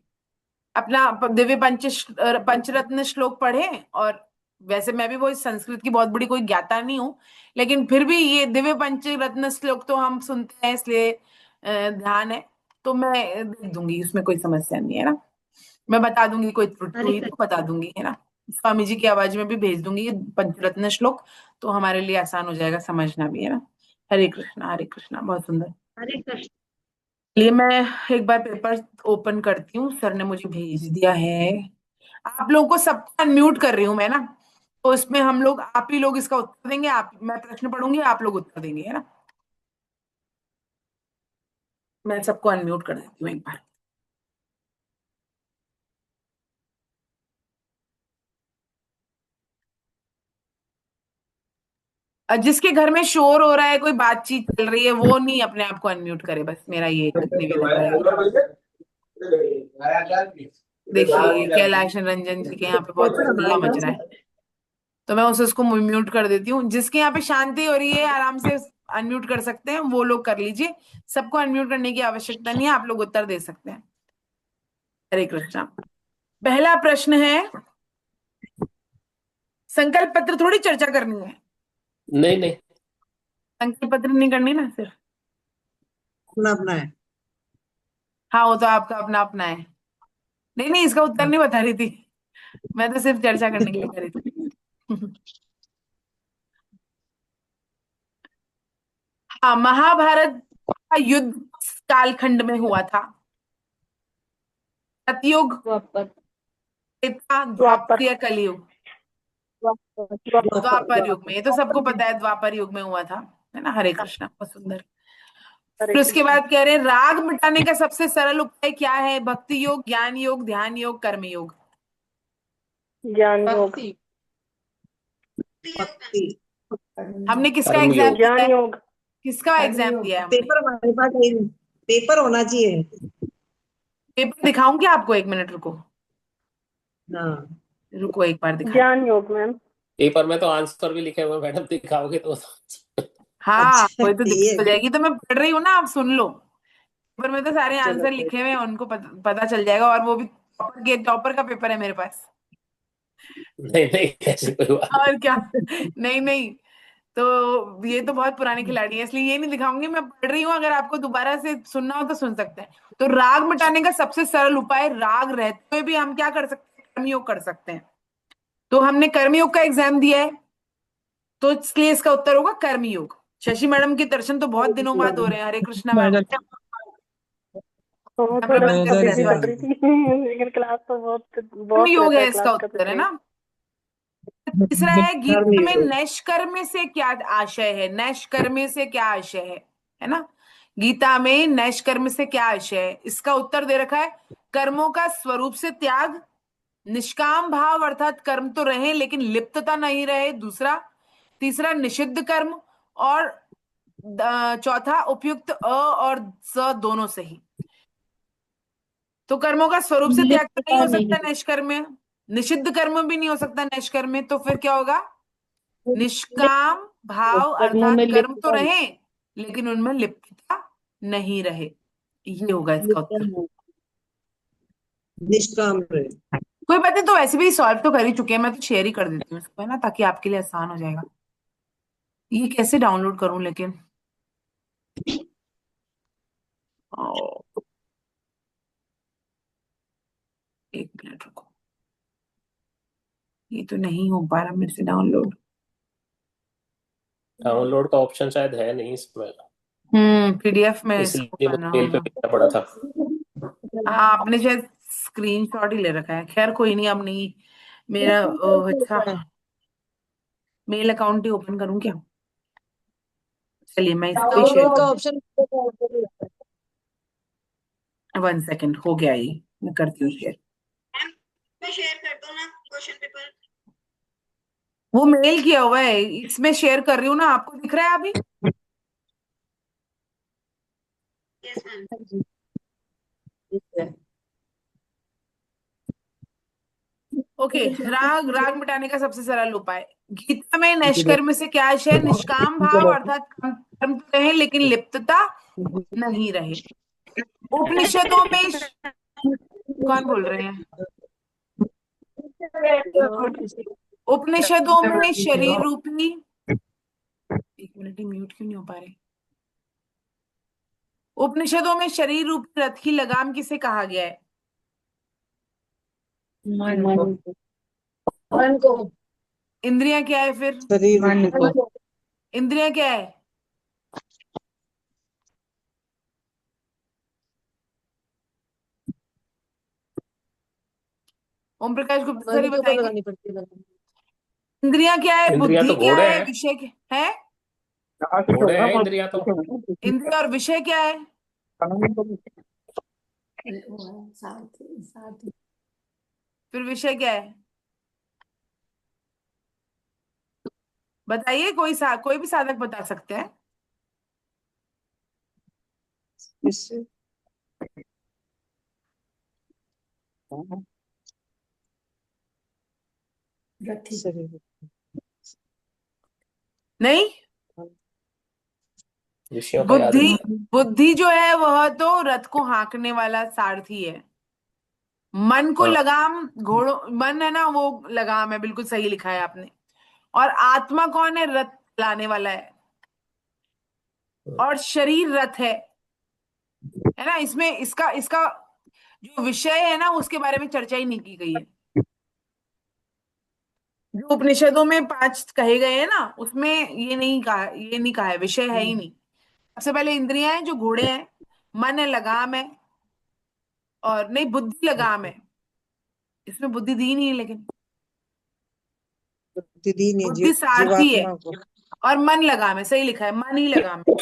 Speaker 2: अपना दिव्य पंचरत्न श्लोक पढ़ें। और वैसे मैं भी वो संस्कृत की बहुत बड़ी कोई ज्ञाता नहीं हूँ, लेकिन फिर भी ये दिव्य पंचरत्न श्लोक तो हम सुनते हैं, इसलिए ध्यान है। तो मैं देख दूंगी, उसमें कोई समस्या नहीं है ना। मैं बता दूंगी, कोई त्रुटि
Speaker 5: हरे
Speaker 2: हुई तो
Speaker 5: कृष्ण।
Speaker 2: बता दूंगी, है ना। स्वामी जी की आवाज में भी भेज दूंगी ये पंचरत्न श्लोक, तो हमारे लिए आसान हो जाएगा समझना भी, है ना। हरे कृष्णा, हरे कृष्णा, बहुत सुंदर।
Speaker 5: हरे कृष्ण।
Speaker 2: चलिए मैं एक बार पेपर ओपन करती हूँ, सर ने मुझे भेज दिया है। आप लोगों को सबको अनम्यूट कर रही हूँ मैं ना, तो इसमें हम लोग, आप ही लोग इसका उत्तर देंगे। आप, मैं प्रश्न पढ़ूंगी, आप लोग उत्तर देंगे, है ना। मैं सबको अनम्यूट कर देती हूँ एक बार। जिसके घर में शोर हो रहा है, कोई बातचीत चल रही है, वो नहीं अपने आप को अनम्यूट करे, बस मेरा ये एक निवेदन रहेगा। देखिए कैलाश रंजन जी के यहाँ पे बहुत हल्ला मच रहा है, तो मैं उसे उसको म्यूट कर देती हूँ। जिसके यहाँ पे शांति हो रही है, आराम से अनम्यूट कर सकते हैं, वो लोग कर लीजिए। सबको अनम्यूट करने की आवश्यकता नहीं है, आप लोग उत्तर दे सकते हैं। हरे कृष्णा। पहला प्रश्न है, संकल्प पत्र थोड़ी चर्चा करनी है,
Speaker 3: नहीं नहीं,
Speaker 2: संकल्प पत्र नहीं करनी ना, सिर्फ
Speaker 6: अपना अपना है।
Speaker 2: हाँ, वो तो आपका अपना अपना है। नहीं नहीं, इसका उत्तर नहीं बता रही थी मैं, तो सिर्फ चर्चा करने के लिए कर रही थी। हाँ, महाभारत का युद्ध किस कालखंड में हुआ था? सतयुग,
Speaker 1: द्वापर।
Speaker 2: त्रेता, द्वापर या कलयुग? द्वापर युग में, ये तो सबको पता है, द्वापर युग में हुआ था, है ना। हरे कृष्णा, बहुत सुंदर। फिर उसके बाद कह रहे हैं, राग मिटाने का सबसे सरल उपाय क्या है? भक्ति योग, ज्ञान योग, ध्यान योग, कर्म योग?
Speaker 1: ज्ञान योग।
Speaker 6: भक्ति।
Speaker 2: हमने किसका
Speaker 3: कर्म
Speaker 2: एग्जाम
Speaker 3: योग।
Speaker 2: दिया
Speaker 1: ज्ञान
Speaker 2: है?
Speaker 1: योग।
Speaker 2: किसका एग्जाम दिया है हमने?
Speaker 6: पेपर हमारे पास नहीं, पेपर होना चाहिए।
Speaker 2: पेपर दिखाऊं क्या आपको? 1 मिनट रुको,
Speaker 6: हाँ,
Speaker 2: रुको एक बार दिखा।
Speaker 1: ज्ञान योग मैम।
Speaker 3: पेपर में तो आंसर भी लिखे हुए हैं, मैडम दिखाओगे तो।
Speaker 2: हाँ,
Speaker 6: अच्छा
Speaker 2: कोई तो
Speaker 6: ये
Speaker 2: दिक्कत हो जाएगी, तो मैं पढ़ रही हूँ ना, आप सुन लो। पेपर में तो सारे आंसर लिखे हुए हैं, उनको पता चल जाएगा, और वो भी टॉपर का पेपर है मेरे पास।
Speaker 3: नहीं नहीं, ऐसी कोई बात
Speaker 2: और क्या, नहीं नहीं, तो ये तो बहुत पुराने खिलाड़ी है, इसलिए ये नहीं दिखाऊंगी, मैं पढ़ रही हूँ, अगर आपको दोबारा से सुनना हो तो सुन सकते हैं। तो राग मिटाने का सबसे सरल उपाय, राग रहते हुए भी हम क्या कर सकते हैं, कर्मयोग कर सकते हैं। तो हमने कर्मयोग का एग्जाम दिया है, तो इसलिए इसका उत्तर होगा कर्मयोग। शशि मैडम के दर्शन तो बहुत दिनों बाद हो रहे हैं। हरे कृष्णा मैम,
Speaker 1: तो वो
Speaker 2: कैमरा
Speaker 1: थोड़ा
Speaker 2: बंद कर
Speaker 1: सा
Speaker 2: दे
Speaker 1: बिजी
Speaker 2: धन्यवाद।
Speaker 1: चल रही थी लेकिन क्लास तो बहुत बहुत
Speaker 2: कर्मयोग
Speaker 1: रहता
Speaker 2: है
Speaker 1: है क्लास
Speaker 2: इसका
Speaker 1: का, तो
Speaker 2: उत्तर, है
Speaker 1: इसलिए।
Speaker 2: ना। तीसरा है, गीता में
Speaker 6: कर्मयोग।
Speaker 2: नैष्कर्म्य से क्या आशय है, नैष्कर्म्य से क्या आशय है ना। गीता में नैष्कर्म्य से क्या आशय है, इसका उत्तर दे रखा है, कर्मों का स्वरूप से त्याग, निष्काम भाव अर्थात कर्म तो रहे लेकिन लिप्तता नहीं रहे, दूसरा। तीसरा निषिद्ध कर्म, और चौथा उपयुक्त अ और स दोनों सही। तो कर्मों का स्वरूप से त्याग तो नहीं
Speaker 5: लिप्तता
Speaker 2: हो
Speaker 5: नहीं।
Speaker 2: सकता निष्कर्म, निषिद्ध कर्म भी नहीं हो सकता निष्कर्म, तो फिर क्या होगा, निष्काम भाव
Speaker 5: कर्मों में
Speaker 2: अर्थात कर्म तो
Speaker 5: लिप्तता
Speaker 2: रहे लेकिन उनमें लिप्तता नहीं रहे, ये होगा इसका
Speaker 5: लिप्तता
Speaker 2: उत्तर।
Speaker 5: नहीं।
Speaker 6: निष्काम रहे।
Speaker 2: कोई बात नहीं, तो वैसे भी सॉल्व तो कर ही चुके हैं, मैं तो शेयर ही कर देती हूँ इसको, है ना, ताकि आपके लिए आसान हो जाएगा। ये कैसे डाउनलोड करूं लेकिन, ओ, एक मिनट रुको, ये तो नहीं हो पा रहा मेरे से डाउनलोड।
Speaker 3: डाउनलोड का ऑप्शन शायद है नहीं इसमें,
Speaker 2: पीडीएफ में इसको
Speaker 3: इसलिए मुझे
Speaker 2: करना
Speaker 3: मेल पे
Speaker 2: होगा।
Speaker 3: भेजना पड़ा था।
Speaker 2: हाँ, आपने शायद स्क्रीनशॉट ही ले रखा है, खैर कोई नहीं, अब नहीं मेरा अच्छा, मेल अकाउंट ही ओपन करूं क्या, चलिए मैं इसको ही शेयर
Speaker 6: डाउनलोड का
Speaker 2: कर,
Speaker 6: ऑप्शन।
Speaker 2: 1 सेकेंड, हो गया ये, मैं करती हूँ शेयर।
Speaker 4: मैं शेयर कर दूं ना क्वेश्चन पेपर?
Speaker 2: वो मेल किया हुआ है, इसमें शेयर कर रही हूँ ना, आपको दिख रहा है अभी।
Speaker 4: Yes ma'am.
Speaker 2: ओके, राग राग मिटाने का सबसे सरल उपाय, गीता में नैष्कर्म्य से क्या आशय है, निष्काम भाव अर्थात कर्म तो रहे लेकिन लिप्तता नहीं रहे। उपनिषदों में कौन बोल रहे हैं, उपनिषदों में शरीर रूपी, एक मिनट ही, म्यूट क्यों नहीं हो पा रहे। उपनिषदों में शरीर रूपी रथ की लगाम किसे कहा गया है,
Speaker 6: मन को।
Speaker 2: इंद्रियां क्या है फिर,
Speaker 6: शरीर को।
Speaker 2: इंद्रियां क्या है, ओम प्रकाश गुप्ता सर
Speaker 6: मन
Speaker 2: ही
Speaker 6: के ऊपर
Speaker 2: बताएंगे।
Speaker 6: लगानी पड़ती है।
Speaker 2: इंद्रियां क्या है,
Speaker 3: इंद्रियां
Speaker 2: बुद्धि
Speaker 3: तो
Speaker 2: क्या
Speaker 3: घोड़े
Speaker 2: है,
Speaker 3: हैं,
Speaker 2: विषय है,
Speaker 3: घोड़े हैं इंद्रियां तो।
Speaker 2: इंद्रिय और विषय क्या है, फिर विषय क्या है, बताइए, कोई भी साधक बता सकते हैं।
Speaker 6: इससे शरीर।
Speaker 2: नहीं,
Speaker 3: विषयों का याद
Speaker 2: बुद्धि,
Speaker 3: नहीं।
Speaker 2: बुद्धि जो है वह तो रथ को हाँकने वाला सारथी है। मन को
Speaker 3: हाँ,
Speaker 2: लगाम, घोड़ों, मन है ना वो लगाम है, बिल्कुल सही लिखा है आपने। और आत्मा कौन है, रथ लाने वाला है, और शरीर रथ है ना। इसमें इसका इसका जो विषय है ना उसके बारे में चर्चा ही नहीं की गई है। जो उपनिषदों में 5 कहे गए हैं ना, उसमें ये नहीं कहा है, विषय है ही नहीं। सबसे पहले इंद्रियां हैं जो घोड़े हैं, मन है लगाम है, और नहीं, बुद्धि लगाम है, इसमें बुद्धि दी नहीं है लेकिन,
Speaker 6: दीदी ने
Speaker 2: बुद्धि सारथी है,
Speaker 6: जीवात्मा को।
Speaker 2: और मन लगाम है, सही लिखा है, मन ही लगाम है।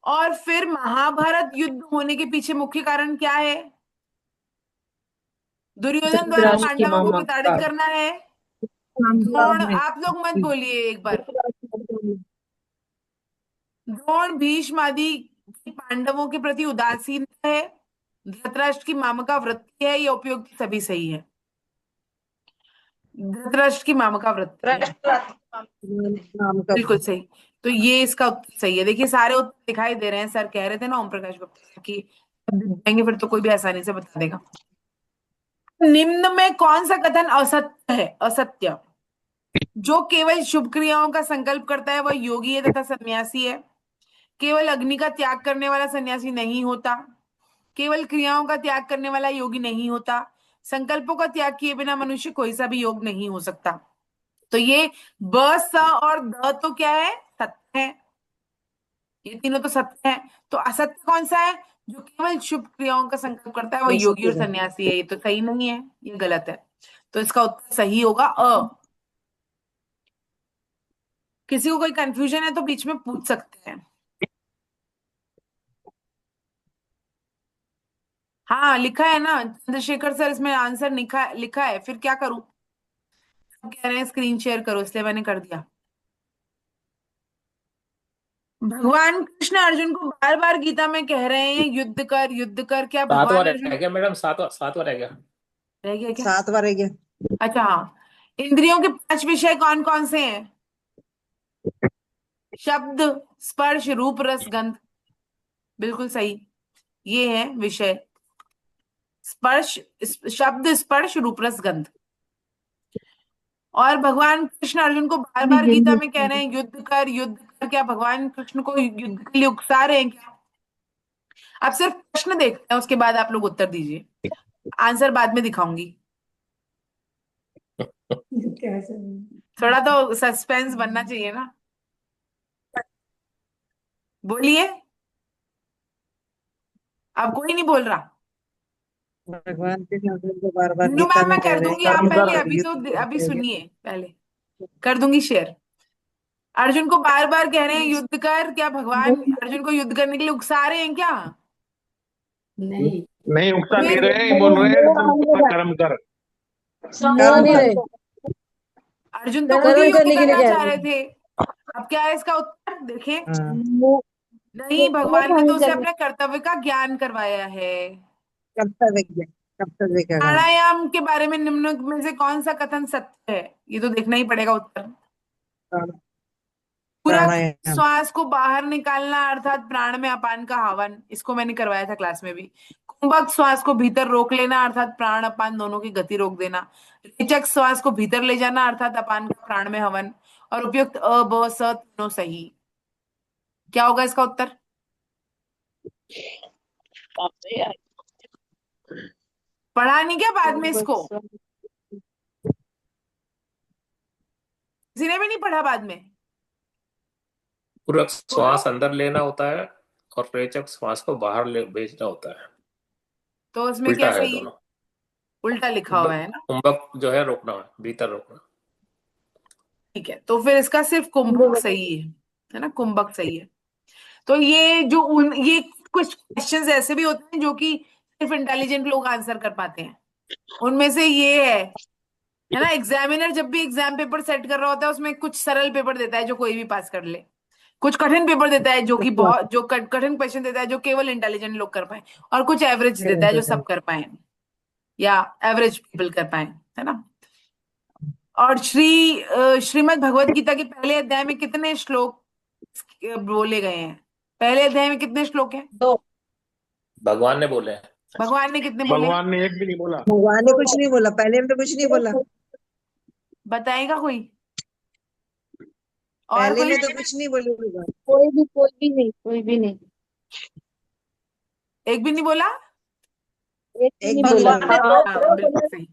Speaker 2: और फिर महाभारत युद्ध होने के पीछे मुख्य कारण क्या है, दुर्योधन द्वारा
Speaker 5: धृतराष्ट्र की
Speaker 2: पांडवों को
Speaker 5: मामा।
Speaker 2: प्रताड़ित करना है। द्रोण, आप लोग मत बोलिए एक बार, द्रोण भीष्म आदि की पांडवों के प्रति उदासीनता है, धृतराष्ट्र की मामका वृत्ति है, ये उपयुक्त सभी सही है, धृतराष्ट्र की मामका वृत्ति है,
Speaker 6: नाम का।
Speaker 2: बिल्कुल सही। तो ये इसका उत्तर सही है। देखिए सारे उत्तर दिखाई दे रहे हैं, सर कह रहे थे ना ओम प्रकाश गुप्ता की देंगे फिर तो कोई भी आसानी से बता देगा। निम्न में कौन सा कथन असत्य है? असत्य। जो केवल शुभ क्रियाओं का संकल्प करता है वह योगी है तथा सन्यासी है। केवल अग्नि का त्याग करने वाला सन्यासी नहीं होता। केवल क्रियाओं का त्याग करने वाला योगी नहीं होता। संकल्पों का त्याग किए बिना मनुष्य कोई सा भी योग नहीं हो सकता। तो ये ब, स और द तो क्या है? सत्य है। ये तीनों तो सत्य है। तो असत्य कौन सा है? जो केवल शुभ क्रियाओं का संकल्प करता है वो योगी और सन्यासी है। ये तो सही नहीं है, ये गलत है। तो इसका उत्तर सही होगा अ। किसी को कोई कंफ्यूजन है तो बीच में पूछ सकते हैं। हाँ लिखा है ना चंद्रशेखर सर, इसमें आंसर लिखा लिखा है, फिर क्या करूं? सब कह रहे हैं स्क्रीन शेयर करो, इसलिए मैंने कर दिया। भगवान कृष्ण अर्जुन को बार बार गीता में कह रहे हैं युद्ध कर युद्ध कर। क्या
Speaker 3: सातवां
Speaker 2: भगवान
Speaker 3: रह
Speaker 2: अर्जुन
Speaker 3: गया मैडम, सातवां रह गया।
Speaker 2: रह गया क्या?
Speaker 7: 7 बार रह गया।
Speaker 2: अच्छा हाँ। इंद्रियों के 5 विषय कौन कौन से हैं? शब्द, स्पर्श, रूप, रस, गंध। बिल्कुल सही। ये है विषय। स्पर्श, शब्द, स्पर्श, रूप, रस, गंध। और भगवान कृष्ण अर्जुन को बार बार गीता में कह रहे हैं युद्ध कर युद्ध कर। क्या भगवान कृष्ण को युद्ध के लिए उकसा रहे हैं क्या? आप सिर्फ प्रश्न देखते हैं, उसके बाद आप लोग उत्तर दीजिए। आंसर बाद में दिखाऊंगी। थोड़ा तो सस्पेंस बनना चाहिए ना। बोलिए। अब कोई नहीं बोल रहा।
Speaker 7: भगवान के अर्जुन को बार बार
Speaker 2: नु
Speaker 7: गीता
Speaker 2: मैम
Speaker 7: में
Speaker 2: मैं
Speaker 7: कह
Speaker 2: कर
Speaker 7: रहे हैं
Speaker 2: दूंगी,
Speaker 7: कि
Speaker 2: आप
Speaker 7: युद्ध
Speaker 2: पहले
Speaker 7: कर
Speaker 2: अभी तो
Speaker 7: युद्ध
Speaker 2: अभी
Speaker 7: कर।
Speaker 2: सुनिए, पहले कर दूंगी शेयर। अर्जुन को बार बार कह रहे हैं युद्ध कर। क्या भगवान अर्जुन को युद्ध करने के लिए उकसा रहे हैं क्या?
Speaker 8: नहीं नहीं, उकसा नहीं
Speaker 2: फिर
Speaker 8: रहे हैं, बोल रहे हैं तुम अपना कर्म कर।
Speaker 7: कर्म
Speaker 6: नहीं
Speaker 7: कर।
Speaker 6: रहे,
Speaker 2: अर्जुन तो खुद ही
Speaker 6: कर्म
Speaker 2: युद्ध
Speaker 6: करने के लिए
Speaker 2: करना
Speaker 6: कह
Speaker 2: चाह
Speaker 6: रहे
Speaker 2: रहे थे। अब क्या है इसका उत्तर देखें।
Speaker 7: हाँ,
Speaker 2: नहीं, भगवान ने तो उसे अपने कर्तव्य का ज्ञान करवाया है।
Speaker 7: कर्तव्य ज्ञान, कर्तव्य का ज्ञान।
Speaker 2: प्राणायाम के बारे में निम्न में से कौन सा कथन सत्य है? ये तो देखना ही पड़ेगा उत्तर। पूरा
Speaker 7: प्राणायाम।
Speaker 2: श्वास को बाहर निकालना अर्थात प्राण में अपान का हवन, इसको मैंने करवाया था क्लास में भी। कुंभक श्वास को भीतर रोक लेना अर्थात प्राण अपान दोनों की गति रोक देना। रेचक श्वास को भीतर ले जाना अर्थात अपान का प्राण में हवन। और उपयुक्त अ ब स तीनों सही। क्या होगा इसका उत्तर? पढ़ा नहीं क्या बाद में इसको? किसी ने भी नहीं पढ़ा बाद में?
Speaker 3: पूरा श्वास अंदर लेना होता है और रेचक श्वास को बाहर ले भेजना होता है।
Speaker 2: तो उसमें
Speaker 3: उल्टा
Speaker 2: क्या
Speaker 3: है
Speaker 2: सही है?
Speaker 3: दोनों।
Speaker 2: उल्टा लिखा हुआ है ना।
Speaker 3: कुंभक जो है रोकना है, भीतर रोकना।
Speaker 2: ठीक है, तो फिर इसका सिर्फ कुंभक सही है ना, कुंभक सही है। तो ये जो ये कुछ क्वेश्चंस ऐसे भी होते हैं जो कि सिर्फ इंटेलिजेंट लोग आंसर कर पाते हैं। उनमें से ये है ना। एग्जामिनर जब भी एग्जाम पेपर सेट कर रहा होता है उसमें कुछ सरल पेपर देता है जो कोई भी पास कर ले। कुछ कठिन पेपर देता है जो कि बहुत जो कठिन क्वेश्चन देता है जो केवल इंटेलिजेंट लोग कर पाए। और कुछ एवरेज देता है जो सब कर पाए या एवरेज पीपल कर पाए, है ना। और श्रीमद् भगवत गीता के पहले अध्याय में कितने श्लोक बोले गए हैं? पहले अध्याय में कितने श्लोक हैं?
Speaker 3: भगवान ने बोले हैं।
Speaker 2: भगवान ने कितने बोले?
Speaker 8: भगवान ने एक भी नहीं बोला।
Speaker 7: भगवान ने कुछ नहीं बोला, पहले में तो कुछ नहीं बोला।
Speaker 2: बताएगा कोई? और
Speaker 7: पहले
Speaker 2: कोई?
Speaker 7: में तो कुछ नहीं बोले भगवान।
Speaker 6: कोई भी नहीं, कोई भी नहीं,
Speaker 2: एक भी नहीं बोला।
Speaker 6: एक भी
Speaker 7: एक
Speaker 6: नहीं
Speaker 7: भी नहीं
Speaker 6: बोला।
Speaker 7: बोला।
Speaker 2: हाँ बिल्कुल सही।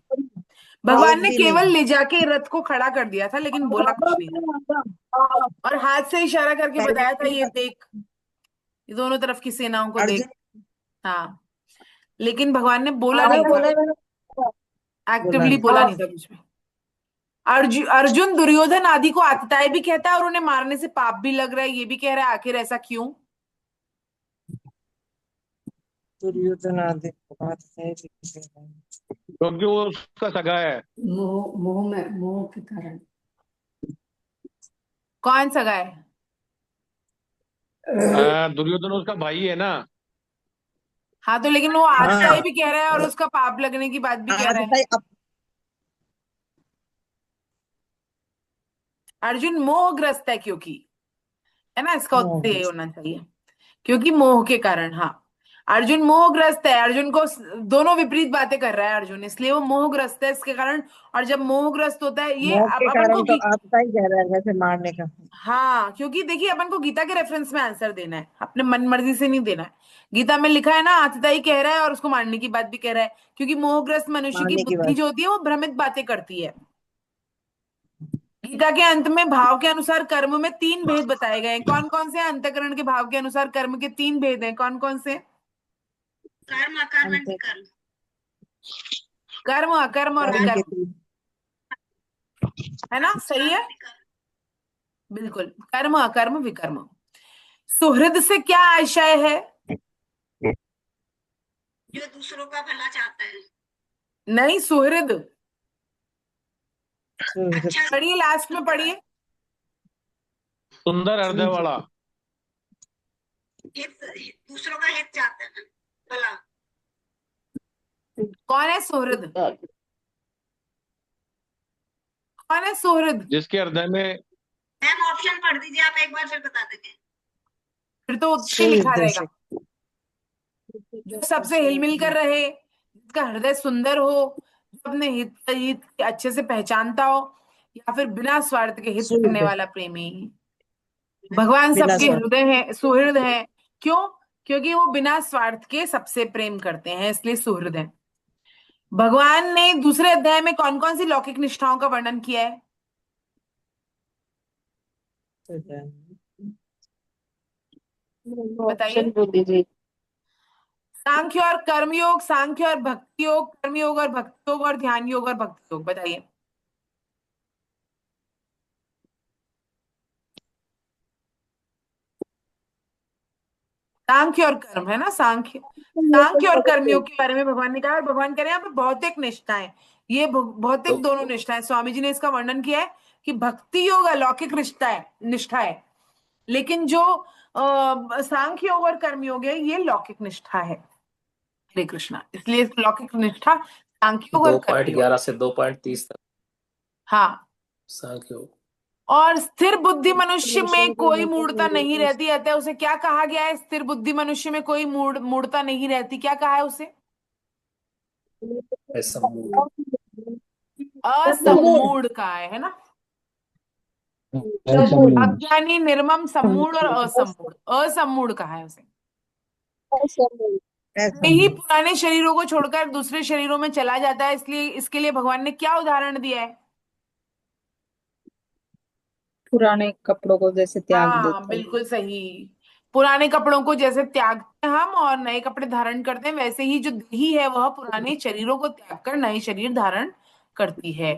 Speaker 2: भगवान
Speaker 7: एक
Speaker 2: ने
Speaker 7: भी
Speaker 2: केवल
Speaker 7: नहीं।
Speaker 2: ले जाके रथ को खड़ा कर दिया था लेकिन बोला कुछ नहीं था। और हाथ से इशारा करके
Speaker 7: पहले
Speaker 2: बताया था ये देख, ये दोनों तरफ की सेनाओं को देख।
Speaker 7: अर्जुन
Speaker 2: हाँ, लेकिन भगवान ने बोला
Speaker 6: हाँ
Speaker 2: नहीं था,
Speaker 6: बोला
Speaker 7: बोला
Speaker 2: एक्टिवली
Speaker 7: नहीं।
Speaker 2: बोला नहीं था कुछ भी। अर्जुन दुर्योधन आदि को आतताई भी कहता है और उन्हें मारने से पाप भी लग रहा है, ये भी कह रहा है। आखिर ऐसा क्यों?
Speaker 7: दुर्योधन आदि बात है।
Speaker 8: क्योंकि वो उसका सगा है।
Speaker 6: मोह के कारण।
Speaker 2: कौन सगा है?
Speaker 8: दुर्योधन उसका भाई है ना।
Speaker 2: हाँ तो लेकिन वो आतताई
Speaker 7: हाँ,
Speaker 2: भी कह रहा है और उसका पाप लगने की बात भी कह रहा है। अर्जुन मोहग्रस्त है क्योंकि है ना, इसका उत्तर यही
Speaker 7: मोहग्रस्त।
Speaker 2: होना चाहिए, क्योंकि मोह के कारण। हाँ, अर्जुन मोहग्रस्त है, अर्जुन को दोनों विपरीत बातें कर रहा है अर्जुन, इसलिए वो मोहग्रस्त है इसके कारण। और जब मोहग्रस्त होता है ये
Speaker 7: मोह के
Speaker 2: अपन को
Speaker 7: कारण तो आपका ही कह रहा है वैसे मारने का।
Speaker 2: हाँ, क्योंकि देखिए अपन को गीता के रेफरेंस में आंसर देना है, अपने मन मर्जी से नहीं देना है। गीता में लिखा है ना, आतताई कह रहा है और उसको मारने की बात भी कह रहा है, क्योंकि मोहग्रस्त मनुष्य की
Speaker 7: मारने की
Speaker 2: बुद्धि
Speaker 7: बात।
Speaker 2: जो होती है वो भ्रमित बातें करती है। गीता के अंत में भाव के अनुसार कर्म में 3 भेद बताए गए हैं। कौन कौन से हैं? अंतःकरण के भाव के अनुसार कर्म के 3 भेद हैं, कौन कौन से?
Speaker 4: कर्म, अकर्म एंड
Speaker 7: अंत
Speaker 4: विकर्म।
Speaker 2: कर्म, अकर्म और
Speaker 7: कर्म के
Speaker 2: विकर्म,
Speaker 7: तीन।
Speaker 2: है ना? सही है,
Speaker 4: कर्म, विकर्म।
Speaker 2: बिल्कुल, कर्म अकर्म विकर्म। सुहृद से क्या आशय है?
Speaker 4: जो दूसरों का भला चाहता है।
Speaker 2: नहीं, सुहृद।
Speaker 7: सुहृद।
Speaker 4: अच्छा,
Speaker 2: पढ़िए, लास्ट में पढ़िए।
Speaker 8: सुंदर हृदय वाला।
Speaker 4: दूसरों का हित चाहता है, भला।
Speaker 2: कौन है सुहृद? कौन है सुहृद?
Speaker 8: जिसके हृदय में
Speaker 4: मैम ऑप्शन पढ़ दीजिए आप एक बार, फिर बता देंगे।
Speaker 2: फिर तो उससे लिखा रहेगा,
Speaker 7: सुहृद।
Speaker 2: जो सबसे हिलमिल कर रहे, जिसका हृदय सुंदर हो, जो अपने हित हित के अच्छे से पहचानता हो, या फिर बिना स्वार्थ के हित करने
Speaker 7: सुहृद।
Speaker 2: वाला प्रेमी। भगवान
Speaker 7: बिना
Speaker 2: सबके
Speaker 7: स्वार्थ।
Speaker 2: हृदय है, सुहृद है। क्यों? क्योंकि वो बिना स्वार्थ के सबसे प्रेम करते हैं, इसलिए सुहृद है। भगवान ने दूसरे अध्याय में कौन कौन सी लौकिक निष्ठाओं का वर्णन किया है? बताइए।
Speaker 6: ऑप्शन बोल दीजिए।
Speaker 2: सांख्य और कर्मयोग, सांख्य और भक्ति योग, कर्मयोग और भक्ति योग, और ध्यान योग और भक्ति योग, बताइए। सांख्य और कर्म, है ना, सांख्य, सांख्य और कर्मयोग के बारे में भगवान ने कहा। और भगवान कह रहे हैं यहाँ पे भौतिक निष्ठाएं, ये भौतिक दोनों निष्ठाएं, स्वामी जी ने इसका वर्णन किया है कि भक्ति योग अलौकिक निष्ठा है, लेकिन जो सांख्य योग और कर्म योग है ये लौकिक निष्ठा है। हरे कृष्णा। इसलिए लौकिक निष्ठा सांख्य योग और कर्म योग।
Speaker 3: 2.11 से 2.30 तक
Speaker 2: हाँ,
Speaker 3: सांख्य योग।
Speaker 2: और स्थिर बुद्धि मनुष्य में कोई मूढ़ता नहीं रहती, अतः उसे क्या कहा गया है? स्थिर बुद्धि मनुष्य में कोई मूढ़ता नहीं रहती, क्या कहा है उसे?
Speaker 3: ऐसा मूड।
Speaker 2: असमूढ़ कहा है ना। अज्ञानी, निर्मम, सम्मूढ़ और असमूढ़, असमूढ़ कहा है उसे।
Speaker 7: ऐसा
Speaker 2: ही पुराने शरीरों को छोड़कर दूसरे शरीरों में चला जाता है, इसलिए इसके लिए भगवान ने क्या उदाहरण दिया है?
Speaker 6: पुराने कपड़ों को जैसे त्याग
Speaker 2: हाँ,
Speaker 6: देता है।
Speaker 2: बिल्कुल सही। पुराने कपड़ों को जैसे त्यागते हैं हम और नए कपड़े धारण करते हैं, वैसे ही जो देही है वह पुराने शरीरों को त्याग कर नए शरीर धारण करती है।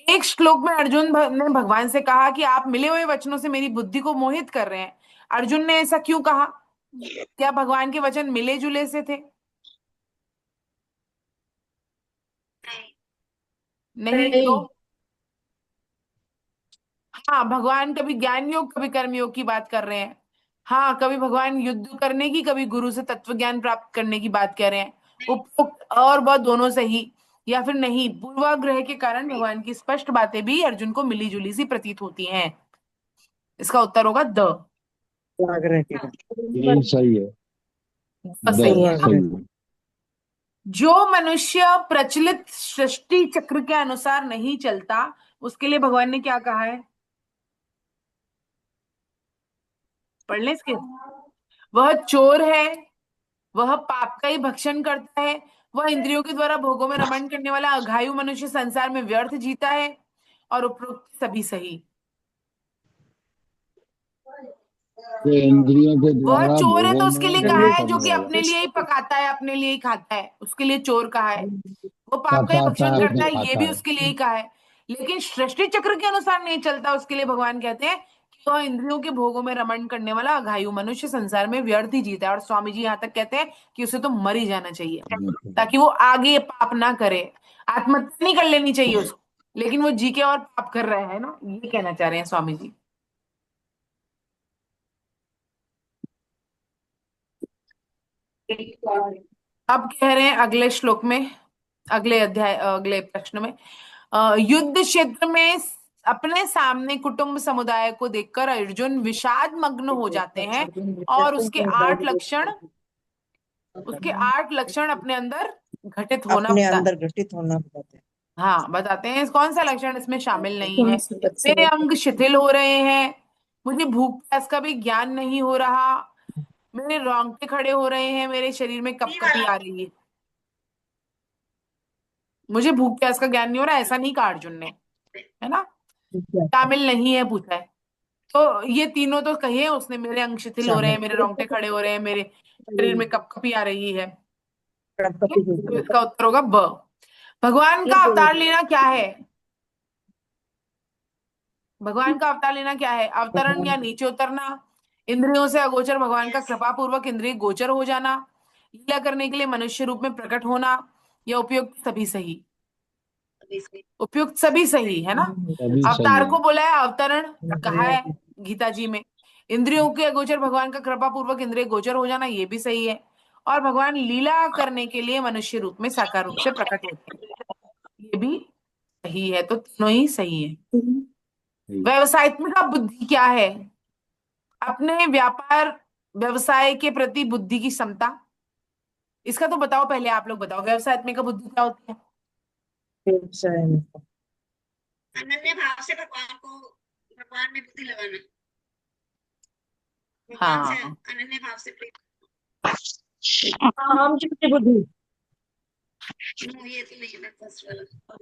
Speaker 2: एक श्लोक में अर्जुन ने भगवान से कहा कि आप मिले हुए वचनों से मेरी बुद्धि को मोहित कर रहे हैं। अर्जुन ने ऐसा क्यों कहा? क्या भगवान के वचन मिले जुले से थे? नहीं तो? हाँ, भगवान कभी ज्ञान योग कभी कर्म योग की बात कर रहे हैं। हाँ, कभी भगवान युद्ध करने की, कभी गुरु से तत्व ज्ञान प्राप्त करने की बात कर रहे हैं। उपयुक्त और वह दोनों सही, या फिर नहीं, पूर्वाग्रह के कारण भगवान की स्पष्ट बातें भी अर्जुन को मिली जुली सी प्रतीत होती हैं। इसका उत्तर होगा द।
Speaker 7: पूर्वाग्रह के
Speaker 8: यही सही है।
Speaker 2: सही है।
Speaker 7: पूर्वाग्रह।
Speaker 2: जो मनुष्य प्रचलित सृष्टि चक्र के अनुसार नहीं चलता, उसके लिए भगवान ने क्या कहा है? पढ़ लें इसके। वह चोर है, वह पाप का ही भक्षण करता है, वह इंद्रियों के द्वारा भोगों में रमण करने वाला अघायु मनुष्य संसार में व्यर्थ जीता है, और उपरोक्त सभी सही।
Speaker 8: इंद्रियों के
Speaker 2: वह
Speaker 8: द्वारा
Speaker 2: चोर है
Speaker 8: भोगों
Speaker 2: तो उसके लिए
Speaker 8: में
Speaker 2: कहा
Speaker 8: रमण
Speaker 2: है जो
Speaker 8: करने
Speaker 2: कि
Speaker 8: वाला।
Speaker 2: अपने लिए ही पकाता है, अपने लिए ही खाता है, उसके लिए चोर कहा है। वो पाप का ही
Speaker 8: पकाता
Speaker 2: भक्षण
Speaker 8: है
Speaker 2: करता
Speaker 8: फिर
Speaker 2: है, ये
Speaker 8: खाता
Speaker 2: भी
Speaker 8: है।
Speaker 2: उसके लिए ही कहा है। लेकिन सृष्टि चक्र के अनुसार नहीं चलता, उसके लिए भगवान कहते हैं कि वह इंद्रियों के भोगों में रमण करने वाला अघायु मनुष्य संसार में व्यर्थ ही जीता है। और स्वामी जी यहाँ तक कहते हैं कि उसे तो मर ही जाना चाहिए, ताकि वो आगे पाप ना करे। आत्महत्या नहीं कर लेनी चाहिए उसको, लेकिन वो जी के और पाप कर रहा है ना, ये कहना चाह रहे हैं स्वामी जी। अब कह रहे हैं अगले श्लोक में, अगले अध्याय, अगले प्रश्न में, युद्ध क्षेत्र में अपने सामने कुटुंब समुदाय को देखकर अर्जुन विषाद मग्न हो जाते हैं और उसके 8 लक्षण अपने अंदर घटित होना
Speaker 7: अपने
Speaker 2: बता
Speaker 7: अंदर घटित होना बताते हैं।
Speaker 2: हाँ बताते हैं। कौन सा लक्षण इसमें शामिल नहीं है?
Speaker 6: कौन से बच्चे
Speaker 2: मेरे अंग शिथिल हो रहे हैं, मुझे भूख प्यास का भी ज्ञान नहीं हो रहा, मेरे रोंगटे खड़े हो रहे हैं, मेरे शरीर में कपकपी आ रही है। मुझे भूख प्यास का ज्ञान नहीं हो रहा, ऐसा नहीं कहा अर्जुन ने, है ना? शामिल नहीं है पूछा है। तो ये तीनों तो कहे हैं उसने, मेरे अंग शिथिल हो रहे हैं, मेरे रोंगटे खड़े हो रहे हैं, मेरे शरीर में कपकपी आ रही है। तो इसका उत्तर होगा ब। भगवान का अवतार लेना क्या है? भगवान का अवतार लेना क्या है? अवतरण या नीचे उतरना, इंद्रियों से अगोचर भगवान का कृपा पूर्वक इंद्रिय गोचर हो जाना, लीला करने के लिए मनुष्य रूप में प्रकट होना, या उपयुक्त सभी सही? उपयुक्त सभी सही है ना।
Speaker 8: अभी सही
Speaker 2: अवतार
Speaker 8: है।
Speaker 2: को बोला है, अवतरण कहा है गीता जी में। इंद्रियों के अगोचर भगवान का कृपा पूर्वक इंद्रिय गोचर हो जाना, ये भी सही है। और भगवान लीला करने के लिए मनुष्य रूप में साकार रूप से प्रकट होते हैं, ये भी सही है। तो तीनों ही सही है। व्यवसायत्मिका बुद्धि क्या है? अपने व्यापार व्यवसाय के प्रति बुद्धि की क्षमता। इसका तो बताओ, पहले आप लोग बताओ, व्यवसायत्मिका बुद्धि क्या होती है?
Speaker 4: अनन्य भाव से भगवान में बुद्धि लगाना,
Speaker 2: हाँ
Speaker 4: भगवान से अनन्य भाव से प्रेम।
Speaker 7: हम चित्त बुद्धि
Speaker 4: ये तो नहीं है फर्स्ट वाला।